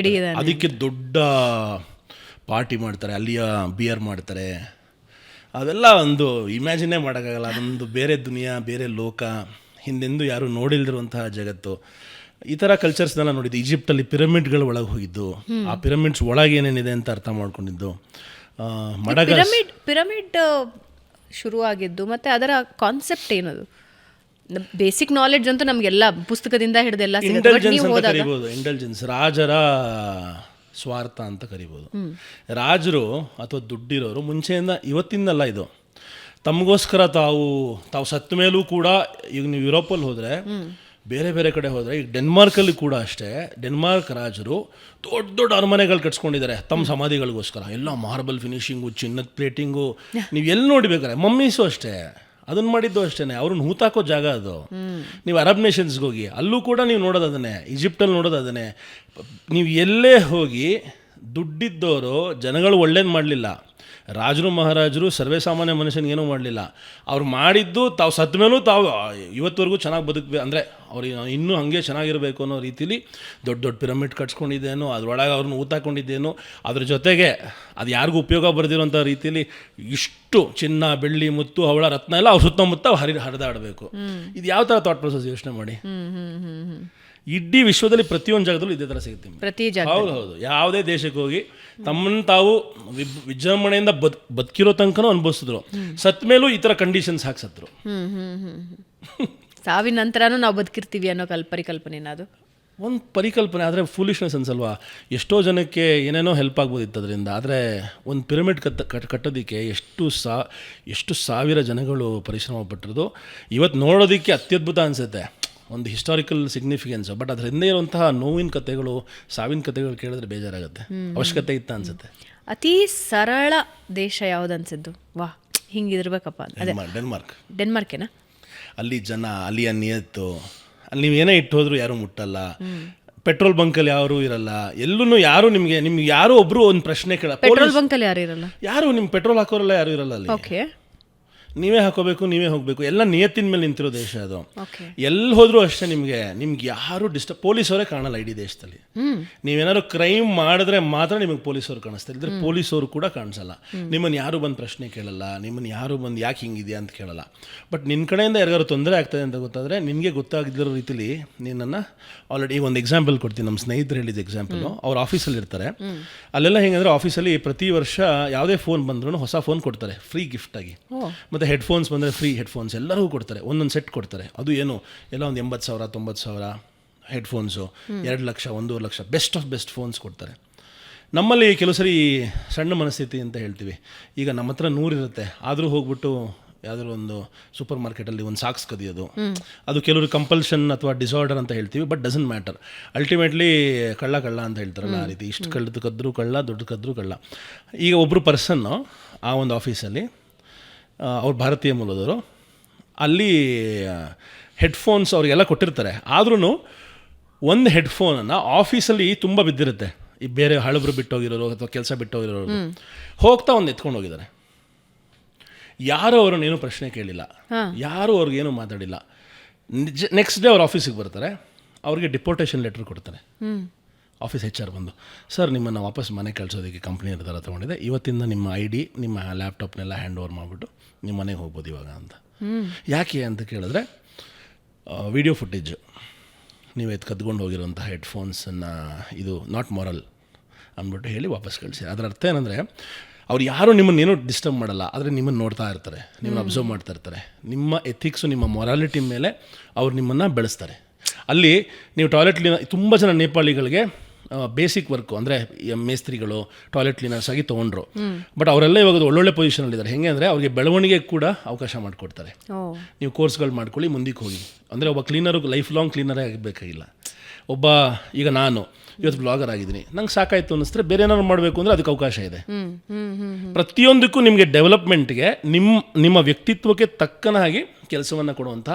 ಅದಕ್ಕೆ ದೊಡ್ಡ ಪಾರ್ಟಿ ಮಾಡ್ತಾರೆ, ಅಲ್ಲಿಯ ಬಿಯರ್ ಮಾಡ್ತಾರೆ. ಅದೆಲ್ಲ ಒಂದು ಇಮ್ಯಾಜಿನೇ ಮಾಡೋಕ್ಕಾಗಲ್ಲ. ಅದೊಂದು ಬೇರೆ ದುನಿಯಾ, ಬೇರೆ ಲೋಕ, ಹಿಂದೆಂದು ಯಾರು ನೋಡಿಲ್ದಿರುವಂತಹ ಜಗತ್ತು. ಈ ಥರ ಕಲ್ಚರ್ಸ್ನೆಲ್ಲ ನೋಡಿದ್ದು. ಈಜಿಪ್ಟಲ್ಲಿ ಪಿರಮಿಡ್ಗಳ ಒಳಗೆ ಹೋಗಿದ್ದು, ಆ ಪಿರಮಿಡ್ಸ್ ಒಳಗೆ ಏನೇನಿದೆ ಅಂತ ಅರ್ಥ ಮಾಡ್ಕೊಂಡಿದ್ದು. ಪಿರಮಿಡ್ ಶುರುವಾಗಿದ್ದು ಮತ್ತು ಅದರ ಕಾನ್ಸೆಪ್ಟ್ ಏನದು? ಬೇಸಿಕ್ ನಾಲೆಡ್ಜ್ ಅಂತೂ ನಮಗೆಲ್ಲ ಪುಸ್ತಕದಿಂದ ಹಿಡಿದೆಲ್ಲ ಕರಿಬೋದು. ಇಂಟೆಲಿಜೆನ್ಸ್, ರಾಜರ ಸ್ವಾರ್ಥ ಅಂತ ಕರಿಬೋದು. ರಾಜರು ಅಥವಾ ದುಡ್ಡಿರೋರು ಮುಂಚೆಯಿಂದ, ಇವತ್ತಿಂದಲ್ಲ ಇದು, ತಮಗೋಸ್ಕರ ತಾವು ಸತ್ತ ಮೇಲೂ ಕೂಡ, ಈಗ ನೀವು ಯುರೋಪಲ್ಲಿ ಹೋದರೆ, ಬೇರೆ ಬೇರೆ ಕಡೆ ಹೋದರೆ, ಈಗ ಡೆನ್ಮಾರ್ಕಲ್ಲಿ ಕೂಡ ಅಷ್ಟೇ, ಡೆನ್ಮಾರ್ಕ್ ರಾಜರು ದೊಡ್ಡ ದೊಡ್ಡ ಅರಮನೆಗಳು ಕಟ್ಸ್ಕೊಂಡಿದ್ದಾರೆ ತಮ್ಮ ಸಮಾಧಿಗಳಿಗೋಸ್ಕರ. ಎಲ್ಲ ಮಾರ್ಬಲ್ ಫಿನಿಶಿಂಗು, ಚಿನ್ನದ ಪ್ಲೇಟಿಂಗು, ನೀವು ಎಲ್ಲಿ ನೋಡ್ಬೇಕಾರೆ. ಮಮ್ಮೀಸು ಅಷ್ಟೇ, ಅದನ್ನು ಮಾಡಿದ್ದು ಅಷ್ಟೇ, ಅವ್ರನ್ನ ಹೂತಾಕೋ ಜಾಗ ಅದು. ನೀವು ಅರಬ್ ನೇಷನ್ಸ್ಗೆ ಹೋಗಿ, ಅಲ್ಲೂ ಕೂಡ ನೀವು ನೋಡೋದು ಅದನ್ನೇ, ಈಜಿಪ್ಟಲ್ಲಿ ನೋಡೋದು ಅದನ್ನೇ. ನೀವು ಎಲ್ಲೇ ಹೋಗಿ, ದುಡ್ಡಿದ್ದವರು ಜನಗಳು ಒಳ್ಳೇದು ಮಾಡಲಿಲ್ಲ, ರಾಜರು ಮಹಾರಾಜರು ಸರ್ವೇ ಸಾಮಾನ್ಯ ಮನುಷ್ಯನಿಗೇನೂ ಮಾಡಲಿಲ್ಲ. ಅವ್ರು ಮಾಡಿದ್ದು ತಾವು ಸತ್ತ ಮೇಲೂ ತಾವು ಇವತ್ತವರೆಗೂ ಚೆನ್ನಾಗಿ ಬದುಕಬೇಕು, ಅಂದರೆ ಅವ್ರು ಇನ್ನೂ ಹಾಗೆ ಚೆನ್ನಾಗಿರಬೇಕು ಅನ್ನೋ ರೀತಿಲಿ ದೊಡ್ಡ ದೊಡ್ಡ ಪಿರಮಿಡ್ ಕಟ್ಸ್ಕೊಂಡಿದ್ದೇನೋ, ಅದರೊಳಗೆ ಅವ್ರನ್ನ ಊತಾಕೊಂಡಿದ್ದೇನೋ, ಅದ್ರ ಜೊತೆಗೆ ಅದು ಯಾರಿಗೂ ಉಪಯೋಗ ಬರೆದಿರೋಂಥ ರೀತಿಲಿ ಇಷ್ಟು ಚಿನ್ನ, ಬೆಳ್ಳಿ, ಮುತ್ತು, ಹವಳ, ರತ್ನ ಎಲ್ಲ ಅವ್ರ ಸುತ್ತಮುತ್ತ ಹರಿದಾಡಬೇಕು. ಇದು ಯಾವ ಥರ ಥಾಟ್ ಪ್ರೊಸೆಸ್ ಯೋಚನೆ ಮಾಡಿ. ಇಡೀ ವಿಶ್ವದಲ್ಲಿ ಪ್ರತಿಯೊಂದು ಜಾಗದಲ್ಲೂ ಇದೇ ಥರ ಸಿಗುತ್ತೆ ನಿಮ್ಗೆ. ಪ್ರತಿ ಜಾಗ ಹೌದು ಯಾವುದೇ ದೇಶಕ್ಕೆ ಹೋಗಿ ತಮ್ಮನ್ನು ತಾವು ವಿಜೃಂಭಣೆಯಿಂದ ಬದುಕಿರೋ ತನಕನೂ ಅನುಭವಿಸಿದ್ರು. ಸತ್ ಮೇಲೂ ಈ ಥರ ಕಂಡೀಷನ್ಸ್ ಹಾಕಿ ಸತ್ರು. ಸಾವಿನ ನಂತರನೂ ನಾವು ಬದುಕಿರ್ತೀವಿ ಅನ್ನೋ ಪರಿಕಲ್ಪನೆನ ಅದು ಒಂದು ಪರಿಕಲ್ಪನೆ. ಆದರೆ ಫೂಲಿಶ್ನೆಸ್ ಅನ್ಸಲ್ವಾ? ಎಷ್ಟೋ ಜನಕ್ಕೆ ಏನೇನೋ ಹೆಲ್ಪ್ ಆಗ್ಬೋದಿತ್ತು ಅದರಿಂದ. ಆದರೆ ಒಂದು ಪಿರಮಿಡ್ ಕಟ್ಟೋದಕ್ಕೆ ಎಷ್ಟು ಸಾವಿರ ಜನಗಳು ಪರಿಶ್ರಮ ಪಟ್ಟಿರೋದು ಇವತ್ತು ನೋಡೋದಕ್ಕೆ ಅತ್ಯದ್ಭುತ ಅನಿಸುತ್ತೆ, ಒಂದು ಹಿಸ್ಟಾರಿಕಲ್ ಸಿಗ್ನಿಫಿಕೆನ್ಸು. ಬಟ್ ಅದ್ರ ಹಿಂದೆ ಇರುವಂತಹ ನೋವಿನ ಕಥೆಗಳು, ಸಾವಿನ ಕಥೆಗಳು ಕೇಳಿದ್ರೆ ಬೇಜಾರಾಗುತ್ತೆ. ಅವಶ್ಯಕತೆ ಇತ್ತ ಅನ್ಸುತ್ತೆ. ಅತಿ ಸರಳ ದೇಶ ಯಾವ್ದು ಅನ್ಸಿದ್ದು? ವಾ, ಹಿಂಗಿರ್ಬೇಕಪ್ಪ. ಅದೇ ಡೆನ್ಮಾರ್ಕೇನಾ? ಅಲ್ಲಿ ಜನ, ಅಲ್ಲಿಯ ನಿಯತ್ತು, ಅಲ್ಲಿ ನೀವೇನೇ ಇಟ್ಟು ಹೋದ್ರು ಯಾರೂ ಮುಟ್ಟಲ್ಲ. ಪೆಟ್ರೋಲ್ ಬಂಕಲ್ಲಿ ಯಾರೂ ಇರಲ್ಲ, ಎಲ್ಲೂ ಯಾರು ನಿಮ್ಗೆ ಯಾರೋ ಒಬ್ರು ಒಂದು ಪ್ರಶ್ನೆ ಪೆಟ್ರೋಲ್ ಬಂಕಲ್ಲಿ ಯಾರು ಇರಲ್ಲ, ಯಾರು ನಿಮ್ಮ ಪೆಟ್ರೋಲ್ ಹಾಕೋರಲ್ಲ, ಯಾರು ಇರಲ್ಲ ಅಲ್ಲಿ. ಓಕೆ, ನೀವೇ ಹಾಕೋಬೇಕು, ನೀವೇ ಹೋಗಬೇಕು. ಎಲ್ಲ ನಿಯತ್ತಿನ ಮೇಲೆ ನಿಂತಿರೋ ದೇಶ ಅದು. ಎಲ್ಲಿ ಹೋದ್ರೂ ಅಷ್ಟೇ ನಿಮಗೆ ಯಾರು ಪೊಲೀಸವರೇ ಕಾಣಲ್ಲ ಇಡೀ ದೇಶದಲ್ಲಿ. ನೀವೇನಾದ್ರು ಕ್ರೈಮ್ ಮಾಡಿದ್ರೆ ಮಾತ್ರ ನಿಮಗೆ ಪೊಲೀಸವ್ರು ಕಾಣಿಸ್ತಾರೆ, ಇದ್ರೆ ಪೊಲೀಸವರು ಕೂಡ ಕಾಣಿಸಲ್ಲ. ನಿಮ್ಮನ್ನು ಯಾರು ಬಂದು ಪ್ರಶ್ನೆ ಕೇಳಲ್ಲ, ನಿಮ್ಮನ್ನು ಯಾರು ಬಂದು ಯಾಕೆ ಹಿಂಗಿದೆಯಾ ಅಂತ ಕೇಳಲ್ಲ. ಬಟ್ ನಿನ್ನ ಕಡೆಯಿಂದ ಯಾರಿಗಾರು ತೊಂದರೆ ಆಗ್ತದೆ ಅಂತ ಗೊತ್ತಾದರೆ ನಿನಗೆ ಗೊತ್ತಾಗದಿರೋ ರೀತಿಲಿ ನಿನ್ನನ್ನು ಆಲ್ರೆಡಿ ಒಂದು ಎಕ್ಸಾಂಪಲ್ ಕೊಡ್ತೀನಿ. ನಮ್ಮ ಸ್ನೇಹಿತರು ಹೇಳಿದ ಎಕ್ಸಾಂಪಲು. ಅವ್ರ ಆಫೀಸಲ್ಲಿ ಇರ್ತಾರೆ. ಅಲ್ಲೆಲ್ಲ ಹೆಂಗಂದ್ರೆ ಆಫೀಸಲ್ಲಿ ಪ್ರತಿ ವರ್ಷ ಯಾವುದೇ ಫೋನ್ ಬಂದ್ರೂ ಹೊಸ ಫೋನ್ ಕೊಡ್ತಾರೆ ಫ್ರೀ ಗಿಫ್ಟಾಗಿ. ಮತ್ತು ಹೆಡ್ಫೋನ್ಸ್ ಬಂದರೆ ಫ್ರೀ ಹೆಡ್ಫೋನ್ಸ್ ಎಲ್ಲರಿಗೂ ಕೊಡ್ತಾರೆ, ಒಂದೊಂದು ಸೆಟ್ ಕೊಡ್ತಾರೆ. ಅದು ಏನು ಎಲ್ಲ ಒಂದು 80,000 90,000 headphones, 2 lakh 1.5 lakh best of best phones ಕೊಡ್ತಾರೆ. ನಮ್ಮಲ್ಲಿ ಕೆಲವು ಸರಿ ಸಣ್ಣ ಮನಸ್ಥಿತಿ ಅಂತ ಹೇಳ್ತೀವಿ. ಈಗ ನಮ್ಮ ಹತ್ರ 100 ಇರುತ್ತೆ, ಆದರೂ ಹೋಗ್ಬಿಟ್ಟು ಯಾವುದಾದ್ರು ಒಂದು ಸೂಪರ್ ಮಾರ್ಕೆಟಲ್ಲಿ ಒಂದು ಸಾಕ್ಸ್ ಕದಿಯೋದು, ಅದು ಕೆಲವರು ಕಂಪಲ್ಷನ್ ಅಥವಾ ಡಿಸಾರ್ಡರ್ ಅಂತ ಹೇಳ್ತೀವಿ. But doesn't matter. ಅಲ್ಟಿಮೇಟ್ಲಿ ಕಳ್ಳ ಅಂತ ಹೇಳ್ತಾರಲ್ಲ, ಆ ರೀತಿ ಇಷ್ಟು ಕದ್ದರೂ ಕಳ್ಳ, ದುಡ್ಡು ಕದ್ದರೂ ಕಳ್ಳ. ಈಗ ಒಬ್ಬರು ಪರ್ಸನ್ನು ಆ ಒಂದು ಆಫೀಸಲ್ಲಿ, ಅವ್ರು ಭಾರತೀಯ ಮೂಲದವರು, ಅಲ್ಲಿ ಹೆಡ್ಫೋನ್ಸ್ ಅವ್ರಿಗೆಲ್ಲ ಕೊಟ್ಟಿರ್ತಾರೆ. ಆದ್ರೂ ಒಂದು ಹೆಡ್ಫೋನನ್ನು ಆಫೀಸಲ್ಲಿ ತುಂಬ ಬಿದ್ದಿರುತ್ತೆ, ಈ ಬೇರೆ ಹಳಬ್ರು ಬಿಟ್ಟೋಗಿರೋರು ಅಥವಾ ಕೆಲಸ ಬಿಟ್ಟೋಗಿರೋರು ಹೋಗ್ತಾ ಒಂದು ಎತ್ಕೊಂಡು ಹೋಗಿದ್ದಾರೆ. ಯಾರೂ ಅವ್ರನ್ನೇನು ಪ್ರಶ್ನೆ ಕೇಳಿಲ್ಲ, ಯಾರೂ ಅವ್ರಿಗೇನು ಮಾತಾಡಿಲ್ಲ. ನೆಕ್ಸ್ಟ್ ಡೇ ಅವ್ರ ಆಫೀಸಿಗೆ ಬರ್ತಾರೆ, ಅವ್ರಿಗೆ ಡಿಪೋರ್ಟೇಷನ್ ಲೆಟ್ರ್ ಕೊಡ್ತಾರೆ. ಆಫೀಸ್ HR ಬಂದು, ಸರ್ ನಿಮ್ಮನ್ನು ವಾಪಸ್ ಮನೆ ಕಳಿಸೋದಕ್ಕೆ ಕಂಪ್ನಿ ನಿರ್ಧಾರ ತೊಗೊಂಡಿದೆ, ಇವತ್ತಿಂದ ನಿಮ್ಮ ID ನಿಮ್ಮ ಲ್ಯಾಪ್ಟಾಪ್ನೆಲ್ಲ ಹ್ಯಾಂಡ್ ಓವರ್ ಮಾಡಿಬಿಟ್ಟು ನಿಮ್ಮ ಮನೆಗೆ ಹೋಗ್ಬೋದು ಇವಾಗ ಅಂತ. ಯಾಕೆ ಅಂತ ಕೇಳಿದ್ರೆ, ವಿಡಿಯೋ ಫುಟೇಜ್ ನೀವು ಕದ್ಕೊಂಡು ಹೋಗಿರೋಂಥ ಹೆಡ್ಫೋನ್ಸನ್ನು ಇದು ನಾಟ್ ಮಾರಲ್ ಅಂದ್ಬಿಟ್ಟು ಹೇಳಿ ವಾಪಸ್ ಕಳಿಸಿ. ಅದರ ಅರ್ಥ ಏನಂದರೆ, ಅವ್ರು ಯಾರು ನಿಮ್ಮನ್ನೇನೂ ಡಿಸ್ಟರ್ಬ್ ಮಾಡಲ್ಲ, ಆದರೆ ನಿಮ್ಮನ್ನು ನೋಡ್ತಾ ಇರ್ತಾರೆ, ನಿಮ್ಮನ್ನು ಅಬ್ಸರ್ವ್ ಮಾಡ್ತಾ ಇರ್ತಾರೆ. ನಿಮ್ಮ ಎಥಿಕ್ಸು, ನಿಮ್ಮ ಮೊರಾಲಿಟಿ ಮೇಲೆ ಅವ್ರು ನಿಮ್ಮನ್ನು ಬೆಳೆಸ್ತಾರೆ. ಅಲ್ಲಿ ನೀವು ಟಾಯ್ಲೆಟ್ ಕ್ಲೀನರ್, ತುಂಬ ಜನ ನೇಪಾಳಿಗಳಿಗೆ ಬೇಸಿಕ್ ವರ್ಕು ಅಂದರೆ ಮೇಸ್ತ್ರಿಗಳು ಟಾಯ್ಲೆಟ್ ಕ್ಲೀನರ್ಸ್ ಆಗಿ ತೊಗೊಂಡ್ರು. ಬಟ್ ಅವರೆಲ್ಲ ಇವಾಗ ಒಳ್ಳೊಳ್ಳೆ ಪೊಸಿಷನಲ್ಲಿದ್ದಾರೆ. ಹೆಂಗೆ ಅಂದರೆ ಅವ್ರಿಗೆ ಬೆಳವಣಿಗೆ ಕೂಡ ಅವಕಾಶ ಮಾಡಿಕೊಡ್ತಾರೆ. ನೀವು ಕೋರ್ಸ್ಗಳು ಮಾಡ್ಕೊಳ್ಳಿ, ಮುಂದಕ್ಕೆ ಹೋಗಿ. ಅಂದರೆ ಒಬ್ಬ ಕ್ಲೀನರು ಲೈಫ್ ಲಾಂಗ್ ಕ್ಲೀನರೇ ಆಗಬೇಕಾಗಿಲ್ಲ. ಒಬ್ಬ ಈಗ ನಾನು ಇವತ್ತು ಬ್ಲಾಗರ್ ಆಗಿದ್ದೀನಿ, ನಂಗೆ ಸಾಕಾಯಿತು ಅನ್ನಿಸ್ತಾರೆ, ಬೇರೆ ಏನಾದ್ರು ಮಾಡಬೇಕು ಅಂದರೆ ಅದಕ್ಕೆ ಅವಕಾಶ ಇದೆ. ಪ್ರತಿಯೊಂದಕ್ಕೂ ನಿಮಗೆ ಡೆವಲಪ್ಮೆಂಟ್ಗೆ ನಿಮ್ಮ ವ್ಯಕ್ತಿತ್ವಕ್ಕೆ ತಕ್ಕನ ಹಾಗೆ ಕೆಲಸವನ್ನು ಕೊಡುವಂಥ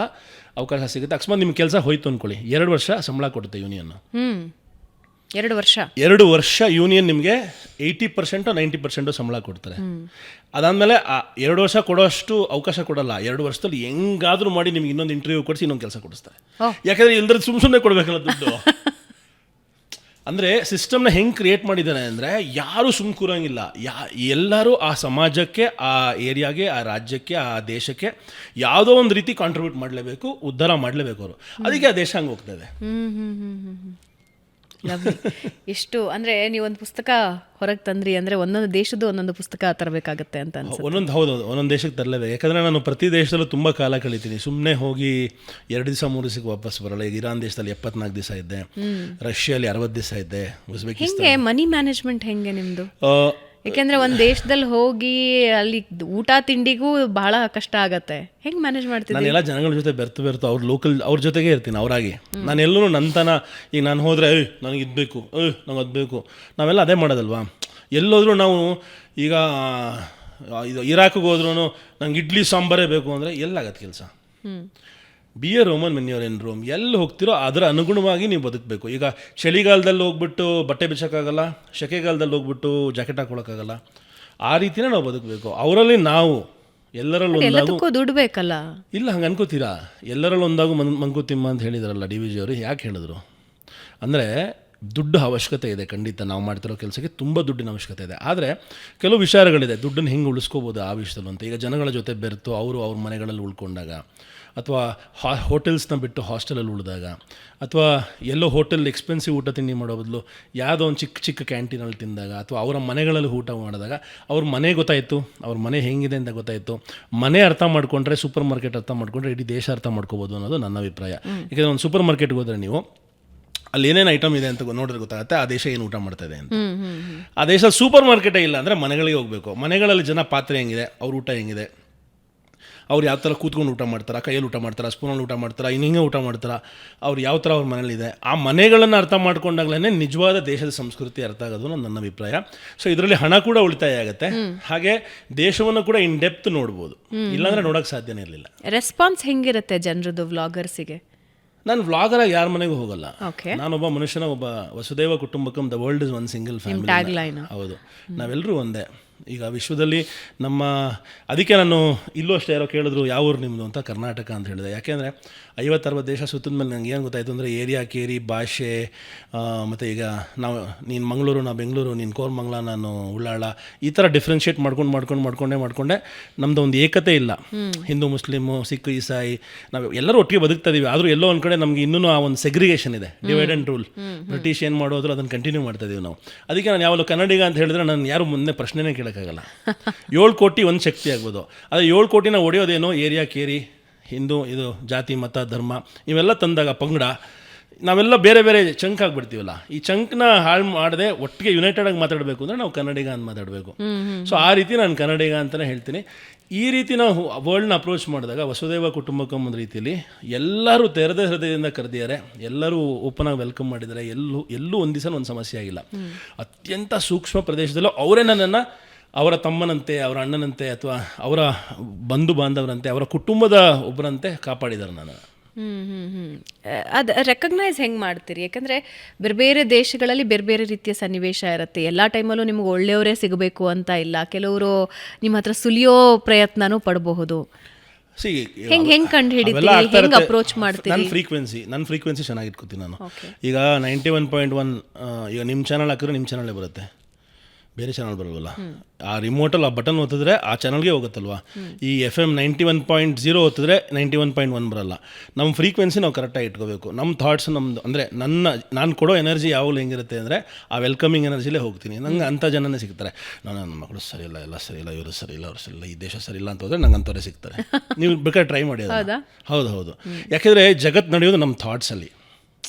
ಅವಕಾಶ ಸಿಗುತ್ತೆ. ಅಕಸ್ಮಾತ್ ನಿಮ್ಮ ಕೆಲಸ ಹೋಯ್ತು ಅಂದ್ಕೊಳ್ಳಿ, 2 ವರ್ಷ ಸಂಬಳ ಕೊಡುತ್ತೆ ಯೂನಿಯನ್ನು. 2 ವರ್ಷ ಯೂನಿಯನ್ ನಿಮಗೆ 80% 90% ಸಂಬಳ ಕೊಡ್ತಾರೆ. ಅದಾದಮೇಲೆ 2 ವರ್ಷ ಕೊಡೋಷ್ಟು ಅವಕಾಶ ಕೊಡಲ್ಲ. 2 ವರ್ಷದಲ್ಲಿ ಹೆಂಗಾದರೂ ಮಾಡಿ ನಿಮ್ಗೆ ಇನ್ನೊಂದು ಇಂಟರ್ವ್ಯೂ ಕೊಡಿಸಿ ಇನ್ನೊಂದು ಕೆಲಸ ಕೊಡಿಸ್ತಾರೆ. ಯಾಕಂದರೆ ಇಲ್ಲದ್ರೆ ಸುಮ್ಮನೆ ಕೊಡಬೇಕಲ್ಲ ದುಡ್ಡು. ಅಂದರೆ ಸಿಸ್ಟಮ್ನ ಹೆಂಗೆ ಕ್ರಿಯೇಟ್ ಮಾಡಿದ್ದಾನೆ ಅಂದರೆ, ಯಾರೂ ಸುಮ್ಮನೆ ಕೂರಂಗಿಲ್ಲ. ಎಲ್ಲರೂ ಆ ಸಮಾಜಕ್ಕೆ, ಆ ಏರಿಯಾಗೆ, ಆ ರಾಜ್ಯಕ್ಕೆ, ಆ ದೇಶಕ್ಕೆ ಯಾವುದೋ ಒಂದು ರೀತಿ ಕಾಂಟ್ರಿಬ್ಯೂಟ್ ಮಾಡಲೇಬೇಕು, ಉದ್ಧಾರ ಮಾಡಲೇಬೇಕು ಅವರು. ಅದಕ್ಕೆ ಆ ದೇಶ ಹಂಗೆ ಹೋಗ್ತದೆ. ಎಷ್ಟು ಅಂದರೆ ನೀವೊಂದು ಪುಸ್ತಕ ಹೊರಗೆ ತಂದ್ರಿ ಅಂದರೆ ಒಂದೊಂದು ದೇಶದ್ದು ಒಂದೊಂದು ಪುಸ್ತಕ ತರಬೇಕಾಗತ್ತೆ ಅಂತ ಅನ್ಸುತ್ತೆ. ಒಂದೊಂದು ದೇಶಕ್ಕೆ ತರಲೇಬೇಕು. ಯಾಕಂದರೆ ನಾನು ಪ್ರತಿ ದೇಶದಲ್ಲೂ ತುಂಬ ಕಾಲ ಕಳಿತೀನಿ. ಸುಮ್ಮನೆ ಹೋಗಿ 2 ದಿವಸ 3 ದಿವಸಕ್ಕೆ ವಾಪಸ್ ಬರಲ್ಲ. ಈಗ ಇರಾನ್ ದೇಶದಲ್ಲಿ 74 ದಿವಸ ಇದ್ದೆ, ರಷ್ಯಾಲಿ 60 ದಿವಸ ಇದ್ದೆ, ಉಜ್ಬೇಕಿಸ್ತಾನ್. ಹೆಂಗೆ ಮನಿ ಮ್ಯಾನೇಜ್ಮೆಂಟ್ ಹೆಂಗೆ ನಿಮ್ಮದು? ಯಾಕೆಂದರೆ ಒಂದು ದೇಶದಲ್ಲಿ ಹೋಗಿ ಅಲ್ಲಿ ಊಟ ತಿಂಡಿಗೂ ಬಹಳ ಕಷ್ಟ ಆಗತ್ತೆ. ಹೆಂಗೆ ಮ್ಯಾನೇಜ್ ಮಾಡ್ತೀನಿ? ನಾನು ಎಲ್ಲ ಜನಗಳ ಜೊತೆ ಬೆರ್ತು ಅವ್ರ ಜೊತೆಗೆ ಇರ್ತೀನಿ. ಅವರಾಗಿ ನಾನು ಎಲ್ಲೂ ನನ್ನತನ, ಈಗ ನಾನು ಹೋದರೆ ನನಗೆ ಇದ್ಬೇಕು, ನಂಗೆ ಅದ್ಬೇಕು, ನಾವೆಲ್ಲ ಅದೇ ಮಾಡೋದಲ್ವಾ. ಎಲ್ಲೋದ್ರೂ ನಾವು ಈಗ ಇದು ಇರಾಕಿಗೆ ಹೋದ್ರೂ ನಂಗೆ ಇಡ್ಲಿ ಸಾಂಬಾರೇ ಬೇಕು ಅಂದರೆ ಎಲ್ಲಾಗತ್ತೆ ಕೆಲಸ. Be a Roman when you are in Rome. ಎಲ್ಲಿ ಹೋಗ್ತಿರೋ ಅದರ ಅನುಗುಣವಾಗಿ ನೀವು ಬದುಕಬೇಕು. ಈಗ ಚಳಿಗಾಲದಲ್ಲಿ ಹೋಗ್ಬಿಟ್ಟು ಬಟ್ಟೆ ಬಿಚ್ಚೋಕ್ಕಾಗಲ್ಲ, ಸೆಕೆಗಾಲದಲ್ಲಿ ಹೋಗ್ಬಿಟ್ಟು ಜಾಕೆಟ್ ಹಾಕೊಳ್ಳೋಕ್ಕಾಗಲ್ಲ. ಆ ರೀತಿಯೇ ನಾವು ಬದುಕಬೇಕು. ಅವರಲ್ಲಿ ನಾವು ಎಲ್ಲರಲ್ಲೂ ಒಂದಾಗು ದುಡ್ಡು ಬೇಕಲ್ಲ. ಇಲ್ಲ ಹಂಗೆ ಅನ್ಕೋತೀರಾ? ಎಲ್ಲರಲ್ಲೂ ಒಂದಾಗು ಮಂಕುತಿಮ್ಮ ಅಂತ ಹೇಳಿದಾರಲ್ಲ DVG ಅವರು. ಯಾಕೆ ಹೇಳಿದ್ರು ಅಂದರೆ, ದುಡ್ಡು ಅವಶ್ಯಕತೆ ಇದೆ, ಖಂಡಿತ ನಾವು ಮಾಡ್ತಿರೋ ಕೆಲಸಕ್ಕೆ ತುಂಬ ದುಡ್ಡಿನ ಅವಶ್ಯಕತೆ ಇದೆ. ಆದರೆ ಕೆಲವು ವಿಚಾರಗಳಿದೆ, ದುಡ್ಡನ್ನು ಹೆಂಗೆ ಉಳಿಸ್ಕೋಬೋದು ಆ ವಿಷಯದಲ್ಲೂ ಅಂತ. ಈಗ ಜನಗಳ ಜೊತೆ ಬೆರೆತು ಅವ್ರ ಮನೆಗಳಲ್ಲಿ ಉಳ್ಕೊಂಡಾಗ, ಅಥವಾ ಹೋಟೆಲ್ಸ್ನ ಬಿಟ್ಟು ಹಾಸ್ಟೆಲಲ್ಲಿ ಉಳಿದಾಗ, ಅಥವಾ ಎಲ್ಲೋ ಹೋಟೆಲ್ ಎಕ್ಸ್ಪೆನ್ಸಿವ್ ಊಟ ತಿಂಡಿ ಮಾಡೋ ಬದಲು ಯಾವುದೋ ಒಂದು ಚಿಕ್ಕ ಚಿಕ್ಕ ಕ್ಯಾಂಟೀನಲ್ಲಿ ತಿಂದಾಗ, ಅಥವಾ ಅವರ ಮನೆಗಳಲ್ಲಿ ಊಟ ಮಾಡಿದಾಗ ಅವ್ರ ಮನೆ ಗೊತ್ತಾಯಿತು, ಅವ್ರ ಮನೆ ಹೆಂಗಿದೆ ಅಂತ ಗೊತ್ತಾಯಿತು. ಮನೆ ಅರ್ಥ ಮಾಡ್ಕೊಂಡ್ರೆ ಸೂಪರ್ ಮಾರ್ಕೆಟ್ ಅರ್ಥ ಮಾಡ್ಕೊಂಡ್ರೆ ಇಡೀ ದೇಶ ಅರ್ಥ ಮಾಡ್ಕೋಬೋದು ಅನ್ನೋದು ನನ್ನ ಅಭಿಪ್ರಾಯ. ಯಾಕೆಂದರೆ ಒಂದು ಸೂಪರ್ ಮಾರ್ಕೆಟ್ಗೆ ಹೋದರೆ ನೀವು ಅಲ್ಲಿ ಏನೇನು ಐಟಮ್ ಇದೆ ಅಂತ ನೋಡಿದ್ರೆ ಗೊತ್ತಾಗುತ್ತೆ ಆ ದೇಶ ಏನು ಊಟ ಮಾಡ್ತಾ ಇದೆ ಅಂತ. ಆ ದೇಶ ಸೂಪರ್ ಮಾರ್ಕೆಟೇ ಇಲ್ಲ ಅಂದರೆ ಮನೆಗಳಿಗೆ ಹೋಗಬೇಕು. ಮನೆಗಳಲ್ಲಿ ಜನ ಪಾತ್ರೆ ಹೆಂಗಿದೆ, ಅವ್ರ ಊಟ ಹೆಂಗಿದೆ, ಅವ್ರು ಯಾವ ಥರ ಕೂತ್ಕೊಂಡು ಊಟ ಮಾಡ್ತಾರೆ, ಕೈಯಲ್ಲಿ ಊಟ ಮಾಡ್ತಾರೆ, ಸ್ಪೂನಲ್ಲಿ ಊಟ ಮಾಡ್ತಾರೆ, ಹಿಂಗೆ ಊಟ ಮಾಡ್ತಾರೆ, ಅವ್ರು ಯಾವ ಥರ ಅವ್ರ ಮನೇಲಿದೆ, ಆ ಮನೆಗಳನ್ನು ಅರ್ಥ ಮಾಡ್ಕೊಂಡಾಗಲೇ ನಿಜವಾದ ದೇಶದ ಸಂಸ್ಕೃತಿ ಅರ್ಥ ಆಗೋದು ನನ್ನ ಅಭಿಪ್ರಾಯ. ಸೊ ಇದರಲ್ಲಿ ಹಣ ಕೂಡ ಉಳಿತಾಯ ಆಗುತ್ತೆ, ಹಾಗೆ ದೇಶವನ್ನು ಕೂಡ ಇನ್ ಡೆಪ್ತ್ ನೋಡ್ಬೋದು, ಇಲ್ಲಾಂದರೆ ನೋಡೋಕ್ಕೆ ಸಾಧ್ಯನೇ ಇರಲಿಲ್ಲ. ರೆಸ್ಪಾನ್ಸ್ ಹೆಂಗಿರುತ್ತೆ ಜನರದ್ದು ವ್ಲಾಗರ್ಸಿಗೆ? ನಾನು ವ್ಲಾಗರಾಗಿ ಯಾರ ಮನೆಗೂ ಹೋಗಲ್ಲ. ಓಕೆ, ನಾನೊಬ್ಬ ಮನುಷ್ಯನ ಒಬ್ಬ ವಸುದೈವ ಕುಟುಂಬಕಂ the world is one single family. Tagline. ಹೌದು, ನಾವೆಲ್ಲರೂ ಒಂದೇ. ಈಗ ವಿಶ್ವದಲ್ಲಿ ಅದಕ್ಕೆ ನಾನು ಇಲ್ಲೂ ಅಷ್ಟೇ ಯಾರೋ ಕೇಳಿದ್ರು ಯಾವ ಊರು ನಿಮ್ಮದು ಅಂತ, ಕರ್ನಾಟಕ ಅಂತ ಹೇಳಿದೆ. ಯಾಕೆಂದರೆ 50-60 ದೇಶ ಸುತ್ತಿದ ಮೇಲೆ ನಂಗೆ ಏನು ಗೊತ್ತಾಯಿತು ಅಂದರೆ ಏರಿಯಾ ಕೇರಿ ಭಾಷೆ, ಮತ್ತು ಈಗ ನೀನು ಮಂಗಳೂರು, ನಾ ಬೆಂಗಳೂರು, ನೀನು ಕೋರಮಂಗಲ, ನಾನು ಉಳ್ಳಾಳ, ಈ ಥರ ಡಿಫ್ರೆನ್ಷಿಯೇಟ್ ಮಾಡ್ಕೊಂಡೆ ನಮ್ಮದು ಒಂದು ಏಕತೆ ಇಲ್ಲ. ಹಿಂದೂ, ಮುಸ್ಲಿಮು, ಸಿಖ್, ಈಸಾಯಿ, ನಾವು ಎಲ್ಲರೂ ಒಟ್ಟಿಗೆ ಬದುಕ್ತಾ ಇದ್ದೀವಿ. ಆದರೂ ಎಲ್ಲೋ ಒಂದು ಕಡೆ ನಮಗೆ ಇನ್ನೂ ಆ ಒಂದು ಸೆಗ್ರಿಗೇಷನ್ ಇದೆ, ಡಿವೈಡ್ ಆ್ಯಂಡ್ ರೂಲ್. ಬ್ರಿಟಿಷ್ ಏನು ಮಾಡೋದ್ರು ಅದನ್ನು ಕಂಟಿನ್ಯೂ ಮಾಡ್ತಾ ಇದೀವಿ ನಾವು. ಅದಕ್ಕೆ ನಾನು ಯಾವಾಗಲೂ ಕನ್ನಡಿಗ ಅಂತ ಹೇಳಿದ್ರೆ ನಾನು ಯಾರು ಮುಂದೆ ಪ್ರಶ್ನೆನೇ ಕೇಳೋಕ್ಕಾಗಲ್ಲ. 7 ಕೋಟಿ ಒಂದು ಶಕ್ತಿ ಆಗ್ಬೋದು, ಆದರೆ 7 ಕೋಟಿನ ಒಡೆಯೋದೇನೋ ಏರಿಯಾ ಕೇರಿ, ಹಿಂದೂ, ಇದು ಜಾತಿ ಮತ ಧರ್ಮ ಇವೆಲ್ಲ ತಂದಾಗ ಪಂಗಡ, ನಾವೆಲ್ಲ ಬೇರೆ ಬೇರೆ ಚಂಕ್ ಆಗಿಬಿಡ್ತೀವಲ್ಲ. ಈ ಚಂಕ್ನ ಹಾಳು ಮಾಡದೆ ಒಟ್ಟಿಗೆ ಯುನೈಟೆಡ್ ಆಗಿ ಮಾತಾಡಬೇಕು ಅಂದರೆ ನಾವು ಕನ್ನಡಿಗ ಅಂತ ಮಾತಾಡಬೇಕು. ಸೊ ಆ ರೀತಿ ನಾನು ಕನ್ನಡಿಗ ಅಂತಲೇ ಹೇಳ್ತೀನಿ. ಈ ರೀತಿ ನಾವು ವರ್ಲ್ಡ್ನ ಅಪ್ರೋಚ್ ಮಾಡಿದಾಗ ವಸುದೈವ ಕುಟುಂಬಕಂ ಒಂದು ರೀತಿಯಲ್ಲಿ ಎಲ್ಲರೂ ತೆರೆದ ಹೃದಯದಿಂದ ಕರೆದಿದ್ದಾರೆ, ಎಲ್ಲರೂ ಓಪನ್ ಆಗಿ ವೆಲ್ಕಮ್ ಮಾಡಿದ್ದಾರೆ. ಎಲ್ಲೂ ಒಂದು ದಿವಸ ಒಂದು ಸಮಸ್ಯೆ ಆಗಿಲ್ಲ. ಅತ್ಯಂತ ಸೂಕ್ಷ್ಮ ಪ್ರದೇಶದಲ್ಲೂ ಅವರೇ ನನ್ನನ್ನು ಅವರ ತಮ್ಮನಂತೆ, ಅವರ ಅಣ್ಣನಂತೆ, ಅಥವಾ ಅವರ ಬಂಧು ಬಾಂಧವರಂತೆ, ಅವರ ಕುಟುಂಬದ ಒಬ್ಬರಂತೆ ಕಾಪಾಡಿದ್ದಾರೆ ನಾನು. ಅದು ರೆಕಗ್ನೈಸ್ ಹೆಂಗೆ ಮಾಡ್ತೀರಿ? ಯಾಕಂದರೆ ಬೇರೆ ಬೇರೆ ದೇಶಗಳಲ್ಲಿ ಬೇರೆ ಬೇರೆ ರೀತಿಯ ಸನ್ನಿವೇಶ ಇರುತ್ತೆ. ಎಲ್ಲ ಟೈಮಲ್ಲೂ ನಿಮ್ಗೆ ಒಳ್ಳೆಯವರೇ ಸಿಗಬೇಕು ಅಂತ ಇಲ್ಲ, ಕೆಲವರು ನಿಮ್ಮ ಹತ್ರ ಸುಲಿಯೋ ಪ್ರಯತ್ನನೂ ಪಡಬಹುದು. ಹೆಂಗೆ ಕಂಡು ಹಿಡಿತೀರಿ, ಹೆಂಗೆ ಅಪ್ರೋಚ್ ಮಾಡ್ತೀರಿ? ನನ್ನ ಫ್ರೀಕ್ವೆನ್ಸಿ ಚೆನ್ನಾಗಿ ಇಟ್ಕೊತೀನಿ ನಾನು. ಈಗ 91.1 ಈಗ ನಿಮ್ಮ ಚಾನಲ್ ಹಾಕಿದ್ರೆ ನಿಮ್ಮ ಚಾನಲ್ಲೇ ಬರುತ್ತೆ, ಬೇರೆ ಚಾನಲ್ ಬರೋಲ್ವಲ್ಲ. ಆ ರಿಮೋಟಲ್ಲಿ ಆ ಬಟನ್ ಒತ್ತಿದ್ರೆ ಆ ಚಾನಲ್ಗೆ ಹೋಗುತ್ತಲ್ವ. ಈ FM 91.0 ಒತ್ತಿದ್ರೆ 91.1 ಬರೋಲ್ಲ. ನಮ್ಮ ಫ್ರೀಕ್ವೆನ್ಸಿ ನಾವು ಕರೆಕ್ಟಾಗಿ ಇಟ್ಕೋಬೇಕು. ನಮ್ಮ ಥಾಟ್ಸ್, ನಮ್ಮದು ಅಂದರೆ ನಾನು ಕೊಡೋ ಎನರ್ಜಿ ಯಾವಾಗಲೂ ಹೆಂಗಿರುತ್ತೆ ಅಂದರೆ ಆ ವೆಲ್ಕಮಿಂಗ್ ಎನರ್ಜಿಲೇ ಹೋಗ್ತೀನಿ. ನಂಗೆ ಅಂಥ ಜನನೇ ಸಿಗ್ತಾರೆ. ನನ್ನ ಮಕ್ಕಳು ಸರಿ ಇಲ್ಲ, ಎಲ್ಲ ಸರಿ ಇಲ್ಲ, ಇವರು ಸರಿ ಇಲ್ಲ, ಅವ್ರು ಸರಿ ಇಲ್ಲ, ಈ ದೇಶ ಸರಿ ಇಲ್ಲ ಅಂತ ಹೋದರೆ ನಂಗೆ ಅಂಥವ್ರೆ ಸಿಗ್ತಾರೆ. ನೀವು ಬೇಕಾದ್ರೆ ಟ್ರೈ ಮಾಡಿ. ಹೌದು. ಯಾಕೆಂದರೆ ಜಗತ್ತು ನಡೆಯೋದು ನಮ್ಮ ಥಾಟ್ಸಲ್ಲಿ.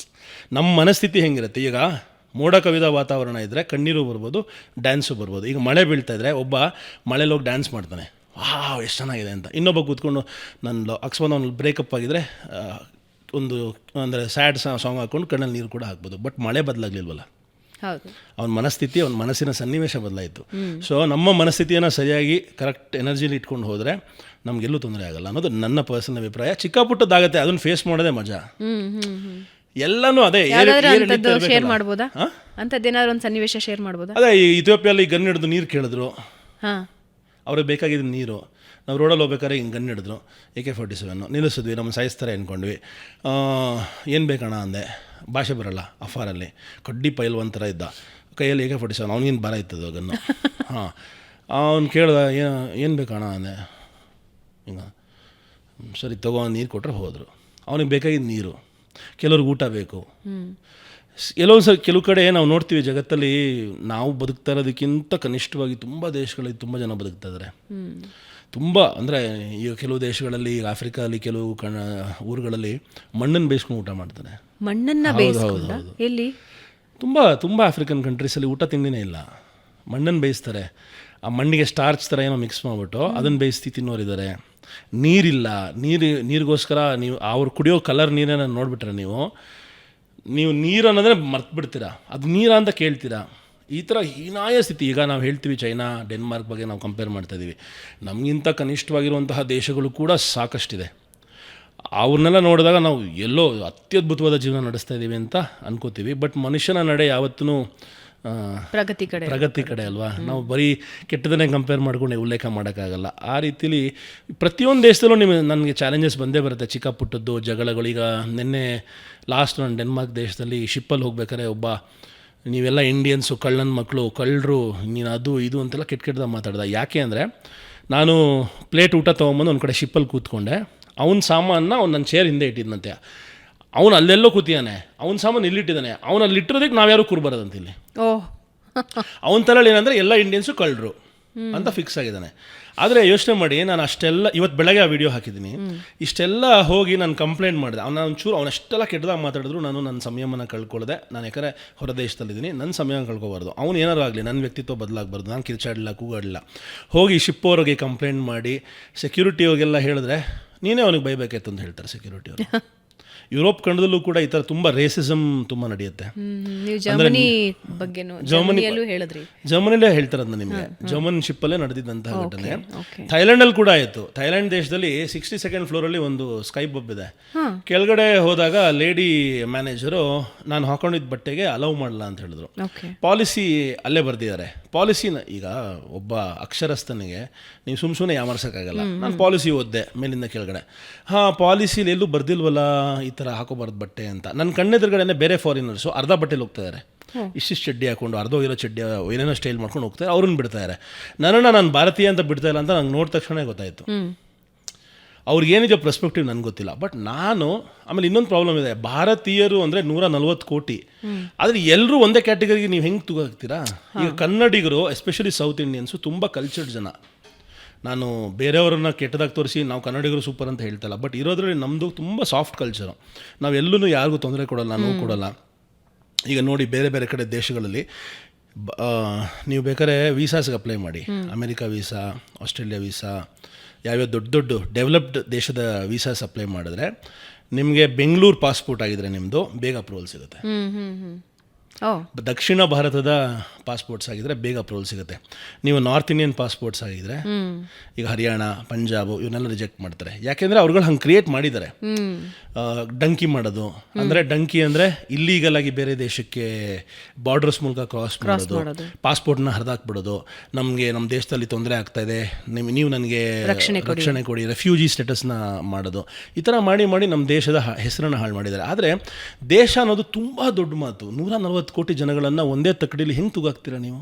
ನಮ್ಮ ಮನಸ್ಥಿತಿ ಹೆಂಗಿರುತ್ತೆ, ಈಗ ಮೋಡ ಕವಿದ ವಾತಾವರಣ ಇದ್ದರೆ ಕಣ್ಣೀರು ಬರ್ಬೋದು, ಡ್ಯಾನ್ಸು ಬರ್ಬೋದು. ಈಗ ಮಳೆ ಬೀಳ್ತಾ ಇದ್ದರೆ ಒಬ್ಬ ಮಳೆಲಿ ಹೋಗಿ ಡ್ಯಾನ್ಸ್ ಮಾಡ್ತಾನೆ, ವಾವ್ ಎಷ್ಟು ಚೆನ್ನಾಗಿದೆ ಅಂತ. ಇನ್ನೊಬ್ಬ ಕೂತ್ಕೊಂಡು ನನ್ನ ಅಕಸ್ಮಾತ್ ಅವ್ನು ಬ್ರೇಕಪ್ ಆಗಿದ್ದರೆ ಒಂದು ಅಂದರೆ ಸ್ಯಾಡ್ ಸಾಂಗ್ ಹಾಕ್ಕೊಂಡು ಕಣ್ಣಲ್ಲಿ ನೀರು ಕೂಡ ಹಾಕ್ಬೋದು. ಬಟ್ ಮಳೆ ಬದಲಾಗಲಿಲ್ವಲ್ಲ, ಅವನ ಮನಸ್ಥಿತಿ, ಅವನ ಮನಸ್ಸಿನ ಸನ್ನಿವೇಶ ಬದಲಾಯಿತು. ಸೊ ನಮ್ಮ ಮನಸ್ಥಿತಿಯನ್ನು ಸರಿಯಾಗಿ ಕರೆಕ್ಟ್ ಎನರ್ಜಿಲಿ ಇಟ್ಕೊಂಡು ಹೋದರೆ ನಮಗೆಲ್ಲೂ ತೊಂದರೆ ಆಗಲ್ಲ ಅನ್ನೋದು ನನ್ನ ಪರ್ಸನಲ್ ಅಭಿಪ್ರಾಯ. ಚಿಕ್ಕ ಪುಟ್ಟದಾಗತ್ತೆ, ಅದನ್ನು ಫೇಸ್ ಮಾಡೋದೇ ಮಜಾ. ಎಲ್ಲನೂ ಅದೇ ಶೇರ್ ಮಾಡ್ಬೋದಾ? ಅಂಥದ್ದೇನಾದ್ರು ಒಂದು ಸನ್ನಿವೇಶ ಶೇರ್ ಮಾಡ್ಬೋದಾ? ಅದೇ ಈ ಇಥಿಯೋಪಿಯಲ್ಲಿ ಗನ್ ಹಿಡಿದು ನೀರು ಕೇಳಿದ್ರು, ಅವ್ರಿಗೆ ಬೇಕಾಗಿದ್ದು ನೀರು. ನಾವು ರೋಡಲ್ಲಿ ಹೋಗ್ಬೇಕಾದ್ರೆ ಹಿಂಗೆ ಗನ್ ಹಿಡಿದ್ರು, AK-47 ನಿಲ್ಲಿಸಿದ್ವಿ, ನಮ್ಮ ಸಾಯಿಸ್ತಾರೆ ಅಂದ್ಕೊಂಡ್ವಿ. ಏನು ಬೇಕಣ್ಣ ಅಂದೆ, ಭಾಷೆ ಬರೋಲ್ಲ, ಅಫಾರಲ್ಲಿ ಕಡ್ಡಿ ಪೈಲ್ವಾನ್ ಥರ ಇದ್ದ, ಕೈಯಲ್ಲಿ AK-47, ಅವ್ನಿಗೇನು ಬರ ಇತ್ತದು ಗನ್ನು. ಅವ್ನು ಕೇಳ್ದ, ಏನು ಬೇಕಣ್ಣ ಅಂದೆ. ಹಿಂಗೆ ಸರಿ ತಗೋ ನೀರು ಕೊಟ್ಟರೆ ಹೋದರು. ಅವನಿಗೆ ಬೇಕಾಗಿದ್ದು ನೀರು, ಕೆಲವ್ರಿಗೆ ಊಟ ಬೇಕು. ಕೆಲವು ಕಡೆ ನಾವು ನೋಡ್ತೀವಿ ಜಗತ್ತಲ್ಲಿ ನಾವು ಬದುಕ್ತಾ ಇರೋದಕ್ಕಿಂತ ಕನಿಷ್ಠವಾಗಿ ತುಂಬ ದೇಶಗಳಲ್ಲಿ ತುಂಬ ಜನ ಬದುಕ್ತಾ ಇದ್ದಾರೆ. ತುಂಬ ಅಂದರೆ ಈಗ ಕೆಲವು ದೇಶಗಳಲ್ಲಿ, ಈಗ ಆಫ್ರಿಕಾದಲ್ಲಿ ಕೆಲವು ಊರುಗಳಲ್ಲಿ ಮಣ್ಣನ್ನು ಬೇಯಿಸ್ಕೊಂಡು ಊಟ ಮಾಡ್ತಾರೆ. ಮಣ್ಣನ್ನು ಬೇಯಿಸ್ಕೊಂಡು ಎಲ್ಲಿ? ತುಂಬ ಆಫ್ರಿಕನ್ ಕಂಟ್ರೀಸಲ್ಲಿ ಊಟ ತಿಂಡಿನೇ ಇಲ್ಲ, ಮಣ್ಣನ್ನು ಬೇಯಿಸ್ತಾರೆ. ಆ ಮಣ್ಣಿಗೆ ಸ್ಟಾರ್ಚ್ ಥರ ಏನೋ ಮಿಕ್ಸ್ ಮಾಡಿಬಿಟ್ಟು ಅದನ್ನು ಬೇಯಿಸ್ತಿ ತಿನ್ನೋರಿದ್ದಾರೆ. ನೀರಿಲ್ಲ, ನೀರಿಗೋಸ್ಕರ ನೀವು ಅವ್ರು ಕುಡಿಯೋ ಕಲರ್ ನೀರನ್ನು ನೋಡಿಬಿಟ್ರೆ ನೀವು ನೀರು ಅನ್ನೋದ್ರೆ ಮರ್ತು ಬಿಡ್ತೀರಾ, ಅದು ನೀರ ಅಂತ ಕೇಳ್ತೀರಾ. ಈ ಥರ ಹೀನಾಯ ಸ್ಥಿತಿ. ಈಗ ನಾವು ಹೇಳ್ತೀವಿ ಚೈನಾ, ಡೆನ್ಮಾರ್ಕ್ ಬಗ್ಗೆ ನಾವು ಕಂಪೇರ್ ಮಾಡ್ತಾಯಿದ್ದೀವಿ. ನಮಗಿಂತ ಕನಿಷ್ಠವಾಗಿರುವಂತಹ ದೇಶಗಳು ಕೂಡ ಸಾಕಷ್ಟಿದೆ. ಅವ್ರನ್ನೆಲ್ಲ ನೋಡಿದಾಗ ನಾವು ಎಲ್ಲೋ ಅತ್ಯದ್ಭುತವಾದ ಜೀವನ ನಡೆಸ್ತಾ ಇದ್ದೀವಿ ಅಂತ ಅನ್ಕೋತೀವಿ. ಬಟ್ ಮನುಷ್ಯನ ನಡೆ ಯಾವತ್ತೂ ಪ್ರಗತಿ ಕಡೆ ಅಲ್ವಾ. ನಾವು ಬರೀ ಕೆಟ್ಟದನ್ನೇ ಕಂಪೇರ್ ಮಾಡ್ಕೊಂಡು ಉಲ್ಲೇಖ ಮಾಡೋಕ್ಕಾಗಲ್ಲ. ಆ ರೀತಿಲಿ ಪ್ರತಿಯೊಂದು ದೇಶದಲ್ಲೂ ನನಗೆ ಚಾಲೆಂಜಸ್ ಬಂದೇ ಬರುತ್ತೆ, ಚಿಕ್ಕ ಪುಟ್ಟದ್ದು ಜಗಳಗಳು. ಈಗ ನಿನ್ನೆ ಲಾಸ್ಟ್ ನಾನು ಡೆನ್ಮಾರ್ಕ್ ದೇಶದಲ್ಲಿ ಶಿಪ್ಪಲ್ಲಿ ಹೋಗ್ಬೇಕಾದ್ರೆ ಒಬ್ಬ, ನೀವೆಲ್ಲ ಇಂಡಿಯನ್ಸು ಕಳ್ಳನ ಮಕ್ಕಳು, ಕಳ್ಳರು, ನೀನು ಅದು ಇದು ಅಂತೆಲ್ಲ ಕೆಟ್ಟದಾಗ ಮಾತಾಡ್ದ. ಯಾಕೆ ಅಂದರೆ ನಾನು ಪ್ಲೇಟ್ ಊಟ ತೊಗೊಂಬಂದು ಒಂದು ಕಡೆ ಶಿಪ್ಪಲ್ಲಿ ಕೂತ್ಕೊಂಡೆ, ಅವ್ನ ಸಾಮಾನನ್ನ ಅವ್ನು ನನ್ನ ಚೇರ್ ಹಿಂದೆ ಇಟ್ಟಿದ್ದಂತೆ. ಅವನು ಅಲ್ಲೆಲ್ಲೋ ಕೂತಿದ್ದಾನೆ, ಅವ್ನ ಸಾಮಾನು ಇಲ್ಲಿಟ್ಟಿದ್ದಾನೆ, ಅವನು ಅಲ್ಲಿಟ್ಟಿರೋದಕ್ಕೆ ನಾವ್ಯಾರು ಕೂರ್ಬಾರದಂತ ಇಲ್ಲಿ. ಅವನ ತಲೆಯಲ್ಲಿ ಏನಂದರೆ ಎಲ್ಲ ಇಂಡಿಯನ್ಸು ಕಳ್ಳರು ಅಂತ ಫಿಕ್ಸ್ ಆಗಿದ್ದಾನೆ. ಆದರೆ ಯೋಚನೆ ಮಾಡಿ, ನಾನು ಅಷ್ಟೆಲ್ಲ ಇವತ್ತು ಬೆಳಗ್ಗೆ ಆ ವಿಡಿಯೋ ಹಾಕಿದ್ದೀನಿ, ಇಷ್ಟೆಲ್ಲ ಹೋಗಿ ನಾನು ಕಂಪ್ಲೇಂಟ್ ಮಾಡಿದೆ. ಅವನಷ್ಟೆಲ್ಲ ಕೆಟ್ಟದಾಗ ಮಾತಾಡಿದ್ರು ನಾನು ನನ್ನ ಸಂಯಮನ ಕಳ್ಕೊಳ್ಳದೆ. ನಾನು ಯಾಕಂದರೆ ಹೊರ ದೇಶದಲ್ಲಿದ್ದೀನಿ, ನನ್ನ ಸಂಯಮ ಕಳ್ಕೊಬಾರ್ದು. ಅವ್ನು ಏನಾರು ಆಗಲಿ, ನನ್ನ ವ್ಯಕ್ತಿತ್ವ ಬದಲಾಗಬಾರ್ದು, ನಾನು ಕಿರ್ಚಾಡಲಿಲ್ಲ, ಕೂಗಾಡಲಿಲ್ಲ. ಹೋಗಿ ಶಿಪ್ ಅವ್ರಿಗೆ ಕಂಪ್ಲೇಂಟ್ ಮಾಡಿ ಸೆಕ್ಯೂರಿಟಿ ಅವ್ರಿಗೆಲ್ಲ ಹೇಳಿದ್ರೆ ನೀನೇ ಅವನಿಗೆ ಬೈಬೇಕಿತ್ತು ಅಂತ ಹೇಳ್ತಾರೆ ಸೆಕ್ಯೂರಿಟಿ ಅವರು. ಯುರೋಪ್ ಖಂಡದಲ್ಲೂ ಕೂಡ ಈ ಥರ ತುಂಬ ರೇಸಿಸಮ್ ತುಂಬ ನಡೆಯುತ್ತೆ. ಜರ್ಮನಿಲೇ ಹೇಳ್ತಾರೆ ಅದನ್ನ ನಿಮಗೆ. ಜರ್ಮನ್ ಶಿಪ್ಪಲ್ಲೇ ನಡೆದಿದ್ದಂತಹ ಘಟನೆ. ಥೈಲ್ಯಾಂಡಲ್ಲಿ ಕೂಡ ಆಯಿತು. ಥೈಲ್ಯಾಂಡ್ ದೇಶದಲ್ಲಿ 62nd ಫ್ಲೋರಲ್ಲಿ ಒಂದು ಸ್ಕೈ ಬಬ್ ಇದೆ. ಕೆಳಗಡೆ ಹೋದಾಗ ಲೇಡಿ ಮ್ಯಾನೇಜರು ನಾನು ಹಾಕೊಂಡಿದ್ದ ಬಟ್ಟೆಗೆ ಅಲೌ ಮಾಡಲ್ಲ ಅಂತ ಹೇಳಿದ್ರು. ಪಾಲಿಸಿ ಅಲ್ಲೇ ಬರೆದಿದ್ದಾರೆ. ಪಾಲಿಸಿನ ಈಗ ಒಬ್ಬ ಅಕ್ಷರಸ್ಥನಿಗೆ ನೀವು ಸುಮ್ಮನೆ ಯಾಮರ್ಸೋಕ್ಕಾಗಲ್ಲ. ನಾನು ಪಾಲಿಸಿ ಓದಿದೆ ಮೇಲಿಂದ ಕೆಳಗಡೆ. ಪಾಲಿಸಿಲಿ ಎಲ್ಲೂ ಬರ್ದಿಲ್ವಲ್ಲ ಈ ಥರ ಹಾಕೋಬಾರ್ದು ಬಟ್ಟೆ ಅಂತ. ನನ್ನ ಕಣ್ಣೆದುರುಗಡೆನೇ ಬೇರೆ ಫಾರಿನರ್ಸು ಅರ್ಧ ಬಟ್ಟೆಲಿ ಹೋಗ್ತಾಯಿದ್ದಾರೆ, ಇಷ್ಟಿಷ್ಟು ಚಡ್ಡಿ ಹಾಕೊಂಡು, ಅರ್ಧೋಗಿರೋ ಚಡ್ಡಿ ಏನೇನೋ ಸ್ಟೈಲ್ ಮಾಡ್ಕೊಂಡು ಹೋಗ್ತಾರೆ. ಅವ್ರನ್ನ ಬಿಡ್ತಾಯಿದ್ದಾರೆ. ನಾನು ಭಾರತೀಯ ಅಂತ ಬಿಡ್ತಾ ಇಲ್ಲ ಅಂತ ನಂಗೆ ನೋಡಿದ ತಕ್ಷಣ ಗೊತ್ತಾಯಿತು. ಅವ್ರಿಗೇನಿದೆ ಪರ್ಸ್ಪೆಕ್ಟಿವ್ ನನಗೆ ಗೊತ್ತಿಲ್ಲ. ಬಟ್ ನಾನು ಆಮೇಲೆ ಇನ್ನೊಂದು ಪ್ರಾಬ್ಲಮ್ ಇದೆ, ಭಾರತೀಯರು ಅಂದರೆ 140 ಕೋಟಿ. ಆದರೆ ಎಲ್ಲರೂ ಒಂದೇ ಕ್ಯಾಟಗರಿಗೆ ನೀವು ಹೆಂಗೆ ತೂಗಾಕ್ತೀರಾ? ಈಗ ಕನ್ನಡಿಗರು ಎಸ್ಪೆಷಲಿ ಸೌತ್ ಇಂಡಿಯನ್ಸು ತುಂಬ ಕಲ್ಚರ್ಡ್ ಜನ. ನಾನು ಬೇರೆಯವ್ರನ್ನ ಕೆಟ್ಟದಾಗಿ ತೋರಿಸಿ ನಾವು ಕನ್ನಡಿಗರು ಸೂಪರ್ ಅಂತ ಹೇಳ್ತಲ್ಲ, ಬಟ್ ಇರೋದ್ರಲ್ಲಿ ನಮ್ಮದು ತುಂಬ ಸಾಫ್ಟ್ ಕಲ್ಚರು. ನಾವೆಲ್ಲೂ ಯಾರಿಗೂ ತೊಂದರೆ ಕೊಡಲ್ಲ, ನೋವು ಕೊಡಲ್ಲ. ಈಗ ನೋಡಿ ಬೇರೆ ಬೇರೆ ಕಡೆ ದೇಶಗಳಲ್ಲಿ ನೀವು ಬೇಕಾದ್ರೆ ವೀಸಾಸ್ಗೆ ಅಪ್ಲೈ ಮಾಡಿ, ಅಮೆರಿಕಾ ವೀಸಾ, ಆಸ್ಟ್ರೇಲಿಯಾ ವೀಸಾ, ಯಾವ್ಯಾವ ದೊಡ್ಡ ದೊಡ್ಡ ಡೆವಲಪ್ಡ್ ದೇಶದ ವೀಸಾಸ್ ಅಪ್ಲೈ ಮಾಡಿದ್ರೆ ನಿಮಗೆ ಬೆಂಗಳೂರು ಪಾಸ್ಪೋರ್ಟ್ ಆಗಿದ್ರೆ ನಿಮ್ಮದು ಬೇಗ ಅಪ್ರೂವಲ್ ಸಿಗುತ್ತೆ. ದಕ್ಷಿಣ ಭಾರತದ ಪಾಸ್ಪೋರ್ಟ್ಸ್ ಆಗಿದ್ರೆ ಬೇಗ ಅಪ್ರೂವಲ್ ಸಿಗುತ್ತೆ. ನೀವು ನಾರ್ತ್ ಇಂಡಿಯನ್ ಪಾಸ್ಪೋರ್ಟ್ಸ್ ಆಗಿದ್ರೆ ಈಗ ಹರಿಯಾಣ, ಪಂಜಾಬ್ ಇವನ್ನೆಲ್ಲ ರಿಜೆಕ್ಟ್ ಮಾಡ್ತಾರೆ. ಯಾಕೆಂದರೆ ಅವ್ರುಗಳು ಹಂಗೆ ಕ್ರಿಯೇಟ್ ಮಾಡಿದ್ದಾರೆ. ಡಂಕಿ ಮಾಡೋದು ಅಂದರೆ, ಡಂಕಿ ಅಂದರೆ ಇಲ್ಲೀಗಲ್ ಆಗಿ ಬೇರೆ ದೇಶಕ್ಕೆ ಬಾರ್ಡರ್ಸ್ ಮೂಲಕ ಕ್ರಾಸ್ ಮಾಡೋದು, ಪಾಸ್ಪೋರ್ಟ್ನ ಹರಿದಾಕ್ಬಿಡೋದು, ನಮಗೆ ನಮ್ಮ ದೇಶದಲ್ಲಿ ತೊಂದರೆ ಆಗ್ತಾಯಿದೆ, ನೀವು ನನಗೆ ರಕ್ಷಣೆ ಕೊಡಿ, ರೆಫ್ಯೂಜಿ ಸ್ಟೇಟಸ್ನ ಮಾಡೋದು. ಈ ಥರ ಮಾಡಿ ನಮ್ಮ ದೇಶದ ಹೆಸರನ್ನು ಹಾಳು ಮಾಡಿದ್ದಾರೆ. ಆದರೆ ದೇಶ ಅನ್ನೋದು ತುಂಬ ದೊಡ್ಡ ಮಾತು. 140 ಕೋಟಿ ಜನಗಳನ್ನು ಒಂದೇ ತಕ್ಕಡಿಲಿ ಹೆಂಗೆ ತೂಗಾಕ್ತೀರಾ ನೀವು?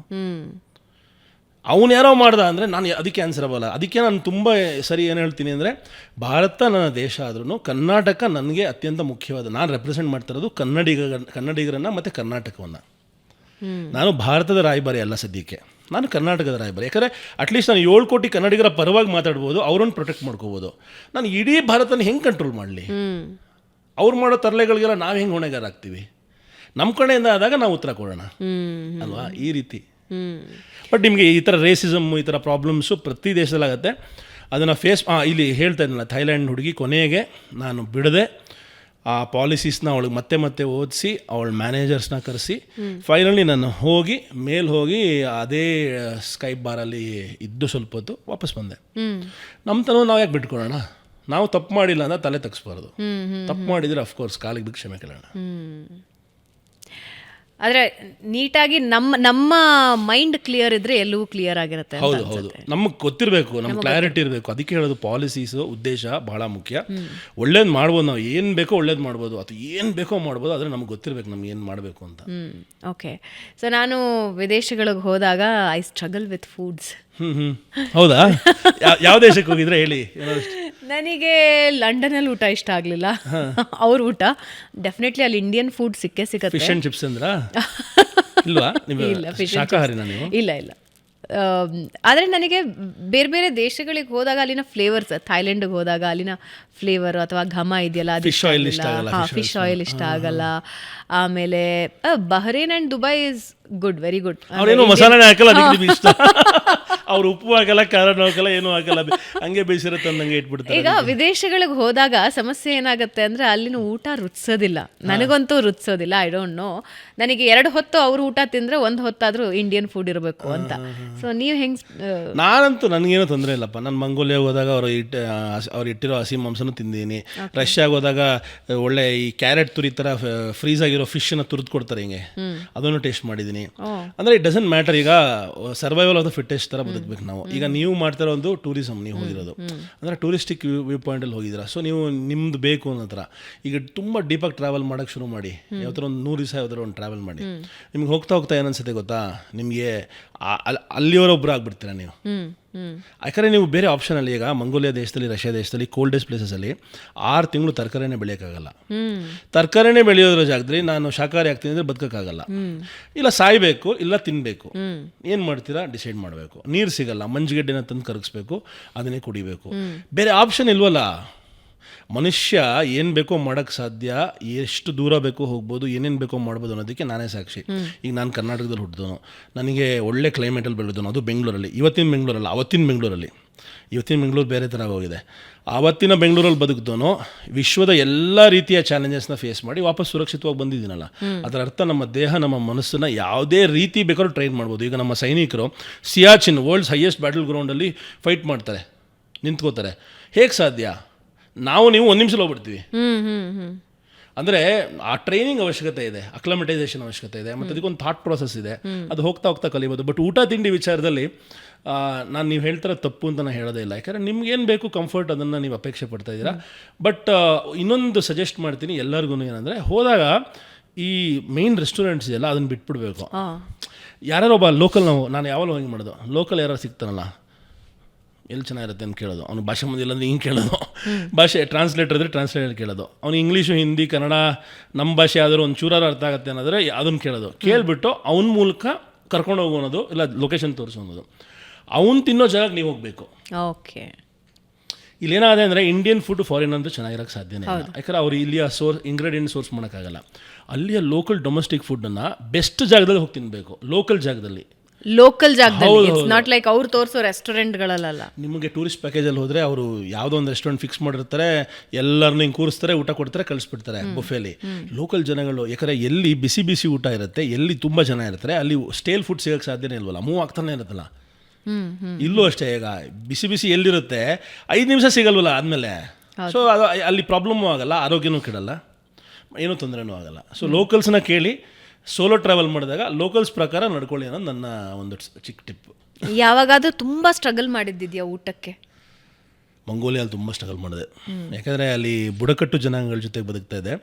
ಅವನು ಯಾರೋ ಮಾಡ್ದ ಅಂದರೆ ನಾನು ಅದಕ್ಕೆ ಆನ್ಸರ್ ಆಗಲ್ಲ. ಅದಕ್ಕೆ ನಾನು ತುಂಬ ಸರಿ ಏನು ಹೇಳ್ತೀನಿ ಅಂದರೆ, ಭಾರತ ನನ್ನ ದೇಶ ಆದ್ರೂ ಕರ್ನಾಟಕ ನನಗೆ ಅತ್ಯಂತ ಮುಖ್ಯವಾದ. ನಾನು ರೆಪ್ರೆಸೆಂಟ್ ಮಾಡ್ತಿರೋದು ಕನ್ನಡಿಗರನ್ನು ಮತ್ತು ಕರ್ನಾಟಕವನ್ನು. ನಾನು ಭಾರತದ ರಾಯಭಾರಿ ಅಲ್ಲ ಸದ್ಯಕ್ಕೆ, ನಾನು ಕರ್ನಾಟಕದ ರಾಯಭಾರಿ. ಯಾಕಂದರೆ ಅಟ್ಲೀಸ್ಟ್ ನಾನು 7 ಕೋಟಿ ಕನ್ನಡಿಗರ ಪರವಾಗಿ ಮಾತಾಡ್ಬೋದು, ಅವ್ರನ್ನ ಪ್ರೊಟೆಕ್ಟ್ ಮಾಡ್ಕೋಬೋದು. ನಾನು ಇಡೀ ಭಾರತನ ಹೆಂಗೆ ಕಂಟ್ರೋಲ್ ಮಾಡಲಿ? ಅವ್ರು ಮಾಡೋ ತರಲೆಗಳಿಗೆಲ್ಲ ನಾವು ಹೆಂಗೆ ಹೊಣೆಗಾರ ಆಗ್ತೀವಿ? ನಮ್ಮ ಕಡೆಯಿಂದ ಆದಾಗ ನಾವು ಉತ್ತರ ಕೊಡೋಣ ಅಲ್ವಾ? ಈ ರೀತಿ. ಬಟ್ ನಿಮಗೆ ಈ ಥರ ರೇಸಿಸಮ್, ಈ ಥರ ಪ್ರಾಬ್ಲಮ್ಸು ಪ್ರತಿ ದೇಶದಲ್ಲಾಗತ್ತೆ. ಅದನ್ನು ಇಲ್ಲಿ ಹೇಳ್ತಾ ಇದ್ನಲ್ಲ, ಥೈಲ್ಯಾಂಡ್ ಹುಡುಗಿ ಕೊನೆಗೆ ನಾನು ಬಿಡದೆ ಆ ಪಾಲಿಸೀಸ್ನ ಅವಳಿಗೆ ಮತ್ತೆ ಓದಿಸಿ ಅವಳ ಮ್ಯಾನೇಜರ್ಸ್ನ ಕರೆಸಿ ಫೈನಲಿ ನಾನು ಹೋಗಿ ಅದೇ ಸ್ಕೈ ಬಾರಲ್ಲಿ ಇದ್ದು ಸ್ವಲ್ಪ ಹೊತ್ತು ವಾಪಸ್ ಬಂದೆ. ನಮ್ಮ ತನೂ ನಾವು ಯಾಕೆ ಬಿಟ್ಕೊಡೋಣ? ನಾವು ತಪ್ಪು ಮಾಡಿಲ್ಲ ಅಂತ ತಲೆ ತಗ್ಸ್ಬಾರ್ದು. ತಪ್ಪು ಮಾಡಿದರೆ ಅಫ್ಕೋರ್ಸ್ ಕಾಲಿಗೆ ಬಿಟ್ಟು ಕ್ಷಮೆ ಕೇಳೋಣ. ಆದರೆ ನೀಟಾಗಿ ನಮ್ಮ ಮೈಂಡ್ ಕ್ಲಿಯರ್ ಇದ್ರೆ ಎಲ್ಲವೂ ಕ್ಲಿಯರ್ ಆಗಿರುತ್ತೆ. ಹೌದು, ನಮಗೆ ಗೊತ್ತಿರಬೇಕು, ನಮ್ಗೆ ಕ್ಲಾರಿಟಿ ಇರಬೇಕು. ಅದಕ್ಕೆ ಹೇಳೋದು ಪಾಲಿಸೀಸು ಉದ್ದೇಶ ಬಹಳ ಮುಖ್ಯ. ಒಳ್ಳೇದು ಮಾಡ್ಬೋದು, ನಾವು ಏನು ಬೇಕೋ ಒಳ್ಳೇದು ಮಾಡ್ಬೋದು, ಅಥವಾ ಏನು ಬೇಕೋ ಮಾಡ್ಬೋದು, ಆದರೆ ನಮ್ಗೆ ಗೊತ್ತಿರಬೇಕು ನಮ್ಗೆ ಏನು ಮಾಡಬೇಕು ಅಂತ. ಓಕೆ. ಸೊ ನಾನು ವಿದೇಶಗಳಿಗೆ ಹೋದಾಗ ಐ ಸ್ಟ್ರಗಲ್ ವಿತ್ ಫುಡ್ಸ್. ಹೌದಾ? ಯಾವ ದೇಶಕ್ಕೆ ಹೋಗಿದ್ರೆ ಹೇಳಿ. ನನಗೆ ಲಂಡನಲ್ಲಿ ಊಟ ಇಷ್ಟ ಆಗಲಿಲ್ಲ. ಅವ್ರ ಊಟ ಡೆಫಿನೆಟ್ಲಿ ಅಲ್ಲಿ ಇಂಡಿಯನ್ ಫುಡ್ ಸಿಗುತ್ತೆ. ಫಿಶ್ ಆ್ಯಂಡ್ ಚಿಪ್ಸ್ ಅಂದ್ರ ಇಲ್ವಾ? ಶಾಕಾಹಾರಿನಾ ನೀವು? ಇಲ್ಲ. ಆದರೆ ನನಗೆ ಬೇರೆ ಬೇರೆ ದೇಶಗಳಿಗೆ ಹೋದಾಗ ಅಲ್ಲಿನ ಫ್ಲೇವರ್ಸ್, ಥೈಲ್ಯಾಂಡ್ಗೆ ಹೋದಾಗ ಅಲ್ಲಿನ ಫ್ಲೇವರ್ ಅಥವಾ ಘಮ ಇದೆಯಲ್ಲ, ಅದು ಫಿಶ್ ಆಯಿಲ್ ಇಷ್ಟ ಆಗಲ್ಲ. ಆಮೇಲೆ Bahrain and Dubai is good, very good. ಅವ್ರೇನು ಮಸಾಲೆ ಹಾಕಲ್ಲ, ಅದಕ್ಕೆ ಇಷ್ಟ. ಅವ್ರು ಉಪ್ಪು ಹಾಕಲ್ಲ, ಖಾರ ಹಾಕಲ್ಲ, ಏನೂ ಹಾಕಲ್ಲ, ಹಂಗೆ ಬೇಯಿಸಿರುತ್ತೆ ಅಂದಂಗೆ ಇಟ್ಬಿಡ್ತಾರೆ. ಈಗ ವಿದೇಶಗಳಿಗೆ ಹೋದಾಗ ಸಮಸ್ಯೆ ಏನಾಗುತ್ತೆ ಅಂದರೆ ಅಲ್ಲಿನ ಊಟ ರುಚಿಸೋದಿಲ್ಲ. ನನಗಂತೂ ರುಚಿಸೋದಿಲ್ಲ. ಐ ಡೋಂಟ್ ನೋ, ನನಗೆ 2 ಹೊತ್ತು ಅವ್ರ ಊಟ ತಿಂದರೆ 1 ಹೊತ್ತಾದರೂ ಇಂಡಿಯನ್ ಫುಡ್ ಇರಬೇಕು ಅಂತ. ಸೊ ನೀವು ಹೆಂಗೆ? ನಾನಂತೂ ನನಗೇನೂ ತೊಂದರೆ ಇಲ್ಲಪ್ಪ. ನಾನು ಮಂಗೋಲಿಯಾಗೆ ಹೋದಾಗ ಅವ್ರು ಇಟ್ಟಿರೋ ಹಸಿ ಮಾಂಸನೂ ತಿಂದಿದ್ದೀನಿ. ರಷ್ಯಾಗೆ ಹೋದಾಗ ಒಳ್ಳೆ ಈ ಕ್ಯಾರೆಟ್ ತುರಿ ಥರ ಫ್ರೀಸ್ ಆಗಿರೋ ಫಿಶ್ನ ತುರಿದು ಕೊಡ್ತಾರೆ, ಹಿಂಗೆ ಅದನ್ನು ಟೇಸ್ಟ್ ಮಾಡಿದ್ದೀನಿ. ಅಂದರೆ ಇಟ್ ಡಸಂಟ್ ಮ್ಯಾಟರ್. ಈಗ ಸರ್ವೈವಲ್ ಆಫ್ ದ ಫಿಟ್ಟೆಸ್ಟ್ ಥರ ಬದುಕಬೇಕು ನಾವು. ಈಗ ನೀವು ಮಾಡ್ತಿರೋ ಒಂದು ಟೂರಿಸಮ್, ನೀವು ಹೋಗಿರೋದು ಅಂದರೆ ಟೂರಿಸ್ಟಿಕ್ ವ್ಯೂ ಪಾಯಿಂಟಲ್ಲಿ ಹೋಗಿದ್ದೀರಾ. ಸೊ ನೀವು ನಿಮ್ದು ಬೇಕು ಅನ್ನೋ ಥರ ಈಗ ತುಂಬ ಡೀಪಾಗಿ ಟ್ರಾವೆಲ್ ಮಾಡೋಕ್ಕೆ ಶುರು ಮಾಡಿ. ಯಾವತ್ತರ ಒಂದು 100 ದಿವಸ ಯಾವ್ದಾರು ಒಂದು ಟ್ರಾವೆಲ್ ಮಾಡಿ. ನಿಮ್ಗೆ ಹೋಗ್ತಾ ಹೋಗ್ತಾ ಏನನ್ಸುತ್ತೆ ಗೊತ್ತಾ, ನಿಮಗೆ ಅಲ್ಲಿಯವರೊಬ್ಬರು ಆಗ್ಬಿಡ್ತೀರ ನೀವು. ಯಾಕಂದರೆ ನೀವು ಬೇರೆ ಆಪ್ಷನಲ್ಲಿ, ಈಗ ಮಂಗೋಲಿಯಾ ದೇಶದಲ್ಲಿ, ರಷ್ಯಾ ದೇಶದಲ್ಲಿ, ಕೋಲ್ಡೆಸ್ಟ್ ಪ್ಲೇಸಸಲ್ಲಿ 6 ತಿಂಗಳು ತರಕಾರಿನೇ ಬೆಳೆಯೋಕ್ಕಾಗಲ್ಲ. ತರಕಾರಿನೇ ಬೆಳೆಯೋದ್ರ ಜಾಗದಲ್ಲಿ ನಾನು ಶಾಕಾಹಾರಿ ಆಗ್ತೀನಿ ಅಂದರೆ ಬದುಕೋಕ್ಕಾಗಲ್ಲ. ಇಲ್ಲ ಸಾಯಬೇಕು, ಇಲ್ಲ ತಿನ್ನಬೇಕು. ಏನು ಮಾಡ್ತೀರಾ ಡಿಸೈಡ್ ಮಾಡಬೇಕು. ನೀರು ಸಿಗಲ್ಲ, ಮಂಜುಗೆಡ್ಡೆನ ತಂದು ಕರಗಿಸ್ಬೇಕು, ಅದನ್ನೇ ಕುಡಿಬೇಕು. ಬೇರೆ ಆಪ್ಷನ್ ಇಲ್ವಲ್ಲ. ಮನುಷ್ಯ ಏನು ಬೇಕೋ ಮಾಡೋಕ್ಕೆ ಸಾಧ್ಯ, ಎಷ್ಟು ದೂರ ಬೇಕೋ ಹೋಗ್ಬೋದು, ಏನೇನು ಬೇಕೋ ಮಾಡ್ಬೋದು ಅನ್ನೋದಕ್ಕೆ ನಾನೇ ಸಾಕ್ಷಿ. ಈಗ ನಾನು ಕರ್ನಾಟಕದಲ್ಲಿ ಹುಟ್ಟಿದವನು, ನನಗೆ ಒಳ್ಳೆ ಕ್ಲೈಮೇಟಲ್ಲಿ ಬೆಳೆದವನು, ಅದು ಬೆಂಗಳೂರಲ್ಲಿ. ಅವತ್ತಿನ ಬೆಂಗಳೂರು ಬೇರೆ ಥರ ಹೋಗಿದೆ. ಆವತ್ತಿನ ಬೆಂಗಳೂರಲ್ಲಿ ಬದುಕಿದವನು ವಿಶ್ವದ ಎಲ್ಲ ರೀತಿಯ ಚಾಲೆಂಜಸ್ನ ಫೇಸ್ ಮಾಡಿ ವಾಪಸ್ ಸುರಕ್ಷಿತವಾಗಿ ಬಂದಿದ್ದೀನಲ್ಲ. ಅದರ ಅರ್ಥ ನಮ್ಮ ದೇಹ, ನಮ್ಮ ಮನಸ್ಸನ್ನು ಯಾವುದೇ ರೀತಿ ಬೇಕಾದ್ರೂ ಟ್ರೈನ್ ಮಾಡ್ಬೋದು. ಈಗ ನಮ್ಮ ಸೈನಿಕರು ಸಿಯಾಚಿನ್, ವರ್ಲ್ಡ್ಸ್ ಹೈಯೆಸ್ಟ್ ಬ್ಯಾಟಲ್ ಗ್ರೌಂಡಲ್ಲಿ ಫೈಟ್ ಮಾಡ್ತಾರೆ, ನಿಂತ್ಕೋತಾರೆ. ಹೇಗೆ ಸಾಧ್ಯ? ನೀವು 1 ನಿಮಿಷದಲ್ಲಿ ಹೋಗ್ಬಿಡ್ತೀವಿ. ಅಂದರೆ ಆ ಟ್ರೈನಿಂಗ್ ಅವಶ್ಯಕತೆ ಇದೆ, ಅಕ್ಲಮಟೈಸೇಷನ್ ಅವಶ್ಯಕತೆ ಇದೆ, ಮತ್ತು ಅದಕ್ಕೊಂದು ಥಾಟ್ ಪ್ರಾಸೆಸ್ ಇದೆ. ಅದು ಹೋಗ್ತಾ ಹೋಗ್ತಾ ಕಲಿಬೋದು. ಬಟ್ ಊಟ ತಿಂಡಿ ವಿಚಾರದಲ್ಲಿ ನೀವು ಹೇಳ್ತಾರೆ ತಪ್ಪು ಅಂತ ನಾನು ಹೇಳೋದೇ ಇಲ್ಲ. ಯಾಕಂದರೆ ನಿಮ್ಗೇನು ಬೇಕು ಕಂಫರ್ಟ್, ಅದನ್ನು ನೀವು ಅಪೇಕ್ಷೆ ಪಡ್ತಾ ಇದ್ದೀರಾ. ಬಟ್ ಇನ್ನೊಂದು ಸಜೆಸ್ಟ್ ಮಾಡ್ತೀನಿ ಎಲ್ಲರಿಗೂ, ಏನಂದರೆ ಹೋದಾಗ ಈ ಮೇನ್ ರೆಸ್ಟೋರೆಂಟ್ಸ್ ಇದೆಯಲ್ಲ ಅದನ್ನು ಬಿಟ್ಬಿಡ್ಬೇಕು. ಯಾರು ಒಬ್ಬ ಲೋಕಲ್, ನಾನು ಯಾವಾಗಲೂ ಹಿಂಗೆ ಮಾಡೋದು, ಲೋಕಲ್ ಯಾರು ಸಿಗ್ತಾನಲ್ಲ, ಎಲ್ಲಿ ಚೆನ್ನಾಗಿರುತ್ತೆ ಅಂತ ಕೇಳೋದು. ಅವ್ನು ಭಾಷೆ ಮುಂದೆ ಇಲ್ಲಾಂದರೆ ಹಿಂಗೆ ಕೇಳೋದು, ಭಾಷೆ ಟ್ರಾನ್ಸ್ಲೇಟರ್ ಇದ್ದರೆ ಟ್ರಾನ್ಸ್ಲೇಟರ್ ಕೇಳೋದು. ಅವ್ನು ಇಂಗ್ಲೀಷು, ಹಿಂದಿ, ಕನ್ನಡ, ನಮ್ಮ ಭಾಷೆ ಆದರೂ ಒಂದು ಚೂರಾರು ಅರ್ಥ ಆಗುತ್ತೆ ಅನ್ನೋದ್ರೆ ಅದನ್ನು ಕೇಳೋದು. ಕೇಳಿಬಿಟ್ಟು ಅವನ ಮೂಲಕ ಕರ್ಕೊಂಡು ಹೋಗೋ ಅನ್ನೋದು, ಇಲ್ಲ ಲೊಕೇಶನ್ ತೋರಿಸೋ ಅನ್ನೋದು. ಅವನು ತಿನ್ನೋ ಜಾಗಕ್ಕೆ ನೀವು ಹೋಗಬೇಕು. ಓಕೆ. ಇಲ್ಲೇನಾದೆ ಅಂದರೆ ಇಂಡಿಯನ್ ಫುಡ್ ಫಾರಿನ್ ಅಂತೂ ಚೆನ್ನಾಗಿರೋಕ್ಕೆ ಸಾಧ್ಯನೇ ಇಲ್ಲ. ಯಾಕಂದರೆ ಅವ್ರು ಇಲ್ಲಿಯ ಇಂಗ್ರೀಡಿಯೆಂಟ್ ಸೋರ್ಸ್ ಮಾಡೋಕ್ಕಾಗಲ್ಲ. ಅಲ್ಲಿಯ ಲೋಕಲ್ ಡೊಮೆಸ್ಟಿಕ್ ಫುಡ್ಡನ್ನು ಬೆಸ್ಟ್ ಜಾಗದಲ್ಲಿ ಹೋಗಿ ತಿನ್ನಬೇಕು. ಲೋಕಲ್ ಜಾಗದಲ್ಲಿ ಇಟ್ಸ್ ನಾಟ್ ಲೈಕ್ ಅವ್ರು ತೋರಿಸೋ ರೆಸ್ಟೋರೆಂಟ್ಗಳಲ್ಲ. ನಿಮಗೆ ಟೂರಿಸ್ಟ್ ಪ್ಯಾಕೇಜಲ್ಲಿ ಹೋದರೆ ಅವರು ಯಾವುದೋ ಒಂದು ರೆಸ್ಟೋರೆಂಟ್ ಫಿಕ್ಸ್ ಮಾಡಿರ್ತಾರೆ, ಎಲ್ಲರನ್ನೂ ಹಿಂಗೆ ಕೂರಿಸ್ತಾರೆ, ಊಟ ಕೊಡ್ತಾರೆ, ಕಳಿಸ್ಬಿಡ್ತಾರೆ ಬುಫೇಲಿ. ಲೋಕಲ್ ಜನಗಳು, ಯಾಕಂದರೆ ಎಲ್ಲಿ ಬಿಸಿ ಬಿಸಿ ಊಟ ಇರುತ್ತೆ, ಎಲ್ಲಿ ತುಂಬ ಜನ ಇರ್ತಾರೆ, ಅಲ್ಲಿ ಸ್ಟೇಲ್ ಫುಡ್ ಸಿಗೋಕ್ಕೆ ಸಾಧ್ಯನೇ ಇಲ್ವಲ್ಲ, ಮೂವ್ ಆಗ್ತಾನೆ ಇರುತ್ತಲ್ಲ. ಇಲ್ಲೂ ಅಷ್ಟೇ, ಈಗ ಬಿಸಿ ಬಿಸಿ ಎಲ್ಲಿರುತ್ತೆ 5 ನಿಮಿಷ ಸಿಗಲ್ವಲ್ಲ ಆದಮೇಲೆ. ಸೊ ಅದು ಅಲ್ಲಿ ಪ್ರಾಬ್ಲಮ್ಮೂ ಆಗಲ್ಲ, ಆರೋಗ್ಯನೂ ಕೆಡಲ್ಲ, ಏನೂ ತೊಂದರೆನೂ ಆಗಲ್ಲ. ಸೊ ಲೋಕಲ್ಸ್ನ ಕೇಳಿ ಸೋಲೋ ಟ್ರಾವೆಲ್ ಮಾಡಿದಾಗ ಲೋಕಲ್ಸ್ ಪ್ರಕಾರ ನಡ್ಕೊಳ್ಳಿ ಅನ್ನೋದು ನನ್ನ ಒಂದು ಚಿಕ್ಕ ಟಿಪ್. ಯಾವಾಗಾದ್ರೂ ತುಂಬ ಸ್ಟ್ರಗಲ್ ಮಾಡಿದ್ದಿದೆಯಾ ಊಟಕ್ಕೆ? ಮಂಗೋಲಿಯಲ್ಲಿ ತುಂಬ ಸ್ಟ್ರಗಲ್ ಮಾಡಿದೆ. ಯಾಕಂದರೆ ಅಲ್ಲಿ ಬುಡಕಟ್ಟು ಜನಾಂಗಗಳ ಜೊತೆಗೆ ಬದುಕ್ತಾ ಇದೆ.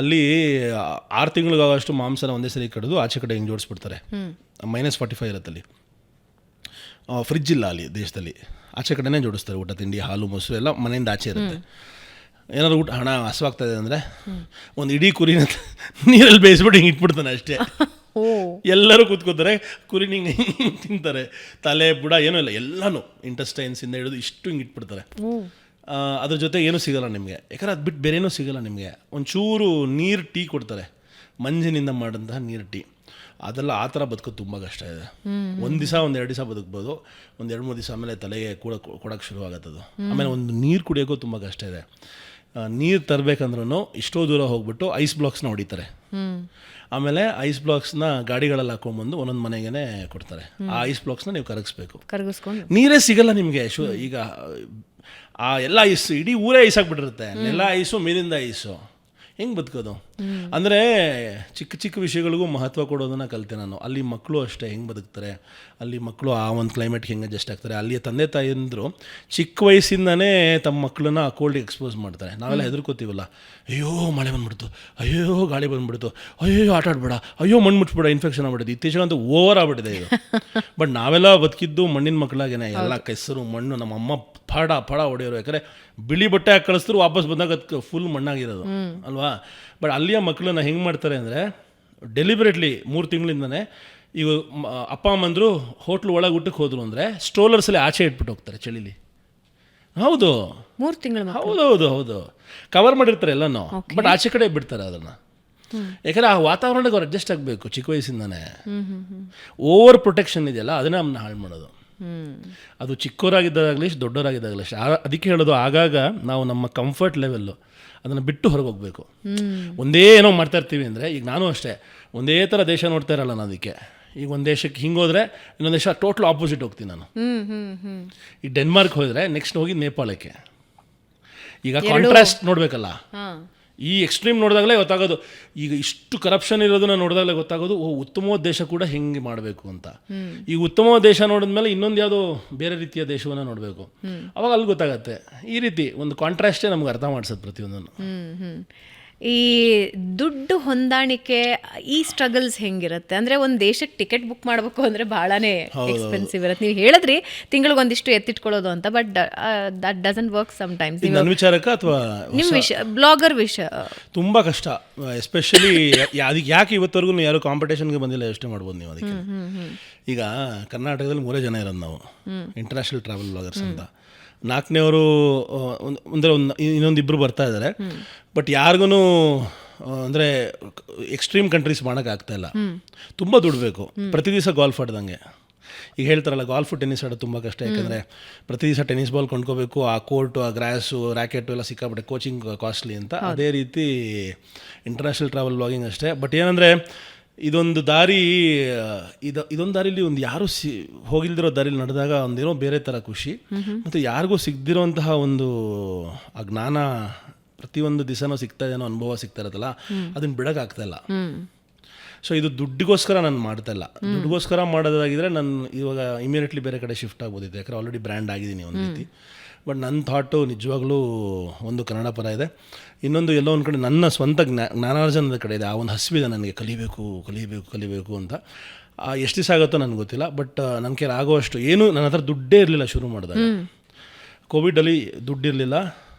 ಅಲ್ಲಿ 6 ತಿಂಗಳಿಗಾಗಷ್ಟು ಮಾಂಸನ ಒಂದೇ ಸರಿ ಕಡಿದು ಆಚೆ ಕಡೆ ಹಿಂಗೆ ಜೋಡಿಸ್ಬಿಡ್ತಾರೆ. -45 ಇರುತ್ತೆ ಅಲ್ಲಿ. ಫ್ರಿಜ್ ಇಲ್ಲ ಅಲ್ಲಿ ದೇಶದಲ್ಲಿ, ಆಚೆ ಕಡೆನೇ ಜೋಡಿಸ್ತಾರೆ ಊಟ ತಿಂಡಿ, ಹಾಲು ಮೊಸರು ಎಲ್ಲ ಮನೆಯಿಂದ ಆಚೆ ಇರುತ್ತೆ. ಏನಾದ್ರು ಊಟ ಹಣ ಹಸುವಾಗ್ತಾ ಇದೆ ಅಂದರೆ ಒಂದು ಇಡೀ ಕುರಿನ ನೀರಲ್ಲಿ ಬೇಯಿಸ್ಬಿಟ್ಟು ಹಿಂಗೆ ಇಟ್ಬಿಡ್ತಾನೆ ಅಷ್ಟೇ. ಎಲ್ಲರೂ ಕೂತ್ಕೋತಾರೆ, ಕುರಿನ ಹಿಂಗೆ ತಿಂತಾರೆ, ತಲೆ ಬುಡ ಏನೂ ಇಲ್ಲ, ಎಲ್ಲನೂ ಇಂಟೆಸ್ಟೈನ್ಸಿಂದ ಹಿಡಿದು ಇಷ್ಟು ಹಿಂಗೆ ಇಟ್ಬಿಡ್ತಾರೆ. ಅದ್ರ ಜೊತೆ ಏನೂ ಸಿಗೋಲ್ಲ ನಿಮಗೆ, ಯಾಕಂದರೆ ಅದು ಬಿಟ್ಟು ಬೇರೆ ಏನೂ ಸಿಗೋಲ್ಲ ನಿಮಗೆ. ಒಂಚೂರು ನೀರು ಟೀ ಕೊಡ್ತಾರೆ, ಮಂಜಿನಿಂದ ಮಾಡಿದಂತಹ ನೀರು ಟೀ. ಅದೆಲ್ಲ ಆ ಥರ ಬದುಕೋದು ತುಂಬ ಕಷ್ಟ ಇದೆ. 1 ದಿವಸ 1-2 ದಿವಸ ಬದುಕ್ಬೋದು, 1-2-3 ದಿವಸ ಆಮೇಲೆ ತಲೆಗೆ ಕೊಡೋಕ್ಕೆ ಶುರು ಆಗುತ್ತದು. ಆಮೇಲೆ ಒಂದು ನೀರು ಕುಡಿಯೋಕ್ಕೂ ತುಂಬ ಕಷ್ಟ ಇದೆ. ನೀರು ತರಬೇಕಂದ್ರೂ ಇಷ್ಟೋ ದೂರ ಹೋಗ್ಬಿಟ್ಟು ಐಸ್ ಬ್ಲಾಕ್ಸ್ನ ಹೊಡಿತಾರೆ. ಆಮೇಲೆ ಐಸ್ ಬ್ಲಾಕ್ಸ್ನ ಗಾಡಿಗಳಲ್ಲಿ ಹಾಕೊಂಡ್ಬಂದು ಒಂದೊಂದು ಮನೆಗೇ ಕೊಡ್ತಾರೆ. ಆ ಐಸ್ ಬ್ಲಾಕ್ಸ್ನ ನೀವು ಕರಗಿಸ್ಕೊಂಡು ನೀರೇ ಸಿಗಲ್ಲ ನಿಮಗೆ. ಈಗ ಆ ಎಲ್ಲ ಐಸ್, ಇಡೀ ಊರೇ ಐಸ್ ಆಗಿಬಿಟ್ಟಿರುತ್ತೆ, ನೆಲ ಐಸು, ಮೇಲಿಂದ ಐಸು. ಹೆಂಗೆ ಬದುಕೋದು? ಅಂದರೆ ಚಿಕ್ಕ ಚಿಕ್ಕ ವಿಷಯಗಳಿಗೂ ಮಹತ್ವ ಕೊಡೋದನ್ನು ಕಲಿತೆ ನಾನು. ಅಲ್ಲಿ ಮಕ್ಕಳು ಅಷ್ಟೇ ಹೆಂಗೆ ಬದುಕ್ತಾರೆ, ಅಲ್ಲಿ ಮಕ್ಕಳು ಆ ಒಂದು ಕ್ಲೈಮೇಟ್ಗೆ ಹೆಂಗೆ ಅಡ್ಜಸ್ಟ್ ಆಗ್ತಾರೆ. ಅಲ್ಲಿಯ ತಂದೆ ತಾಯಿಯಂದರು ಚಿಕ್ಕ ವಯಸ್ಸಿಂದನೇ ತಮ್ಮ ಮಕ್ಕಳನ್ನ ಆ ಕೋಲ್ಡಿಗೆ ಎಕ್ಸ್ಪೋಸ್ ಮಾಡ್ತಾರೆ. ನಾವೆಲ್ಲ ಹೆದರ್ಕೋತೀವಲ್ಲ, ಅಯ್ಯೋ ಮಳೆ ಬಂದುಬಿಡ್ತು, ಅಯ್ಯೋ ಗಾಳಿ ಬಂದುಬಿಡ್ತು, ಅಯ್ಯೋ ಆಟ ಆಡ್ಬೇಡ, ಅಯ್ಯೋ ಮಣ್ಣು ಮುಟ್ಬಿಡ, ಇನ್ಫೆಕ್ಷನ್ ಆಗ್ಬಿಟ್ಟಿದೆ. ಇತ್ತೀಚೆಗಂತೂ ಓವರ್ ಆಗ್ಬಿಟ್ಟಿದೆ ಇದು. ಬಟ್ ನಾವೆಲ್ಲ ಬದುಕಿದ್ದು ಮಣ್ಣಿನ ಮಕ್ಕಳಾಗೇನೆ, ಎಲ್ಲ ಕೆಸರು ಮಣ್ಣು. ನಮ್ಮ ಅಮ್ಮ ಫಡ ಹೊಡೆಯೋರು, ಯಾಕಂದರೆ ಬಿಳಿ ಬಟ್ಟೆ ಹಾಕಿ ಕಳಿಸಿದ್ರು ವಾಪಸ್ ಬಂದಾಗ ಅದಕ್ಕೆ ಫುಲ್ ಮಣ್ಣಾಗಿರೋದು ಅಲ್ವಾ. ಬಟ್ ಅಲ್ಲಿಯ ಮಕ್ಕಳನ್ನ ಹೆಂಗೆ ಮಾಡ್ತಾರೆ ಅಂದರೆ ಡೆಲಿಬ್ರೇಟ್ಲಿ 3 ತಿಂಗಳಿಂದನೇ ಈಗ ಅಪ್ಪ ಅಮ್ಮಂದರು ಹೋಟ್ಲು ಒಳಗೆ ಊಟಕ್ಕೆ ಹೋದ್ರು ಅಂದರೆ ಸ್ಟ್ರೋಲರ್ಸಲ್ಲಿ ಆಚೆ ಇಟ್ಬಿಟ್ಟು ಹೋಗ್ತಾರೆ ಚಳಿಲಿ. ಹೌದು, 3 ತಿಂಗಳು. ಹೌದು ಕವರ್ ಮಾಡಿರ್ತಾರೆ ಎಲ್ಲನೂ, ಬಟ್ ಆಚೆ ಕಡೆ ಬಿಡ್ತಾರೆ ಅದನ್ನು. ಯಾಕಂದರೆ ಆ ವಾತಾವರಣಕ್ಕೆ ಅವ್ರು ಅಡ್ಜಸ್ಟ್ ಆಗಬೇಕು ಚಿಕ್ಕ ವಯಸ್ಸಿಂದನೇ. ಓವರ್ ಪ್ರೊಟೆಕ್ಷನ್ ಇದೆಯಲ್ಲ, ಅದನ್ನೇ ನಮ್ಮನ್ನ ಹಾಳು ಮಾಡೋದು. ಅದು ಚಿಕ್ಕವರಾಗಿದ್ದಾಗಲಿ ದೊಡ್ಡವರಾಗಿದ್ದಾಗಲಿ ಅಷ್ಟೇ. ಅದಕ್ಕೆ ಹೇಳೋದು, ಆಗಾಗ ನಾವು ನಮ್ಮ ಕಂಫರ್ಟ್ ಲೆವೆಲ್ಲು ಅದನ್ನು ಬಿಟ್ಟು ಹೊರಗೆ ಹೋಗಬೇಕು. ಒಂದೇ ಏನೋ ಮಾಡ್ತಾ ಇರ್ತೀವಿ ಅಂದರೆ, ಈಗ ನಾನು ಅಷ್ಟೇ ಒಂದೇ ಥರ ದೇಶ ನೋಡ್ತಾ ಇರಲ್ಲ ನಾನು. ಅದಕ್ಕೆ ಈಗ ಒಂದು ದೇಶಕ್ಕೆ ಹಿಂಗೋದ್ರೆ ಇನ್ನೊಂದು ದೇಶ ಟೋಟಲ್ ಆಪೋಸಿಟ್ ಹೋಗ್ತೀನಿ ನಾನು. ಈಗ ಡೆನ್ಮಾರ್ಕ್ ಹೋದರೆ ನೆಕ್ಸ್ಟ್ ಹೋಗಿ ನೇಪಾಳಕ್ಕೆ. ಈಗ ಕಾಂಟ್ರಾಸ್ಟ್ ನೋಡಬೇಕಲ್ಲ, ಈ ಎಕ್ಸ್ಟ್ರೀಮ್ ನೋಡಿದಾಗಲೇ ಗೊತ್ತಾಗೋದು, ಈಗ ಇಷ್ಟು ಕರಪ್ಷನ್ ಇರೋದನ್ನ ನೋಡಿದಾಗಲೇ ಗೊತ್ತಾಗೋದು ಉತ್ತಮವಾದ ದೇಶ ಕೂಡ ಹೆಂಗೆ ಮಾಡಬೇಕು ಅಂತ. ಈ ಉತ್ತಮವಾದ ದೇಶ ನೋಡಿದ್ಮೇಲೆ ಇನ್ನೊಂದು ಯಾವುದೋ ಬೇರೆ ರೀತಿಯ ದೇಶವನ್ನು ನೋಡಬೇಕು, ಅವಾಗ ಅಲ್ಲಿ ಗೊತ್ತಾಗತ್ತೆ. ಈ ರೀತಿ ಒಂದು ಕಾಂಟ್ರಾಸ್ಟೇ ನಮ್ಗೆ ಅರ್ಥ ಮಾಡಿಸೋದು ಪ್ರತಿಯೊಂದನ್ನು. ಈ ದುಡ್ಡು ಹೊಂದಾಣಿಕೆ ಈ ಸ್ಟ್ರಗಲ್ಸ್ ಹೆಂಗಿರುತ್ತೆ ಅಂದರೆ, ಒಂದು ದೇಶಕ್ಕೆ ಟಿಕೆಟ್ ಬುಕ್ ಮಾಡಬೇಕು ಅಂದರೆ ಭಾಳನೇ ಎಕ್ಸ್ಪೆನ್ಸಿವ್ ಇರುತ್ತೆ. ನೀವು ಹೇಳಿದ್ರಿ ತಿಂಗಳಿಗೊಂದಿಷ್ಟು ಎತ್ತಿಟ್ಕೊಳ್ಳೋದು ಅಂತ, but that doesn't work sometimes. ನನ್ನ ವಿಚಾರಕ್ಕೆ ಅಥವಾ ನಿಮ್ಮ ವಿಷಯ, ಬ್ಲಾಗರ್ ವಿಷಯ ತುಂಬ ಕಷ್ಟ. ಎಸ್ಪೆಷಲಿ ಅದಕ್ಕೆ ಯಾಕೆ ಇವತ್ತವರೆಗೂ ಯಾರು ಕಾಂಪಿಟೇಷನ್ಗೆ ಬಂದಿಲ್ಲ ಯೋಚನೆ ಮಾಡ್ಬೋದು ನೀವು ಅದಕ್ಕೆ. ಈಗ ಕರ್ನಾಟಕದಲ್ಲಿ 3 ಜನ ಇರೋದು ನಾವು, ಇಂಟರ್ನ್ಯಾಷನಲ್ ಟ್ರಾವೆಲ್ ಬ್ಲಾಗರ್ಸ್ ಅಂತ. 4ನೇವರು ಇನ್ನೊಂದಿಬ್ಬರು ಬರ್ತಾ ಇದ್ದಾರೆ, ಬಟ್ ಯಾರಿಗೂ ಅಂದರೆ ಎಕ್ಸ್ಟ್ರೀಮ್ ಕಂಟ್ರೀಸ್ ಮಾಡೋಕ್ಕಾಗ್ತಾಯಿಲ್ಲ. ತುಂಬ ದುಡ್ಬೇಕು. ಪ್ರತಿ ದಿವಸ ಗಾಲ್ಫ್ ಆಡ್ದಂಗೆ. ಈಗ ಹೇಳ್ತಾರಲ್ಲ, ಗಾಲ್ಫು ಟೆನ್ನಿಸ್ ಆಡೋದು ತುಂಬ ಕಷ್ಟ. ಯಾಕೆಂದರೆ ಪ್ರತಿ ದಿವಸ ಟೆನ್ನಿಸ್ ಬಾಲ್ ಕೊಂಡ್ಕೋಬೇಕು, ಆ ಕೋರ್ಟು, ಆ ಗ್ರಾಸು, ರ್ಯಾಕೆಟು ಎಲ್ಲ ಸಿಕ್ಕಾಬಿಟ್ಟೆ, ಕೋಚಿಂಗ್ ಕಾಸ್ಟ್ಲಿ ಅಂತ. ಅದೇ ರೀತಿ ಇಂಟರ್ನ್ಯಾಷನಲ್ ಟ್ರಾವೆಲ್ ಬ್ಲಾಗಿಂಗ್ ಅಷ್ಟೇ. ಬಟ್ ಏನಂದರೆ ಇದೊಂದು ದಾರಿ, ಇದೊಂದು ದಾರಿಲಿ ಒಂದು ಯಾರೂ ಹೋಗಿಲ್ದಿರೋ ದಾರಿಲಿ ನಡೆದಾಗ ಒಂದೇನೋ ಬೇರೆ ಥರ ಖುಷಿ, ಮತ್ತು ಯಾರಿಗೂ ಸಿಗದಿರೋಂತಹ ಒಂದು ಆ ಜ್ಞಾನ ಪ್ರತಿಯೊಂದು ದಿವಸನೂ ಸಿಗ್ತಾ ಏನೋ ಅನುಭವ ಸಿಗ್ತಾ ಇರುತ್ತಲ್ಲ, ಅದನ್ನು ಬಿಡೋಕ್ಕಾಗ್ತಾಯಿಲ್ಲ. ಸೊ ಇದು ದುಡ್ಡಿಗೋಸ್ಕರ ನಾನು ಮಾಡ್ತಾಯಿಲ್ಲ. ದುಡ್ಡಿಗೋಸ್ಕರ ಮಾಡೋದಾಗಿದ್ದರೆ ನಾನು ಇವಾಗ ಇಮಿಡಿಯೇಟ್ಲಿ ಬೇರೆ ಕಡೆ ಶಿಫ್ಟ್ ಆಗ್ಬೋದಿತ್ತು, ಯಾಕಂದರೆ ಆಲ್ರೆಡಿ ಬ್ರ್ಯಾಂಡ್ ಆಗಿದ್ದೀನಿ ಒಂದು ರೀತಿ. ಬಟ್ ನನ್ನ ಥಾಟು ನಿಜವಾಗ್ಲೂ ಒಂದು ಕನ್ನಡ ಪರ ಇದೆ, ಇನ್ನೊಂದು ಎಲ್ಲೋ ಒಂದು ಕಡೆ ನನ್ನ ಸ್ವಂತ ಜ್ಞಾನಾರ್ಜನದ ಕಡೆ ಇದೆ. ಆ ಒಂದು ಹಸಿವಿದೆ ನನಗೆ, ಕಲಿಬೇಕು ಅಂತ. ಎಷ್ಟು ದಿವಸ ಆಗುತ್ತೋ ನನಗೆ ಗೊತ್ತಿಲ್ಲ, ಬಟ್ ನನ್ನ ಕೈಲಿ ಆಗೋಷ್ಟು ಏನು ನನ್ನ ಹತ್ರ ದುಡ್ಡೇ ಇರಲಿಲ್ಲ ಶುರು ಮಾಡಿದಾಗ. ಕೋವಿಡಲ್ಲಿ ದುಡ್ಡಿರಲಿಲ್ಲ,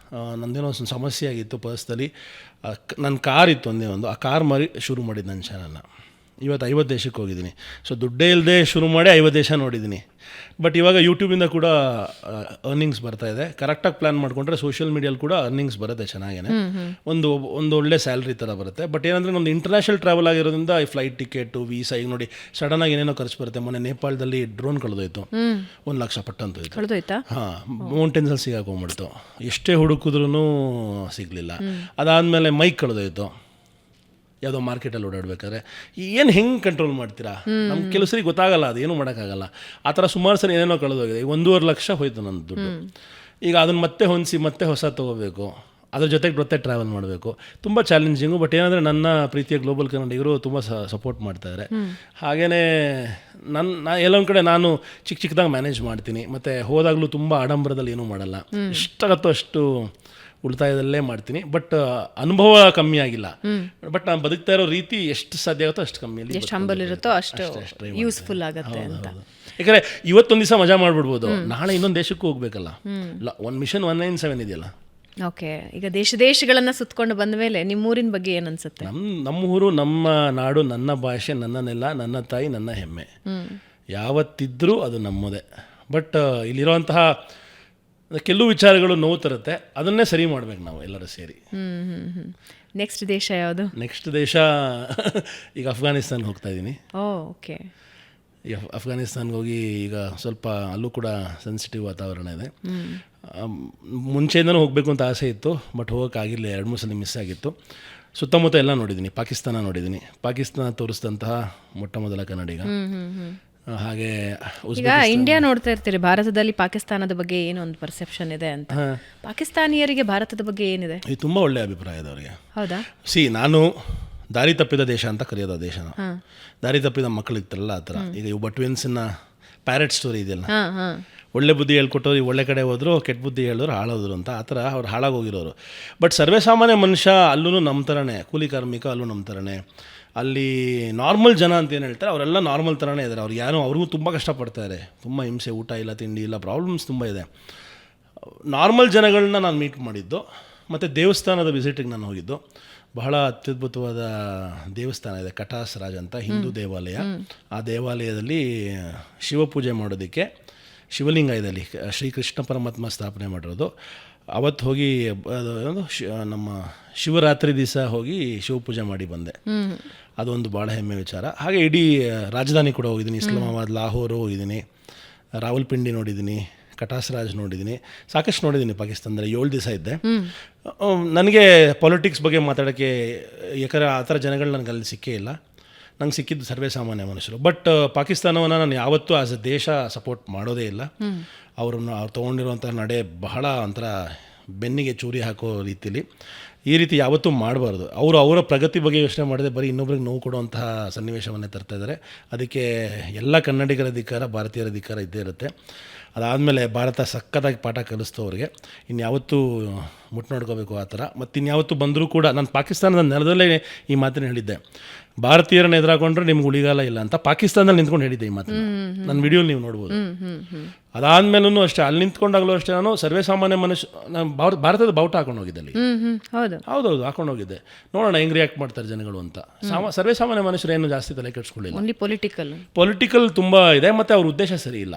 ನಂದೇನೋ ಒಂದು ಸಮಸ್ಯೆ ಆಗಿತ್ತು ಪರ್ಸ್ದಲ್ಲಿ. ನನ್ನ ಕಾರ್ ಇತ್ತು ಒಂದೇ ಒಂದು, ಆ ಕಾರ್ ಮಾರಿ ಶುರು ಮಾಡಿದ್ದು ನನ್ನ ಚಾನಲ್ನ. ಇವತ್ತು 50 ದೇಶಕ್ಕೆ ಹೋಗಿದ್ದೀನಿ. ಸೊ ದುಡ್ಡೇ ಇಲ್ಲದೆ ಶುರು ಮಾಡಿ 50 ದೇಶ ನೋಡಿದ್ದೀನಿ. ಬಟ್ ಇವಾಗ ಯೂಟ್ಯೂಬಿಂದ ಕೂಡ ಅರ್ನಿಂಗ್ಸ್ ಬರ್ತಾಯಿದೆ. ಕರೆಕ್ಟಾಗಿ ಪ್ಲ್ಯಾನ್ ಮಾಡಿಕೊಂಡ್ರೆ ಸೋಷಿಯಲ್ ಮೀಡಿಯಲ್ಲಿ ಕೂಡ ಅರ್ನಿಂಗ್ಸ್ ಬರುತ್ತೆ ಚೆನ್ನಾಗೇ, ಒಂದು ಒಳ್ಳೆ ಸ್ಯಾಲ್ರಿ ಥರ ಬರುತ್ತೆ. ಬಟ್ ಏನಂದರೆ ನಮ್ಮದು ಇಂಟರ್ನ್ಯಾಷನಲ್ ಟ್ರಾವೆಲ್ ಆಗಿರೋದ್ರಿಂದ ಈ ಫ್ಲೈಟ್ ಟಿಕೆಟು, ವೀಸಾ, ಈಗ ನೋಡಿ ಸಡನ್ನಾಗಿ ಏನೇನೋ ಖರ್ಚು ಬರುತ್ತೆ. ಮೊನ್ನೆ ನೇಪಾಳದಲ್ಲಿ ಡ್ರೋನ್ ಕಳೆದೋಯ್ತು, 1 ಲಕ್ಷ ಪಟ್ಟಂತು ಹೋಯ್ತು. ಮೌಂಟೇನ್ಸಲ್ಲಿ ಸಿಗಾಕೊಂಡ್ಬಿಡ್ತು, ಎಷ್ಟೇ ಹುಡುಕಿದ್ರೂ ಸಿಗಲಿಲ್ಲ. ಅದಾದಮೇಲೆ ಮೈಕ್ ಕಳೆದೋಯ್ತು, ಯಾವುದೋ ಮಾರ್ಕೆಟಲ್ಲಿ ಓಡಾಡಬೇಕಾದ್ರೆ. ಏನು ಹೆಂಗೆ ಕಂಟ್ರೋಲ್ ಮಾಡ್ತೀರಾ? ನಮ್ಗೆ ಕೆಲವು ಸರಿ ಗೊತ್ತಾಗಲ್ಲ, ಅದೇನು ಮಾಡೋಕ್ಕಾಗಲ್ಲ. ಆ ಥರ ಸುಮಾರು ಸರಿ ಏನೇನೋ ಕಳೆದೋಗಿದೆ. ಈಗ 1.5 ಲಕ್ಷ ಹೋಯ್ತು ನನ್ನ ದುಡ್ಡು. ಈಗ ಅದನ್ನು ಮತ್ತೆ ಹೊಂದಿಸಿ ಮತ್ತೆ ಹೊಸ ತೊಗೋಬೇಕು, ಅದ್ರ ಜೊತೆಗೆ ಟ್ರಾವೆಲ್ ಮಾಡಬೇಕು. ತುಂಬ ಚಾಲೆಂಜಿಂಗು. ಬಟ್ ಏನಂದರೆ ನನ್ನ ಪ್ರೀತಿಯ ಗ್ಲೋಬಲ್ ಕನ್ನಡಿಗರು ತುಂಬ ಸಪೋರ್ಟ್ ಮಾಡ್ತಾಯಿದ್ದಾರೆ. ಹಾಗೆಯೇ ನಾ ಎಲ್ಲೊಂದು ಕಡೆ ನಾನು ಚಿಕ್ಕದಾಗಿ ಮ್ಯಾನೇಜ್ ಮಾಡ್ತೀನಿ. ಮತ್ತು ಹೋದಾಗಲೂ ತುಂಬ ಆಡಂಬರದಲ್ಲಿ ಏನೂ ಮಾಡಲ್ಲ, ಎಷ್ಟಾಗತ್ತೋ ಅಷ್ಟು ಉಳಿತಾಯದಲ್ಲೇ ಮಾಡ್ತೀನಿ. ಬಟ್ ಅನುಭವ ಕಮ್ಮಿ ಆಗಿಲ್ಲ. ಬಟ್ ನಾನು ಬದುಕ್ತಾ ಇರೋ ರೀತಿ ಎಷ್ಟು ಸಾಧ್ಯ ಆಗುತ್ತೋ ಅಷ್ಟು ಕಮ್ಮಿಯಲ್ಲಿ, ಎಷ್ಟು ಹಂಬಲ್ ಇರುತ್ತೋ ಅಷ್ಟು ಯೂಸ್ಫುಲ್ ಆಗುತ್ತೆ ಅಂತ. ಯಾಕಂದರೆ ಇವತ್ತೊಂದು ದಿವಸ ಮಜಾ ಮಾಡ್ಬಿಡ್ಬೋದು, ನಾಳೆ ಇನ್ನೊಂದು ದೇಶಕ್ಕೂ ಹೋಗ್ಬೇಕಲ್ಲ. ಒಂದು ಮಿಷನ್ 197 ಇದೆಯಲ್ಲ. ಓಕೆ, ಈಗ ದೇಶಗಳನ್ನು ಸುತ್ತಕೊಂಡು ಬಂದ ಮೇಲೆ ನಿಮ್ಮೂರಿನ ಬಗ್ಗೆ ಏನು ಅನ್ಸುತ್ತೆ? ನಮ್ಮ ಊರು, ನಮ್ಮ ನಾಡು, ನನ್ನ ಭಾಷೆ, ನನ್ನ ನೆಲ, ನನ್ನ ತಾಯಿ, ನನ್ನ ಹೆಮ್ಮೆ. ಯಾವತ್ತಿದ್ರೂ ಅದು ನಮ್ಮದೇ. ಬಟ್ ಇಲ್ಲಿರುವಂತಹ ಕೆಲವು ವಿಚಾರಗಳು ನೋವು ತರುತ್ತೆ, ಅದನ್ನೇ ಸರಿ ಮಾಡ್ಬೇಕು ನಾವು ಎಲ್ಲರೂ ಸೇರಿ. ನೆಕ್ಸ್ಟ್ ದೇಶ ಯಾವುದು? ನೆಕ್ಸ್ಟ್ ದೇಶ ಈಗ ಅಫ್ಘಾನಿಸ್ತಾನ್ಗೆ ಹೋಗ್ತಾ ಇದ್ದೀನಿ. ಓಕೆ. ಈಗ ಅಫ್ಘಾನಿಸ್ತಾನ್ಗೆ ಹೋಗಿ ಈಗ ಸ್ವಲ್ಪ ಅಲ್ಲೂ ಕೂಡ ಸೆನ್ಸಿಟಿವ್ ವಾತಾವರಣ ಇದೆ. ಮುಂಚೆಯಿಂದನೂ ಹೋಗಬೇಕು ಅಂತ ಆಸೆ ಇತ್ತು, ಬಟ್ ಹೋಗೋಕ್ಕಾಗಿಲ್ಲ. 2-3 ಸಲ ಮಿಸ್ ಆಗಿತ್ತು. ಸುತ್ತಮುತ್ತ ಎಲ್ಲ ನೋಡಿದ್ದೀನಿ. ಪಾಕಿಸ್ತಾನ ನೋಡಿದ್ದೀನಿ. ಪಾಕಿಸ್ತಾನ ತೋರಿಸಿದಂತಹ ಮೊಟ್ಟ ಮೊದಲ ಕನ್ನಡಿಗ. ಹಾಗೆ ಈಗ ಇಂಡಿಯಾ ನೋಡ್ತಾ ಇರ್ತೀರಿ, ಭಾರತದಲ್ಲಿ ಪಾಕಿಸ್ತಾನದ ಬಗ್ಗೆ ಏನೋ ಒಂದು ಪರ್ಸೆಪ್ಷನ್ ಇದೆ ಅಂತ. ಪಾಕಿಸ್ತಾನಿಯರಿಗೆ ಭಾರತದ ಬಗ್ಗೆ ಏನಿದೆ? ಇದು ತುಂಬ ಒಳ್ಳೆ ಅಭಿಪ್ರಾಯ ಇದೆ ಅವರಿಗೆ. ಹೌದಾ? ನಾನು ದಾರಿ ತಪ್ಪಿದ ದೇಶ ಅಂತ ಕರೆಯೋದು ಆ ದೇಶನ. ದಾರಿ ತಪ್ಪಿದ ಮಕ್ಕಳು ಇರ್ತಾರಲ್ಲ ಆ ಥರ. ಈಗ ಇವು ಬಟ್ವಿನ್ಸ್ನ ಪ್ಯಾರೆಟ್ ಸ್ಟೋರಿ ಇದೆಯಲ್ಲ, ಒಳ್ಳೆ ಬುದ್ಧಿ ಹೇಳ್ಕೊಟ್ಟೋರು ಒಳ್ಳೆ ಕಡೆ ಹೋದ್ರು, ಕೆಟ್ಟ ಬುದ್ಧಿ ಹೇಳಿದ್ರು ಹಾಳೋದ್ರು ಅಂತ. ಆ ಥರ ಅವ್ರು ಹಾಳಾಗೋಗಿರೋರು. ಬಟ್ ಸರ್ವೇ ಸಾಮಾನ್ಯ ಮನುಷ್ಯ ಅಲ್ಲೂ ನಮ್ಮ ಥರನೇ, ಕೂಲಿ ಕಾರ್ಮಿಕ ಅಲ್ಲೂ ನಮ್ಮ ಥರನೇ. ಅಲ್ಲಿ ನಾರ್ಮಲ್ ಜನ ಅಂತ ಏನು ಹೇಳ್ತಾರೆ, ಅವರೆಲ್ಲ ನಾರ್ಮಲ್ ಥರನೇ ಇದ್ದಾರೆ. ಅವ್ರು ಯಾರೋ ಅವ್ರಿಗೂ ತುಂಬ ಕಷ್ಟಪಡ್ತಾರೆ, ತುಂಬ ಹಿಂಸೆ, ಊಟ ಇಲ್ಲ, ತಿಂಡಿ ಇಲ್ಲ, ಪ್ರಾಬ್ಲಮ್ಸ್ ತುಂಬ ಇದೆ. ನಾರ್ಮಲ್ ಜನಗಳನ್ನ ನಾನು ಮೀಟ್ ಮಾಡಿದ್ದು. ಮತ್ತು ದೇವಸ್ಥಾನದ ವಿಸಿಟಿಗೆ ನಾನು ಹೋಗಿದ್ದು. ಬಹಳ ಅತ್ಯದ್ಭುತವಾದ ದೇವಸ್ಥಾನ ಇದೆ, ಕಟಾಸ್ ರಾಜ್ ಅಂತ, ಹಿಂದೂ ದೇವಾಲಯ. ಆ ದೇವಾಲಯದಲ್ಲಿ ಶಿವಪೂಜೆ ಮಾಡೋದಕ್ಕೆ ಶಿವಲಿಂಗ ಇದೆ ಅಲ್ಲಿ, ಶ್ರೀಕೃಷ್ಣ ಪರಮಾತ್ಮ ಸ್ಥಾಪನೆ ಮಾಡಿರೋದು. ಅವತ್ತು ಹೋಗಿ ನಮ್ಮ ಶಿವರಾತ್ರಿ ದಿವಸ ಹೋಗಿ ಶಿವಪೂಜೆ ಮಾಡಿ ಬಂದೆ. ಅದೊಂದು ಭಾಳ ಹೆಮ್ಮೆ ವಿಚಾರ. ಹಾಗೆ ಇಡೀ ರಾಜಧಾನಿ ಕೂಡ ಹೋಗಿದ್ದೀನಿ. ಇಸ್ಲಾಮಾಬಾದ್, ಲಾಹೋರು ಹೋಗಿದ್ದೀನಿ, ರಾವಲ್ಪಿಂಡಿ ನೋಡಿದ್ದೀನಿ, ಕಟಾಸ್ ರಾಜ್ ನೋಡಿದ್ದೀನಿ, ಸಾಕಷ್ಟು ನೋಡಿದ್ದೀನಿ ಪಾಕಿಸ್ತಾನದಲ್ಲಿ. 7 ದಿವಸ ಇದ್ದೆ. ನನಗೆ ಪಾಲಿಟಿಕ್ಸ್ ಬಗ್ಗೆ ಮಾತಾಡೋಕ್ಕೆ ಯಾಕಂದರೆ ಆ ಥರ ಜನಗಳು ನನಗೆ ಅಲ್ಲಿ ಸಿಕ್ಕೇ ಇಲ್ಲ. ನಂಗೆ ಸಿಕ್ಕಿದ್ದು ಸರ್ವೇ ಸಾಮಾನ್ಯ ಮನುಷ್ಯರು. ಬಟ್ ಪಾಕಿಸ್ತಾನವನ್ನು ನಾನು ಯಾವತ್ತೂ ಆಸ್ ಎ ದೇಶ ಸಪೋರ್ಟ್ ಮಾಡೋದೇ ಇಲ್ಲ. ಅವ್ರು ತೊಗೊಂಡಿರುವಂಥ ನಡೆ ಬಹಳ ಒಂಥರ ಬೆನ್ನಿಗೆ ಚೂರಿ ಹಾಕೋ ರೀತಿಲಿ. ಈ ರೀತಿ ಯಾವತ್ತೂ ಮಾಡಬಾರ್ದು. ಅವರು ಅವರ ಪ್ರಗತಿ ಬಗ್ಗೆ ಯೋಚನೆ ಮಾಡದೆ ಬರೀ ಇನ್ನೊಬ್ರಿಗೆ ನೋವು ಕೊಡುವಂತಹ ಸನ್ನಿವೇಶವನ್ನೇ ತರ್ತಾ ಇದ್ದಾರೆ. ಅದಕ್ಕೆ ಎಲ್ಲ ಕನ್ನಡಿಗರ ಧಿಕ್ಕಾರ, ಭಾರತೀಯರ ಧಿಕ್ಕಾರ ಇದ್ದೇ ಇರುತ್ತೆ. ಅದಾದಮೇಲೆ ಭಾರತ ಸಖತ್ತಾಗಿ ಪಾಠ ಕಲಿಸ್ತು ಅವ್ರಿಗೆ. ಇನ್ಯಾವತ್ತೂ ಮುಟ್ಟು ನೋಡ್ಕೋಬೇಕು ಆ ಥರ. ಮತ್ತು ಇನ್ಯಾವತ್ತೂ ಬಂದರೂ ಕೂಡ ನಾನು ಪಾಕಿಸ್ತಾನದ ನೆಲದಲ್ಲೇ ಈ ಮಾತನ್ನು ಹೇಳಿದ್ದೆ, ಭಾರತೀಯರನ್ನ ಎದುರಾಕೊಂಡ್ರೆ ನಿಮ್ಗೆ ಉಳಿಗಾಲ ಇಲ್ಲ ಅಂತ ಪಾಕಿಸ್ತಾನದಲ್ಲಿ ನಿಂತ್ಕೊಂಡು ಹೇಳಿದ್ದೆ ಈ ಮಾತನ್ನು. ನನ್ನ ವಿಡಿಯೋಲಿ ನೀವು ನೋಡ್ಬೋದು. ಅದಾದಮೇಲೂ ಅಷ್ಟೇ, ಅಲ್ಲಿ ನಿಂತ್ಕೊಂಡಾಗಲೂ ಅಷ್ಟೇ ನಾನು ಸರ್ವೇ ಸಾಮಾನ್ಯ ಮನುಷ್ಯ, ನಾನು ಭಾರತದ ಬಾವುಟ ಹಾಕೊಂಡು ಹೋಗಿದ್ದೆ ಅಲ್ಲಿ. ಹೌದೌದು ಹಾಕೊಂಡು ಹೋಗಿದ್ದೆ. ನೋಡೋಣ ಹೆಂಗೆ ರಿಯಾಕ್ಟ್ ಮಾಡ್ತಾರೆ ಜನಗಳು ಅಂತ. ಸರ್ವೇ ಸಾಮಾನ್ಯ ಮನುಷ್ಯರು ಏನು ಜಾಸ್ತಿ ತಲೆ ಕೆಡಿಸ್ಕೊಳ್ಳಿಲ್ಲ. ಪೊಲಿಟಿಕಲ್ ತುಂಬ ಇದೆ, ಮತ್ತು ಅವ್ರ ಉದ್ದೇಶ ಸರಿ ಇಲ್ಲ.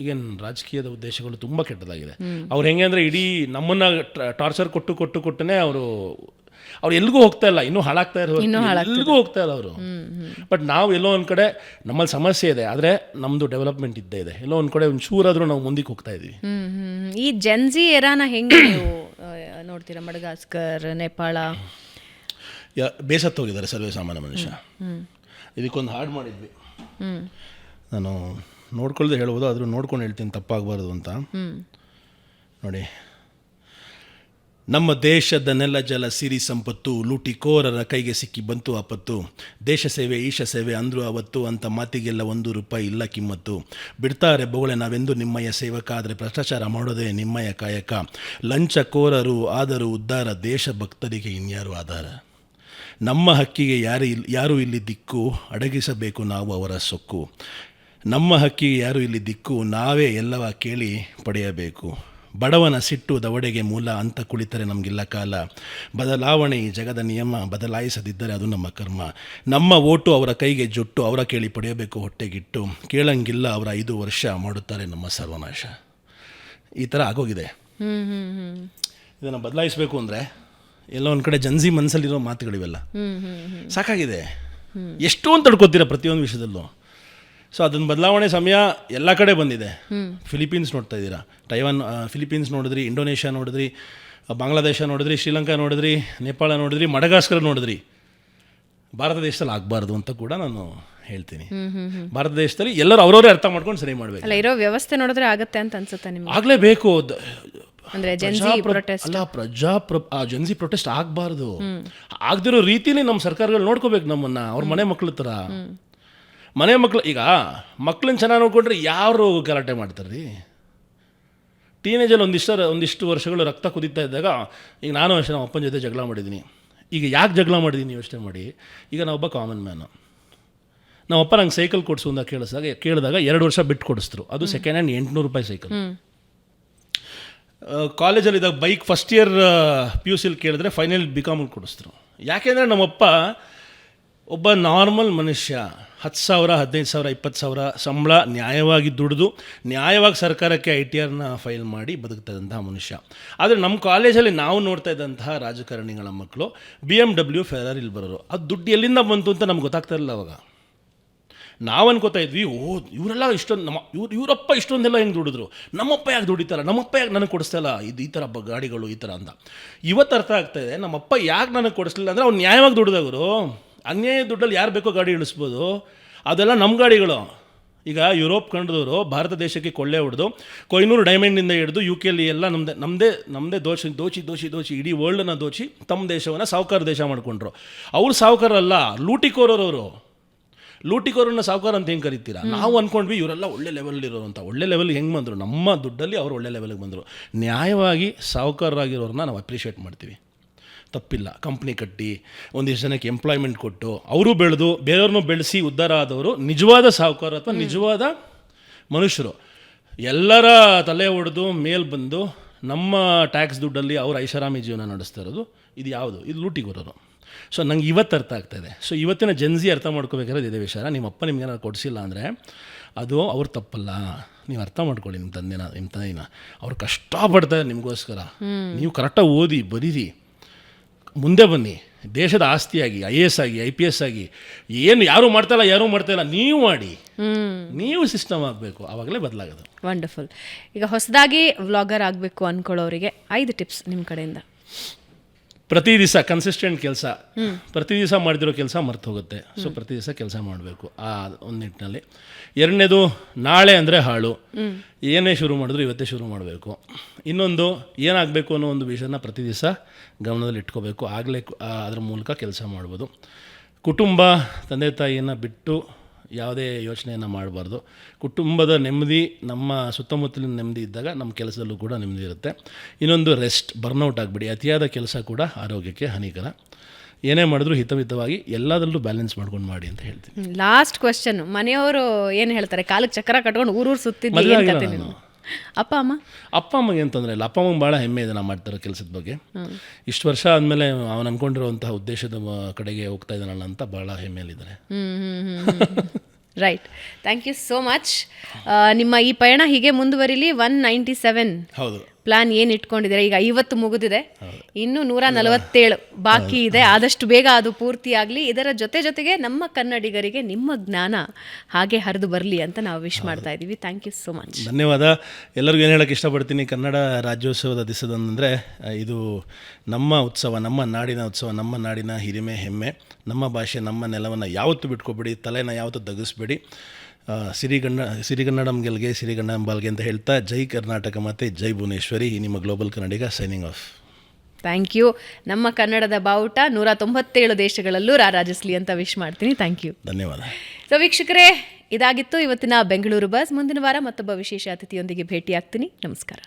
ಈಗೇನು ರಾಜಕೀಯದ ಉದ್ದೇಶಗಳು ತುಂಬ ಕೆಟ್ಟದಾಗಿದೆ. ಅವ್ರು ಹೆಂಗೆ ಅಂದರೆ ಇಡೀ ನಮ್ಮನ್ನು ಟಾರ್ಚರ್ ಕೊಟ್ಟನೇ ಅವ್ರು ಎಲ್ಲಿಗೂ ಹೋಗ್ತಾ ಇಲ್ಲ, ಇನ್ನೂ ಹಾಳಾಗ್ತಾ ಇರೋ ಎಲ್ಲಿಗೂ ಹೋಗ್ತಾ ಇಲ್ಲ ಅವರು. ಬಟ್ ನಾವು ಎಲ್ಲೋ ಒಂದು ಕಡೆ ನಮ್ಮಲ್ಲಿ ಸಮಸ್ಯೆ ಇದೆ, ಆದರೆ ನಮ್ಮದು ಡೆವಲಪ್ಮೆಂಟ್ ಇದ್ದೇ ಇದೆ. ಎಲ್ಲೋ ಒಂದು ಕಡೆ ಒಂದು ಚೂರಾದರೂ ನಾವು ಮುಂದಕ್ಕೆ ಹೋಗ್ತಾ ಇದ್ದೀವಿ. ಈ ಜೆನ್ಜಿ ಎರಾನ ಹೆಂಗೆ ನೀವು ನೋಡ್ತೀರಾ? ಮಡಗಾಸ್ಕರ್, ನೇಪಾಳ ಬೇಸತ್ತೋಗಿದ್ದಾರೆ ಸರ್ವೇ ಸಾಮಾನ್ಯ ಮನುಷ್ಯ. ಇದಕ್ಕೊಂದು ಹಾಡು ಮಾಡಿದ್ವಿ, ನಾನು ನೋಡ್ಕೊಳ್ದೆ ಹೇಳ್ಬೋದು, ಆದರೂ ನೋಡ್ಕೊಂಡು ಹೇಳ್ತೀನಿ ತಪ್ಪಾಗಬಾರ್ದು ಅಂತ. ನೋಡಿ, ನಮ್ಮ ದೇಶದ ನೆಲ ಜಲ ಸಿರಿ ಸಂಪತ್ತು ಲೂಟಿಕೋರರ ಕೈಗೆ ಸಿಕ್ಕಿ ಬಂತು ಆಪತ್ತು. ದೇಶ ಸೇವೆ ಈಶ ಸೇವೆ ಅಂದರು ಅವತ್ತು, ಅಂತ ಮಾತಿಗೆಲ್ಲ ₹1 ಇಲ್ಲ ಕಿಮ್ಮತ್ತು. ಬಿಡ್ತಾರೆ ಬೊಗಳೆ ನಾವೆಂದು ನಿಮ್ಮಯ್ಯ ಸೇವಕ, ಆದರೆ ಭ್ರಷ್ಟಾಚಾರ ಮಾಡೋದೇ ನಿಮ್ಮಯ್ಯ ಕಾಯಕ. ಲಂಚಕೋರರು ಆದರೂ ಉದ್ಧಾರ, ದೇಶ ಭಕ್ತರಿಗೆ ಇನ್ಯಾರು ಆಧಾರ. ನಮ್ಮ ಹಕ್ಕಿಗೆ ಯಾರು ಇಲ್ಲಿ ದಿಕ್ಕು, ಅಡಗಿಸಬೇಕು ನಾವು ಅವರ ಸೊಕ್ಕು. ನಮ್ಮ ಹಕ್ಕಿಗೆ ಯಾರು ಇಲ್ಲಿ ದಿಕ್ಕು, ನಾವೇ ಎಲ್ಲವ ಕೇಳಿ ಪಡೆಯಬೇಕು. ಬಡವನ ಸಿಟ್ಟು ದವಡೆಗೆ ಮೂಲ, ಅಂತ ಕುಳಿತರೆ ನಮಗಿಲ್ಲ ಕಾಲ. ಬದಲಾವಣೆ ಈ ಜಗದ ನಿಯಮ, ಬದಲಾಯಿಸದಿದ್ದರೆ ಅದು ನಮ್ಮ ಕರ್ಮ. ನಮ್ಮ ಓಟು ಅವರ ಕೈಗೆ ಜೊಟ್ಟು, ಅವರ ಕೇಳಿ ಪಡೆಯಬೇಕು ಹೊಟ್ಟೆಗಿಟ್ಟು. ಕೇಳಂಗಿಲ್ಲ ಅವರ 5 ವರ್ಷ, ಮಾಡುತ್ತಾರೆ ನಮ್ಮ ಸರ್ವನಾಶ. ಈ ಥರ ಆಗೋಗಿದೆ. ಇದನ್ನು ಬದಲಾಯಿಸಬೇಕು ಅಂದರೆ ಎಲ್ಲೋ ಒಂದು ಕಡೆ ಜನ್ಜಿ ಮನಸ್ಸಲ್ಲಿರೋ ಮಾತುಗಳಿವೆಲ್ಲ ಸಾಕಾಗಿದೆ. ಎಷ್ಟು ಅಂತ ತಡ್ಕೊತೀರ ಪ್ರತಿಯೊಂದು ವಿಷಯದಲ್ಲೂ. ಸೊ ಅದನ್ನು ಬದಲಾವಣೆ ಸಮಯ ಎಲ್ಲ ಕಡೆ ಬಂದಿದೆ. ಫಿಲಿಪೀನ್ಸ್ ನೋಡ್ತಾ ಇದ್ದೀರಾ, ತೈವಾನ್, ಫಿಲಿಪೀನ್ಸ್ ನೋಡಿದ್ರಿ, ಇಂಡೋನೇಷ್ಯಾ ನೋಡಿದ್ರಿ, ಬಾಂಗ್ಲಾದೇಶ ನೋಡಿದ್ರಿ, ಶ್ರೀಲಂಕಾ ನೋಡಿದ್ರಿ, ನೇಪಾಳ ನೋಡಿದ್ರಿ, ಮಡಗಾಸ್ಕರ್ ನೋಡಿದ್ರಿ. ಭಾರತ ದೇಶದಲ್ಲಿ ಆಗಬಾರ್ದು ಅಂತ ಕೂಡ ನಾನು ಹೇಳ್ತೀನಿ. ಭಾರತ ದೇಶದಲ್ಲಿ ಎಲ್ಲರೂ ಅವರವರೇ ಅರ್ಥ ಮಾಡ್ಕೊಂಡು ಸರಿ ಮಾಡಬೇಕು. ಅಲ್ಲ, ಇರೋ ವ್ಯವಸ್ಥೆ ನೋಡಿದ್ರೆ ಆಗುತ್ತೆ ಅಂತ ಅನ್ಸುತ್ತೆ ನಿಮಗೆ? ಆಗಲೇಬೇಕು. ಜೆನ್ಜಿ ಪ್ರೊಟೆಸ್ಟ್ ಆಗಬಾರ್ದು. ಆಗದಿರೋ ರೀತಿಲಿ ನಮ್ಮ ಸರ್ಕಾರಗಳು ನೋಡ್ಕೋಬೇಕು ನಮ್ಮನ್ನು, ಅವ್ರ ಮನೆ ಮಕ್ಕಳ ಥರ. ಮನೆ ಮಕ್ಕಳು ಈಗ ಮಕ್ಕಳನ್ನ ಚೆನ್ನಾಗಿ ನೋಡ್ಕೊಂಡ್ರೆ ಯಾರು ಗಲಾಟೆ ಮಾಡ್ತಾರೆ ರೀ? ಟೀನೇಜಲ್ಲಿ ಒಂದಿಷ್ಟು ವರ್ಷಗಳು ರಕ್ತ ಕುದೀತಾ ಇದ್ದಾಗ, ಈಗ ನಾನು ಅಷ್ಟೇ ನಮ್ಮ ಅಪ್ಪನ ಜೊತೆ ಜಗಳ ಮಾಡಿದ್ದೀನಿ. ಈಗ ಯಾಕೆ ಜಗಳ ಮಾಡಿದ್ದೀನಿ ಯೋಚನೆ ಮಾಡಿ. ಈಗ ನಾವೊಬ್ಬ ಕಾಮನ್ ಮ್ಯಾನು, ನಮ್ಮಪ್ಪ ನಂಗೆ ಸೈಕಲ್ ಕೊಡಿಸು ಅಂತ ಕೇಳಿದಾಗ 2 ವರ್ಷ ಬಿಟ್ಟು ಕೊಡಿಸಿದ್ರು. ಅದು ಸೆಕೆಂಡ್ ಹ್ಯಾಂಡ್ ₹800 ಸೈಕಲ್. ಕಾಲೇಜಲ್ಲಿದ್ದಾಗ ಬೈಕ್ ಫಸ್ಟ್ ಇಯರ್ PUC ಕೇಳಿದ್ರೆ ಫೈನಲ್ BCom ಕೊಡಿಸಿದ್ರು. ಯಾಕೆಂದರೆ ನಮ್ಮಪ್ಪ ಒಬ್ಬ ನಾರ್ಮಲ್ ಮನುಷ್ಯ, 10,000, 15,000, 20,000 ಸಂಬಳ ನ್ಯಾಯವಾಗಿ ದುಡಿದು ನ್ಯಾಯವಾಗಿ ಸರ್ಕಾರಕ್ಕೆ ITRನ ಫೈಲ್ ಮಾಡಿ ಬದುಕ್ತಾ ಇದ್ದಂತಹ ಮನುಷ್ಯ. ಆದರೆ ನಮ್ಮ ಕಾಲೇಜಲ್ಲಿ ನಾವು ನೋಡ್ತಾ ಇದ್ದಂತಹ ರಾಜಕಾರಣಿಗಳ ಮಕ್ಕಳು BMW ಫೆರಾರಿಲಿ ಬರೋರು. ಅದು ದುಡ್ಡು ಎಲ್ಲಿಂದ ಬಂತು ಅಂತ ನಮ್ಗೆ ಗೊತ್ತಾಗ್ತಾ ಇರಲಿಲ್ಲ ಅವಾಗ. ನಾವು ಅನ್ಕೋತಾ ಇದ್ವಿ, ಇವರೆಲ್ಲ ಇಷ್ಟೊಂದು ಇವರಪ್ಪ ಇಷ್ಟೊಂದೆಲ್ಲ ಹೆಂಗೆ ದುಡಿದ್ರು, ನಮ್ಮಪ್ಪ ಯಾಕೆ ದುಡಿತಾರ, ನಮ್ಮಪ್ಪ ಯಾಕೆ ನನಗೆ ಕೊಡಿಸ್ತಾಯಿಲ್ಲ ಈ ಥರ ಗಾಡಿಗಳು ಈ ಥರ ಅಂತ. ಇವತ್ತು ಅರ್ಥ ಆಗ್ತಾಯಿದೆ, ನಮ್ಮಪ್ಪ ಯಾಕೆ ನನಗೆ ಕೊಡಿಸ್ಲಿಲ್ಲ ಅಂದರೆ ಅವ್ನು ನ್ಯಾಯವಾಗಿ ದುಡಿದವರು. ಅನ್ಯಾಯ ದುಡ್ಡಲ್ಲಿ ಯಾರು ಬೇಕೋ ಗಾಡಿ ಇಳಿಸ್ಬೋದು, ಅದೆಲ್ಲ ನಮ್ಮ ಗಾಡಿಗಳು. ಈಗ ಯುರೋಪ್ ಕಂಡದವರು ಭಾರತ ದೇಶಕ್ಕೆ ಕೊಳ್ಳೆ ಹೊಡೆದು ಕೊಯ್ನೂರು ಡೈಮಂಡಿಂದ ಹಿಡಿದು UK ಎಲ್ಲ ನಮ್ಮದೇ ದೋಚಿ ಇಡೀ ವರ್ಲ್ಡನ್ನ ದೋಚಿ ತಮ್ಮ ದೇಶವನ್ನು ಸಾಹುಕಾರ ದೇಶ ಮಾಡಿಕೊಂಡ್ರು. ಅವ್ರು ಸಾಹುಕಾರಲ್ಲ, ಲೂಟಿಕೋರವರು. ಲೂಟಿಕೋರನ್ನ ಸಾಹುಕಾರ ಅಂತ ಹೆಂಗೆ ಕರಿತೀರಾ? ನಾವು ಅಂದ್ಕೊಂಡ್ವಿ ಇವರೆಲ್ಲ ಒಳ್ಳೆ ಲೆವೆಲಿರೋರು ಅಂತ. ಒಳ್ಳೆ ಲೆವೆಲ್ಗೆ ಹೆಂಗೆ ಬಂದರು? ನಮ್ಮ ದುಡ್ಡಲ್ಲಿ ಅವರು ಒಳ್ಳೆ ಲೆವೆಲ್ಗೆ ಬಂದರು. ನ್ಯಾಯವಾಗಿ ಸಾಹುಕಾರರಾಗಿರೋರನ್ನ ನಾವು ಅಪ್ರಿಷಿಯೇಟ್ ಮಾಡ್ತೀವಿ, ತಪ್ಪಿಲ್ಲ. ಕಂಪ್ನಿ ಕಟ್ಟಿ ಒಂದಿಷ್ಟು ಜನಕ್ಕೆ ಎಂಪ್ಲಾಯ್ಮೆಂಟ್ ಕೊಟ್ಟು ಅವರು ಬೆಳೆದು ಬೇರೆಯವ್ರನ್ನೂ ಬೆಳೆಸಿ ಉದ್ಧಾರ ಆದವರು ನಿಜವಾದ ಸಾಹುಕಾರ ಅಥವಾ ನಿಜವಾದ ಮನುಷ್ಯರು. ಎಲ್ಲರ ತಲೆ ಹೊಡೆದು ಮೇಲೆ ಬಂದು ನಮ್ಮ ಟ್ಯಾಕ್ಸ್ ದುಡ್ಡಲ್ಲಿ ಅವ್ರು ಐಷಾರಾಮಿ ಜೀವನ ನಡೆಸ್ತಾ ಇರೋದು ಇದು ಯಾವುದು? ಇದು ಲೂಟಿಗೋರರು. ಸೊ ನಂಗೆ ಇವತ್ತು ಅರ್ಥ ಆಗ್ತಾಯಿದೆ. ಸೊ ಇವತ್ತಿನ ಜೆನ್ಜಿ ಅರ್ಥ ಮಾಡ್ಕೋಬೇಕಾದ್ರೆ ಇದೇ ವಿಷಯ. ನಿಮ್ಮಪ್ಪ ನಿಮ್ಗೇನಾದ್ರು ಕೊಡಿಸಿಲ್ಲ ಅಂದರೆ ಅದು ಅವ್ರು ತಪ್ಪಲ್ಲ. ನೀವು ಅರ್ಥ ಮಾಡ್ಕೊಳ್ಳಿ, ನಿಮ್ಮ ತಾಯಿನ ಅವ್ರು ಕಷ್ಟಪಡ್ತಾರೆ ನಿಮಗೋಸ್ಕರ. ನೀವು ಕರೆಕ್ಟಾಗಿ ಓದಿ ಬರೀರಿ, ಮುಂದೆ ಬನ್ನಿ, ದೇಶದ ಆಸ್ತಿಯಾಗಿ IAS ಆಗಿ IPS ಆಗಿ ಯಾರೂ ಮಾಡ್ತಾಯಿಲ್ಲ, ನೀವು ಮಾಡಿ, ನೀವು ಸಿಸ್ಟಮ್ ಆಗಬೇಕು, ಆವಾಗಲೇ ಬದಲಾಗೋದು. ವಂಡರ್ಫುಲ್. ಈಗ ಹೊಸದಾಗಿ ವ್ಲಾಗರ್ ಆಗಬೇಕು ಅಂದ್ಕೊಳ್ಳೋರಿಗೆ 5 ಟಿಪ್ಸ್ ನಿಮ್ಮ ಕಡೆಯಿಂದ. ಪ್ರತಿ ದಿವಸ ಕನ್ಸಿಸ್ಟೆಂಟ್ ಕೆಲಸ, ಪ್ರತಿ ದಿವಸ ಮಾಡ್ತಿರೋ ಕೆಲಸ ಮರ್ತು ಹೋಗುತ್ತೆ. ಸೊ ಪ್ರತಿ ದಿವಸ ಕೆಲಸ ಮಾಡಬೇಕು ಆ ಒಂದು ನಿಟ್ಟಿನಲ್ಲಿ. ಎರಡನೇದು, ನಾಳೆ ಅಂದರೆ ಹಾಳು, ಏನೇ ಶುರು ಮಾಡಿದ್ರು ಇವತ್ತೇ ಶುರು ಮಾಡಬೇಕು. ಇನ್ನೊಂದು, ಏನಾಗಬೇಕು ಅನ್ನೋ ಒಂದು ವಿಷಯನ ಪ್ರತಿ ದಿವಸ ಗಮನದಲ್ಲಿ ಇಟ್ಕೋಬೇಕು, ಆಗಲೇ ಅದ್ರ ಮೂಲಕ ಕೆಲಸ ಮಾಡ್ಬೋದು. ಕುಟುಂಬ, ತಂದೆ ತಾಯಿಯನ್ನು ಬಿಟ್ಟು ಯಾವುದೇ ಯೋಚನೆಯನ್ನು ಮಾಡಬಾರ್ದು. ಕುಟುಂಬದ ನೆಮ್ಮದಿ, ನಮ್ಮ ಸುತ್ತಮುತ್ತಲಿನ ನೆಮ್ಮದಿ ಇದ್ದಾಗ ನಮ್ಮ ಕೆಲಸದಲ್ಲೂ ಕೂಡ ನೆಮ್ಮದಿ ಇರುತ್ತೆ. ಇನ್ನೊಂದು, ರೆಸ್ಟ್, ಬರ್ನೌಟ್ ಆಗಿಬಿಡಿ. ಅತಿಯಾದ ಕೆಲಸ ಕೂಡ ಆರೋಗ್ಯಕ್ಕೆ ಹಾನಿಕರ. ಏನೇ ಮಾಡಿದ್ರು ಹಿತಮಿತವಾಗಿ ಎಲ್ಲದರಲ್ಲೂ ಬ್ಯಾಲೆನ್ಸ್ ಮಾಡ್ಕೊಂಡು ಮಾಡಿ ಅಂತ ಹೇಳ್ತೀನಿ. ಲಾಸ್ಟ್ ಕ್ವಶನ್, ಮನೆಯವರು ಏನು ಹೇಳ್ತಾರೆ? ಕಾಲಕ್ಕೆ ಚಕ್ರ ಕಟ್ಕೊಂಡು ಊರೂರು ಸುತ್ತಿದ್ದು ಅಪ್ಪ ಅಮ್ಮಗೆ ಏನು ತೊಂದರೆ ಇಲ್ಲ. ಅಪ್ಪ ಅಮ್ಮಗೆ ಭಾಳ ಹೆಮ್ಮೆ ಇದೆ ನಾವು ಮಾಡ್ತಿರೋ ಕೆಲಸದ ಬಗ್ಗೆ. ಇಷ್ಟು ವರ್ಷ ಆದಮೇಲೆ ಅವನು ಅಂದ್ಕೊಂಡಿರುವಂತಹ ಉದ್ದೇಶದ ಕಡೆಗೆ ಹೋಗ್ತಾ ಇದ್ದಾನಲ್ಲ ಅಂತ ಭಾಳ ಹೆಮ್ಮೆಯಲ್ಲಿದ್ದಾರೆ. Right, thank you so much. ನಿಮ್ಮ ಈ ಪಯಣ ಹೀಗೆ ಮುಂದುವರಿಲಿ. 197 ಹೌದು ಪ್ಲಾನ್ ಏನು ಇಟ್ಕೊಂಡಿದ್ದೀರಾ? ಈಗ 50 ಮುಗಿದಿದೆ, ಇನ್ನು 147 ಬಾಕಿ ಇದೆ. ಆದಷ್ಟು ಬೇಗ ಅದು ಪೂರ್ತಿಯಾಗಲಿ. ಇದರ ಜೊತೆಗೆ ನಮ್ಮ ಕನ್ನಡಿಗರಿಗೆ ನಿಮ್ಮ ಜ್ಞಾನ ಹಾಗೆ ಹರಿದು ಬರಲಿ ಅಂತ ನಾವು ವಿಶ್ ಮಾಡ್ತಾ ಇದ್ದೀವಿ. Thank you so much. ಧನ್ಯವಾದ. ಎಲ್ಲರಿಗೂ ಏನು ಹೇಳೋಕ್ಕೆ ಇಷ್ಟಪಡ್ತೀನಿ, ಕನ್ನಡ ರಾಜ್ಯೋತ್ಸವದ ದಿವಸದಂದರೆ ಇದು ನಮ್ಮ ಉತ್ಸವ, ನಮ್ಮ ನಾಡಿನ ಉತ್ಸವ, ನಮ್ಮ ನಾಡಿನ ಹಿರಿಮೆ, ಹೆಮ್ಮೆ, ನಮ್ಮ ಭಾಷೆ, ನಮ್ಮ ನೆಲವನ್ನು ಯಾವತ್ತೂ ಬಿಟ್ಕೊಬೇಡಿ, ತಲೆನ ಯಾವತ್ತೂ ತಗ್ಗಿಸ್ಬೇಡಿ. ಸಿರಿಗನ್ನಡಂ ಗೆಲ್ಗೆ, ಸಿರಿಗನ್ನಡಂ ಬಾಲ್ಗೆ ಅಂತ ಹೇಳ್ತಾ, ಜೈ ಕರ್ನಾಟಕ ಮತ್ತು ಜೈ ಭುವನೇಶ್ವರಿ. ನಿಮ್ಮ global Kannadiga signing off. Thank you. ನಮ್ಮ ಕನ್ನಡದ ಬಾವುಟ 197 ದೇಶಗಳಲ್ಲೂ ರಾರಾಜಿಸಲಿ ಅಂತ ವಿಶ್ ಮಾಡ್ತೀನಿ. ಥ್ಯಾಂಕ್ ಯು, ಧನ್ಯವಾದ. ಸೊ ವೀಕ್ಷಕರೇ, ಇದಾಗಿತ್ತು ಇವತ್ತಿನ ಬೆಂಗಳೂರು ಬಸ್. ಮುಂದಿನ ವಾರ ಮತ್ತೊಬ್ಬ ವಿಶೇಷ ಅತಿಥಿಯೊಂದಿಗೆ ಭೇಟಿಯಾಗ್ತೀನಿ. ನಮಸ್ಕಾರ.